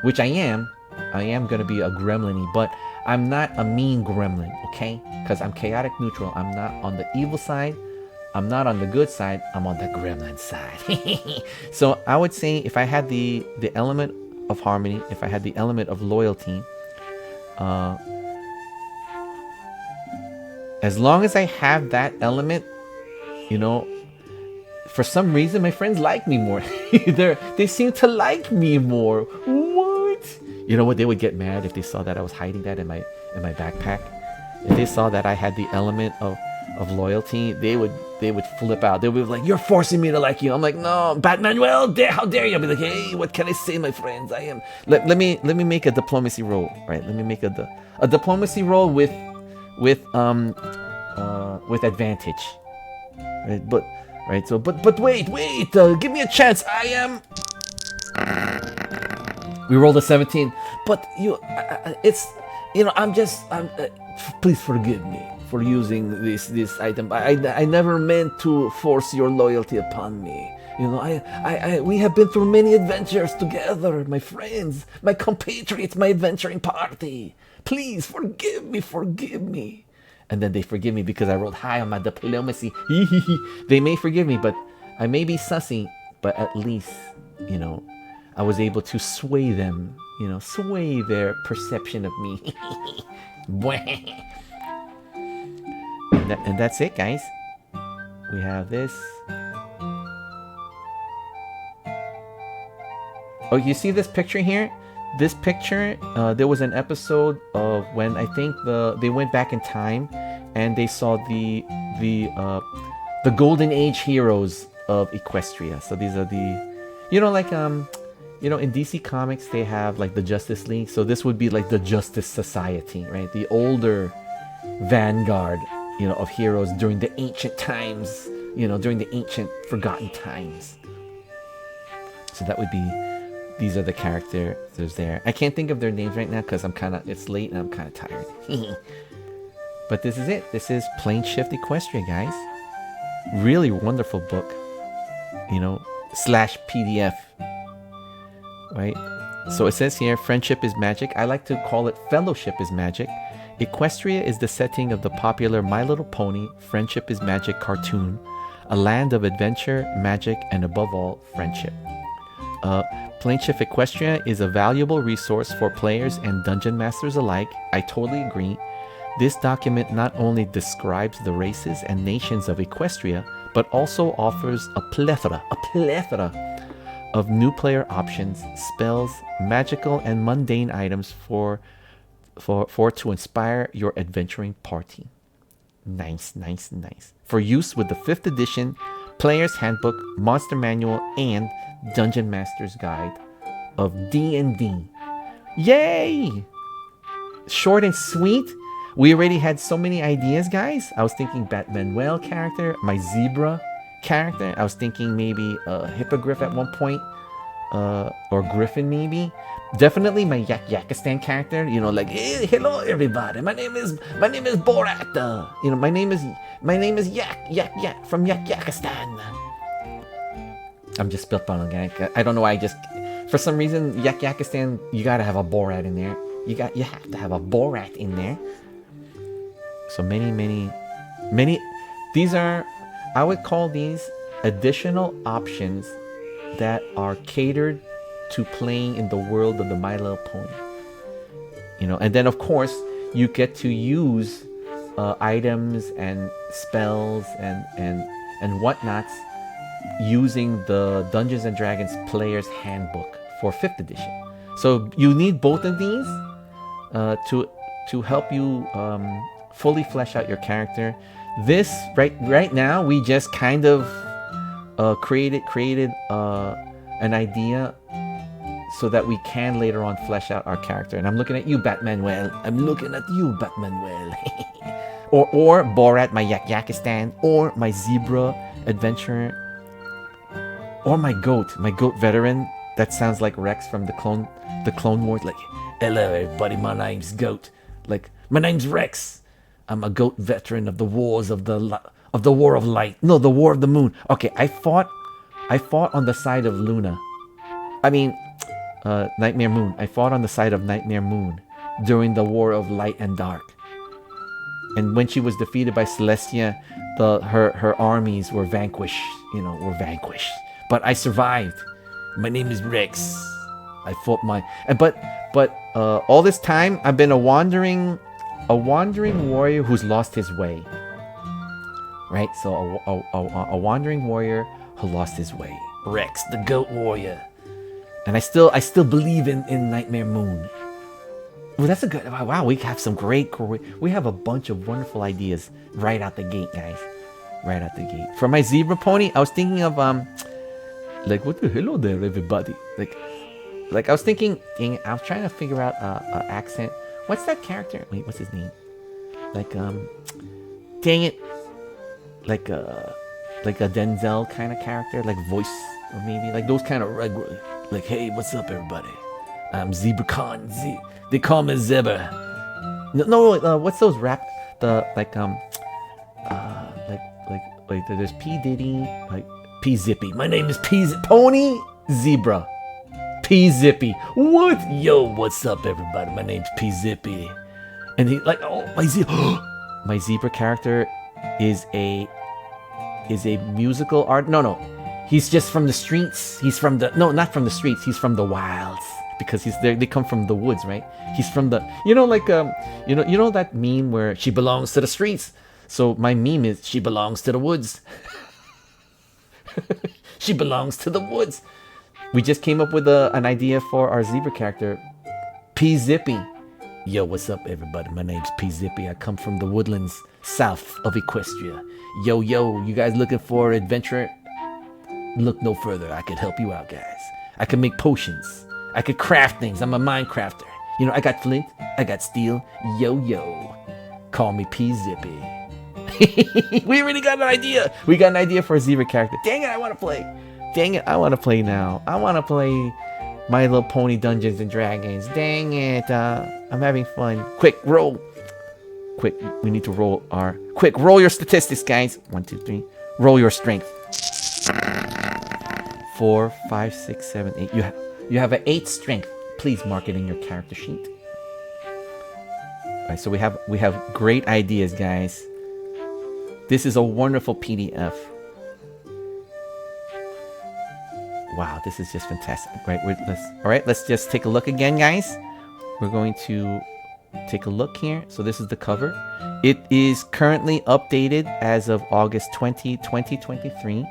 which I am. I am going to be a gremlin-y, but I'm not a mean gremlin, okay? Because I'm chaotic neutral. I'm not on the evil side. I'm not on the good side. I'm on the gremlin side. So I would say if I had the element of harmony, if I had the element of loyalty, as long as I have that element, for some reason my friends like me more. They seem to like me more. What? You know what? They would get mad if they saw that I was hiding that in my backpack. If they saw that I had the element of loyalty, they would flip out. They would be like, "You're forcing me to like you." I'm like, "No, Batmanuel, how dare you?" I'll be like, "Hey, what can I say, my friends? I am." Let me make a diplomacy roll, right? Let me make a diplomacy roll with advantage, right? But wait, give me a chance. I am. We rolled a 17, but please forgive me for using this item. I never meant to force your loyalty upon me. We have been through many adventures together, my friends, my compatriots, my adventuring party. Please forgive me. And then they forgive me because I rolled high on my diplomacy. They may forgive me, but I may be sussy, but at least, I was able to sway them, sway their perception of me. And that's it, guys. We have this. Oh, you see this picture here? This picture, there was an episode of when I think they went back in time and they saw the golden age heroes of Equestria. So these are in DC Comics they have like the Justice League. So this would be like the Justice Society, right? The older vanguard, of heroes during the ancient times, during the ancient forgotten times. So that would be. These are the characters there. I can't think of their names right now because it's late and I'm kind of tired. But this is it. This is Plane Shift Equestria, guys. Really wonderful book. /PDF. Right? So it says here, friendship is magic. I like to call it fellowship is magic. Equestria is the setting of the popular My Little Pony Friendship is Magic cartoon, a land of adventure, magic, and above all, friendship. Planeshift Equestria is a valuable resource for players and dungeon masters alike. I totally agree. This document not only describes the races and nations of Equestria, but also offers a plethora of new player options, spells, magical and mundane items for to inspire your adventuring party. Nice. For use with the 5th edition Player's Handbook, Monster Manual, and Dungeon Master's Guide of D&D. Yay! Short and sweet. We already had so many ideas, guys. I was thinking Batmanuel character, my zebra character. I was thinking maybe a hippogriff at one point, or griffin maybe. Definitely my Yakistan character. You know, like, hey, hello everybody. My name is Borat. You know, my name is Yak from Yakistan. I'm just spitballing. I don't know why. For some reason, Yakistan. You gotta have a Borat in there. You have to have a Borat in there. So many. These are, I would call these additional options that are catered to playing in the world of the My Little Pony. You know, and then of course you get to use items and spells and whatnots using the Dungeons and Dragons Player's Handbook for 5th edition. So you need both of these to help you fully flesh out your character. This right now we just kind of created an idea so that we can later on flesh out our character. And I'm looking at you, Batmanuel. or Borat, my Yakistan, or my zebra adventurer, or my goat veteran. That sounds like Rex from the Clone Wars. Like, hello everybody, my name's Goat. Like, my name's Rex. I'm a goat veteran of the wars of the War of Light. No, the War of the Moon. Okay, I fought on the side of Luna. I mean, Nightmare Moon. I fought on the side of Nightmare Moon during the War of Light and Dark. And when she was defeated by Celestia, her armies were vanquished. But I survived. My name is Rex. I fought but all this time I've been a wandering warrior who's lost his way. Right? So a wandering warrior who lost his way. Rex, the goat warrior. And I still believe in Nightmare Moon. Well, that's a good. Wow, we have some we have a bunch of wonderful ideas right out the gate, guys. Right out the gate. For my zebra pony, I was thinking of like, what the hello there, everybody. Like I was thinking, I was trying to figure out a accent. What's that character? Wait, what's his name? Like dang it, like a Denzel kind of character, like voice, or maybe like those kind of regular. Like, hey, what's up, everybody? I'm Zebra Khan. They call me Zebra. No, what's those rap? Like there's P Diddy, like P Zippy. My name is Pony Zebra. P Zippy. What? Yo, what's up, everybody? My name's P Zippy. And he like, oh, my zebra character is a musical art. No. He's just from the streets. Not from the streets. He's from the wilds, because they come from the woods, right? He's from the, you know that meme where she belongs to the streets. So my meme is she belongs to the woods. She belongs to the woods. We just came up with an idea for our zebra character, P Zippy. Yo, what's up, everybody? My name's P Zippy. I come from the woodlands south of Equestria. Yo, you guys looking for adventure? Look no further. I could help you out, guys. I can make potions. I could craft things. I'm a Minecrafter. You know, I got flint. I got steel. Yo. Call me P Zippy. We already got an idea. We got an idea for a zebra character. Dang it, I want to play. I want to play now. I want to play My Little Pony Dungeons and Dragons. Dang it. I'm having fun. Quick, roll. Quick, we need to roll our... Quick, roll your statistics, guys. 1, 2, 3. Roll your strength. 4, 5, 6, 7, 8. You have an 8 strength. please mark it in your character sheet. All right, so we have great ideas, guys. This is a wonderful PDF. Wow, this is just fantastic. Right, let's just take a look again, guys. We're going to take a look here. So this is the cover. It is currently updated as of August 20, 2023.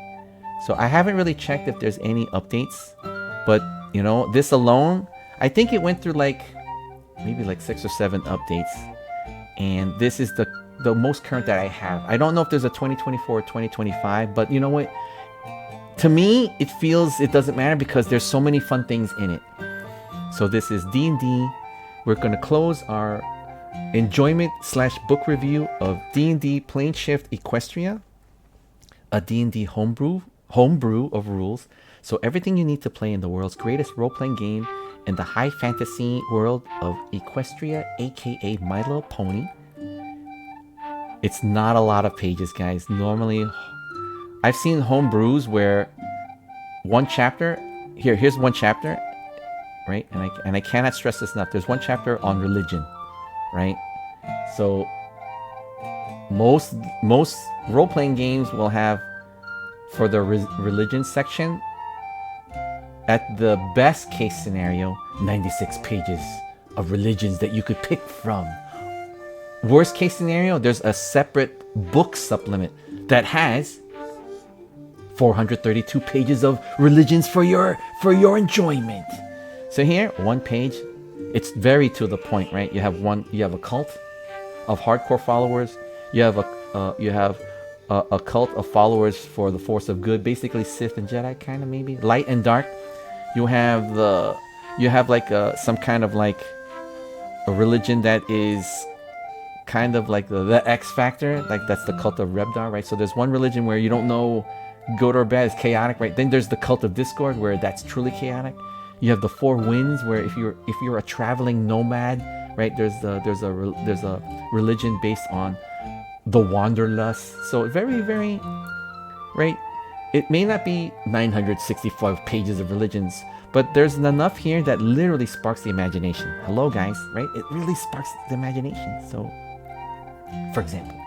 So I haven't really checked if there's any updates, but you know, this alone, I think it went through like maybe like 6 or 7 updates, and this is the most current that I have. I don't know if there's a 2024 or 2025, but you know what? To me, it feels it doesn't matter because there's so many fun things in it. So this is D&D. We're going to close our enjoyment/book review of D&D Planeshift Equestria, a D&D homebrew of rules. So everything you need to play in the world's greatest role-playing game in the high fantasy world of Equestria, aka My Little Pony. It's not a lot of pages, guys. Normally, I've seen homebrews where one chapter, here's one chapter, right? And I cannot stress this enough. There's one chapter on religion, right? So most role-playing games will have, for the religion section, at the best case scenario, 96 pages of religions that you could pick from. Worst case scenario, there's a separate book supplement that has 432 pages of religions for your enjoyment. So here, one page, it's very to the point, right? You have a cult of hardcore followers. You have a cult of followers for the force of good, basically Sith and Jedi, kind of, maybe light and dark. You have some kind of like a religion that is kind of like the X Factor, like that's the cult of Rebdar, right? So there's one religion where you don't know good or bad, it's chaotic, right? Then there's the cult of Discord, where that's truly chaotic. You have the Four Winds, where if you're a traveling nomad, right? There's a religion based on the Wanderlust. So very, very, right? It may not be 965 pages of religions, but there's enough here that literally sparks the imagination. Hello, guys, right? It really sparks the imagination. So, for example.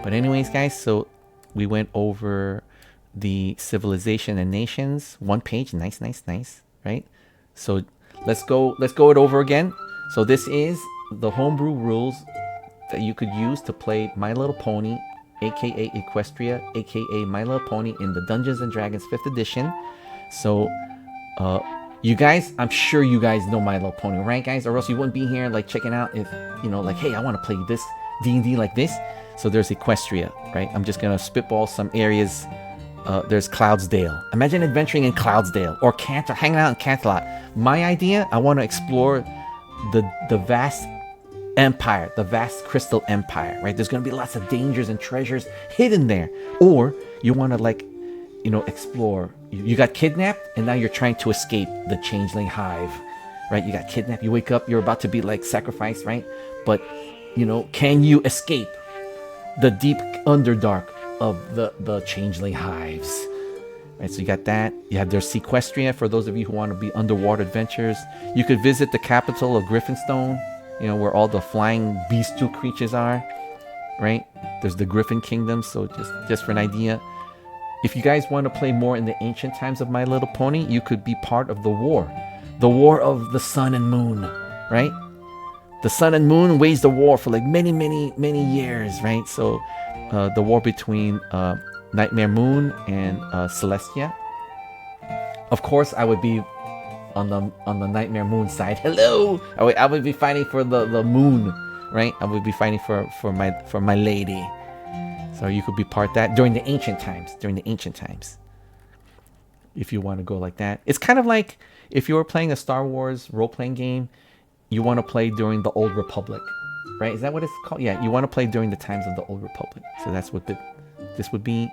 But anyways, guys, so we went over the civilization and nations. One page, nice, right? So let's go it over again. So this is the homebrew rules that you could use to play My Little Pony, aka Equestria, aka My Little Pony, in the Dungeons and Dragons 5th edition. So you guys, I'm sure you guys know My Little Pony, right, guys? Or else you wouldn't be here like checking out, if you know, like, hey, I want to play this D&D like this. So there's Equestria, right? I'm just gonna spitball some areas. There's Cloudsdale. Imagine adventuring in Cloudsdale or hanging out in Canterlot. My idea, I want to explore the vast empire, the vast crystal empire, right? There's going to be lots of dangers and treasures hidden there. Or you want to, like, you know, explore. You got kidnapped and now you're trying to escape the changeling hive, right? You got kidnapped, you wake up, you're about to be like sacrificed, right? But, you know, can you escape the deep underdark of the changeling hives? Right, so you got that. You have there's Sequestria for those of you who want to be underwater adventures. You could visit the capital of Griffinstone, you know, where all the flying bestial creatures are, right? There's the Griffin Kingdom. So just for an idea, if you guys want to play more in the ancient times of My Little Pony, you could be part of the war of the sun and moon, right? The sun and moon waged the war for like many years, right? So the war between Nightmare Moon and Celestia. Of course, I would be on the Nightmare Moon side. Hello, I would be fighting for the moon, right? I would be fighting for my lady. So you could be part of that during the ancient times. If you want to go like that, it's kind of like if you were playing a Star Wars role-playing game, you want to play during the Old Republic, right? Is that what it's called? Yeah, you want to play during the times of the Old Republic. So that's what this would be.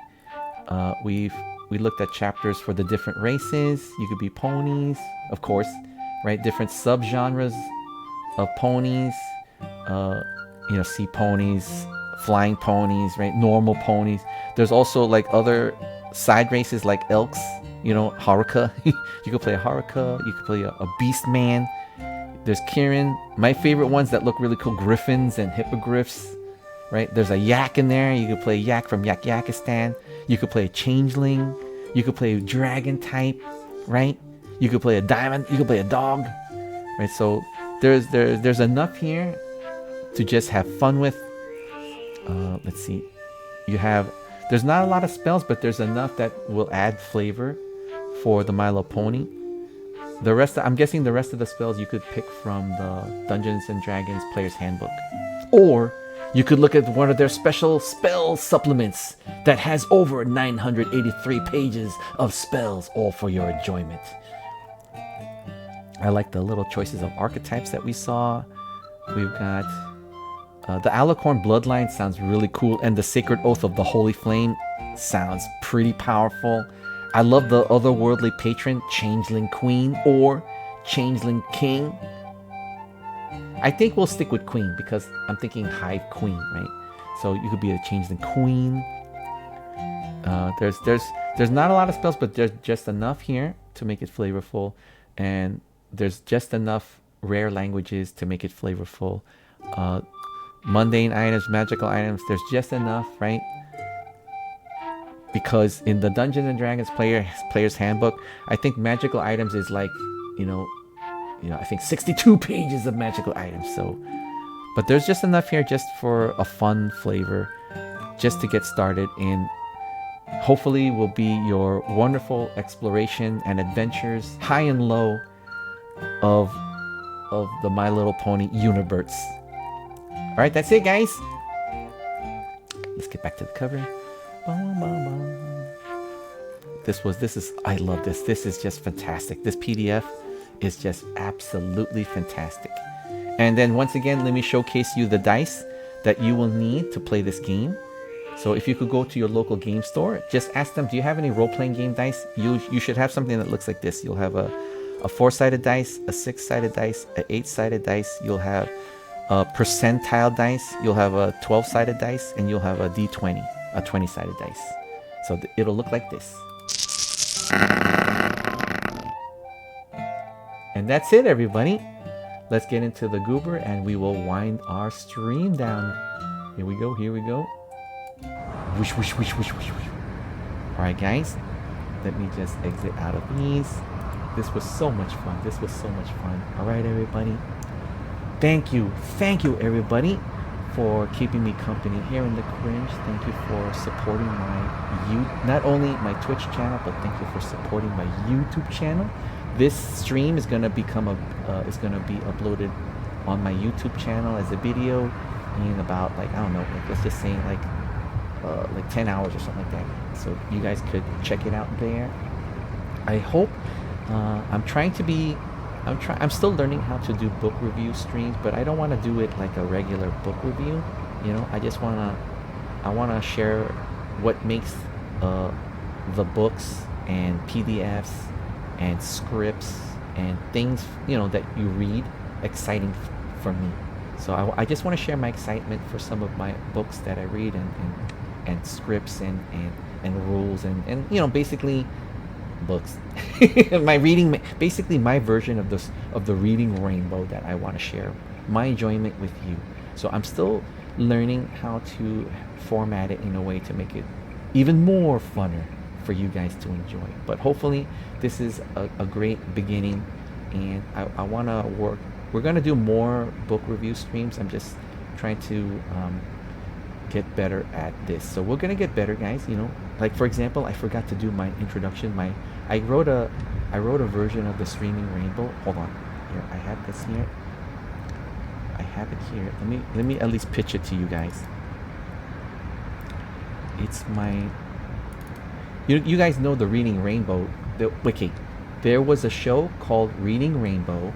We looked at chapters for the different races. You could be ponies, of course, right? Different subgenres of ponies. Sea ponies, flying ponies, right? Normal ponies. There's also like other side races like elks, You know, Haruka. You could play a Haruka. You could play a Beast Man. There's Kirin. My favorite ones that look really cool, Griffins and Hippogriffs. Right? There's a Yak in there. You could play Yak from Yakistan. You could play a Changeling. You could play a Dragon type. Right? You could play a Diamond. You could play a Dog. Right? So there's enough here to just have fun with. Let's see. There's not a lot of spells, but there's enough that will add flavor for the My Little Pony. I'm guessing the rest of the spells you could pick from the Dungeons and Dragons Player's Handbook. Or you could look at one of their special spell supplements that has over 983 pages of spells, all for your enjoyment. I like the little choices of archetypes that we saw. We've got the Alicorn Bloodline sounds really cool, and the Sacred Oath of the Holy Flame sounds pretty powerful. I love the Otherworldly Patron, Changeling Queen or Changeling King. I think we'll stick with Queen because I'm thinking Hive Queen, right? So you could be a Changeling Queen. There's not a lot of spells, but there's just enough here to make it flavorful, and there's just enough rare languages to make it flavorful. Mundane items, magical items, there's just enough, right? Because in the Dungeons and Dragons Player's Handbook, I think magical items is like, I think 62 pages of magical items. So, but there's just enough here just for a fun flavor, just to get started in. Hopefully will be your wonderful exploration and adventures, high and low, of the My Little Pony universe. All right, that's it, guys. Let's get back to the cover. I love this. This is just fantastic. This PDF is just absolutely fantastic. And then once again, let me showcase you the dice that you will need to play this game. So if you could go to your local game store, just ask them, do you have any role-playing game dice? You should have something that looks like this. You'll have a 4-sided dice, a 6-sided dice, a 8-sided dice. You'll have a percentile dice. You'll have a 12-sided dice, and you'll have a D20, a 20-sided dice. So it'll look like this. And that's it, everybody. Let's get into the goober, and we will wind our stream down. Here we go. Whoosh, whoosh, whoosh, whoosh, whoosh, whoosh. All right, guys. Let me just exit out of these. This was so much fun. All right, everybody. Thank you, everybody, for keeping me company here in the Cringe. Thank you for supporting not only my Twitch channel, but thank you for supporting my YouTube channel. This stream is gonna be uploaded on my YouTube channel as a video in about, like, I don't know, like, let's just say like 10 hours or something like that. So you guys could check it out there. I hope. I'm still learning how to do book review streams, but I don't want to do it like a regular book review. I want to share what makes the books and PDFs and scripts and things, that you read exciting for me. So I just want to share my excitement for some of my books that I read and scripts and rules and basically books. My reading, basically my version of the reading rainbow that I want to share my enjoyment with you. So I'm still learning how to format it in a way to make it even more funner for you guys to enjoy. But hopefully this is a great beginning, and I want to work. We're going to do more book review streams. I'm just trying to get better at this. So we're going to get better, guys. Like, for example, I forgot to do my introduction. I wrote a version of the Streaming Rainbow. Hold on. Here, I have this here. I have it here. Let me at least pitch it to you guys. It's my... You guys know the Reading Rainbow. Okay, there was a show called Reading Rainbow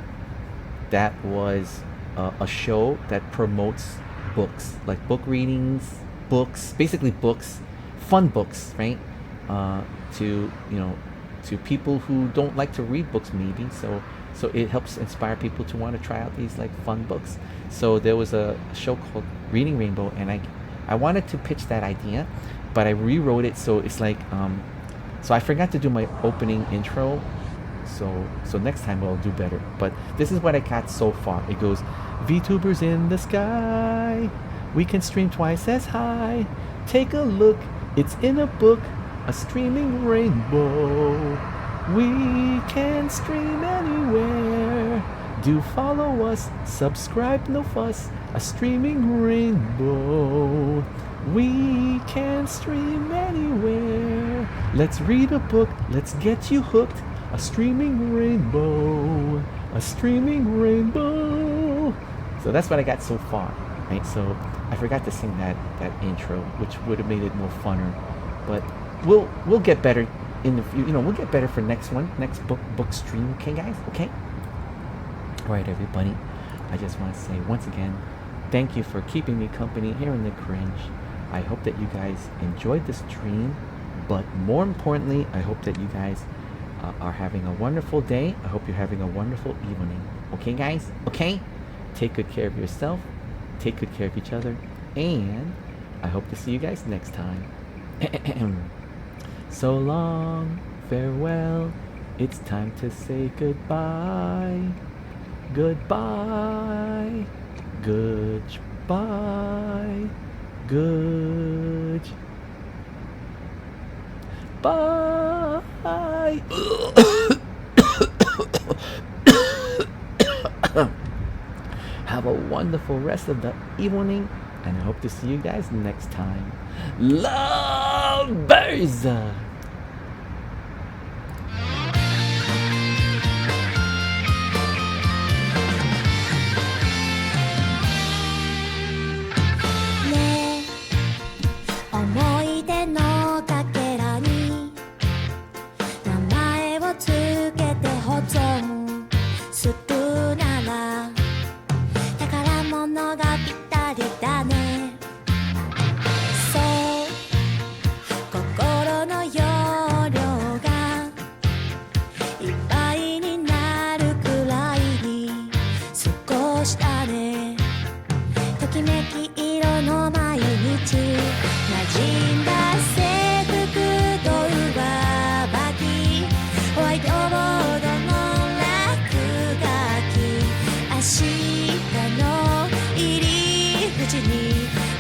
that was a show that promotes books, like book readings, basically books, fun books, right? To people who don't like to read books, maybe. So it helps inspire people to want to try out these like fun books. So there was a show called Reading Rainbow, and I wanted to pitch that idea, but I rewrote it so it's like So I forgot to do my opening intro. So next time we'll do better. But this is what I got so far. It goes, VTubers in the sky. We can stream twice as high. Take a look, it's in a book, a streaming rainbow. We can stream anywhere. Do follow us, subscribe, no fuss. A streaming rainbow. We can stream anywhere. Let's read a book, let's get you hooked. A streaming rainbow. A streaming rainbow. So that's what I got so far. Right? So I forgot to sing that intro, which would have made it more funner. But we'll get better in the we'll get better for next book stream, okay guys? Okay? Alright everybody. I just want to say once again, thank you for keeping me company here in the cringe. I hope that you guys enjoyed the stream, but more importantly, I hope that you guys are having a wonderful day. I hope you're having a wonderful evening. Okay guys? Okay? Take good care of yourself. Take good care of each other. And I hope to see you guys next time. So long, farewell. It's time to say goodbye. Goodbye. Goodbye. Good. Bye. Have a wonderful rest of the evening, and I hope to see you guys next time. Lovers!「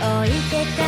置いてか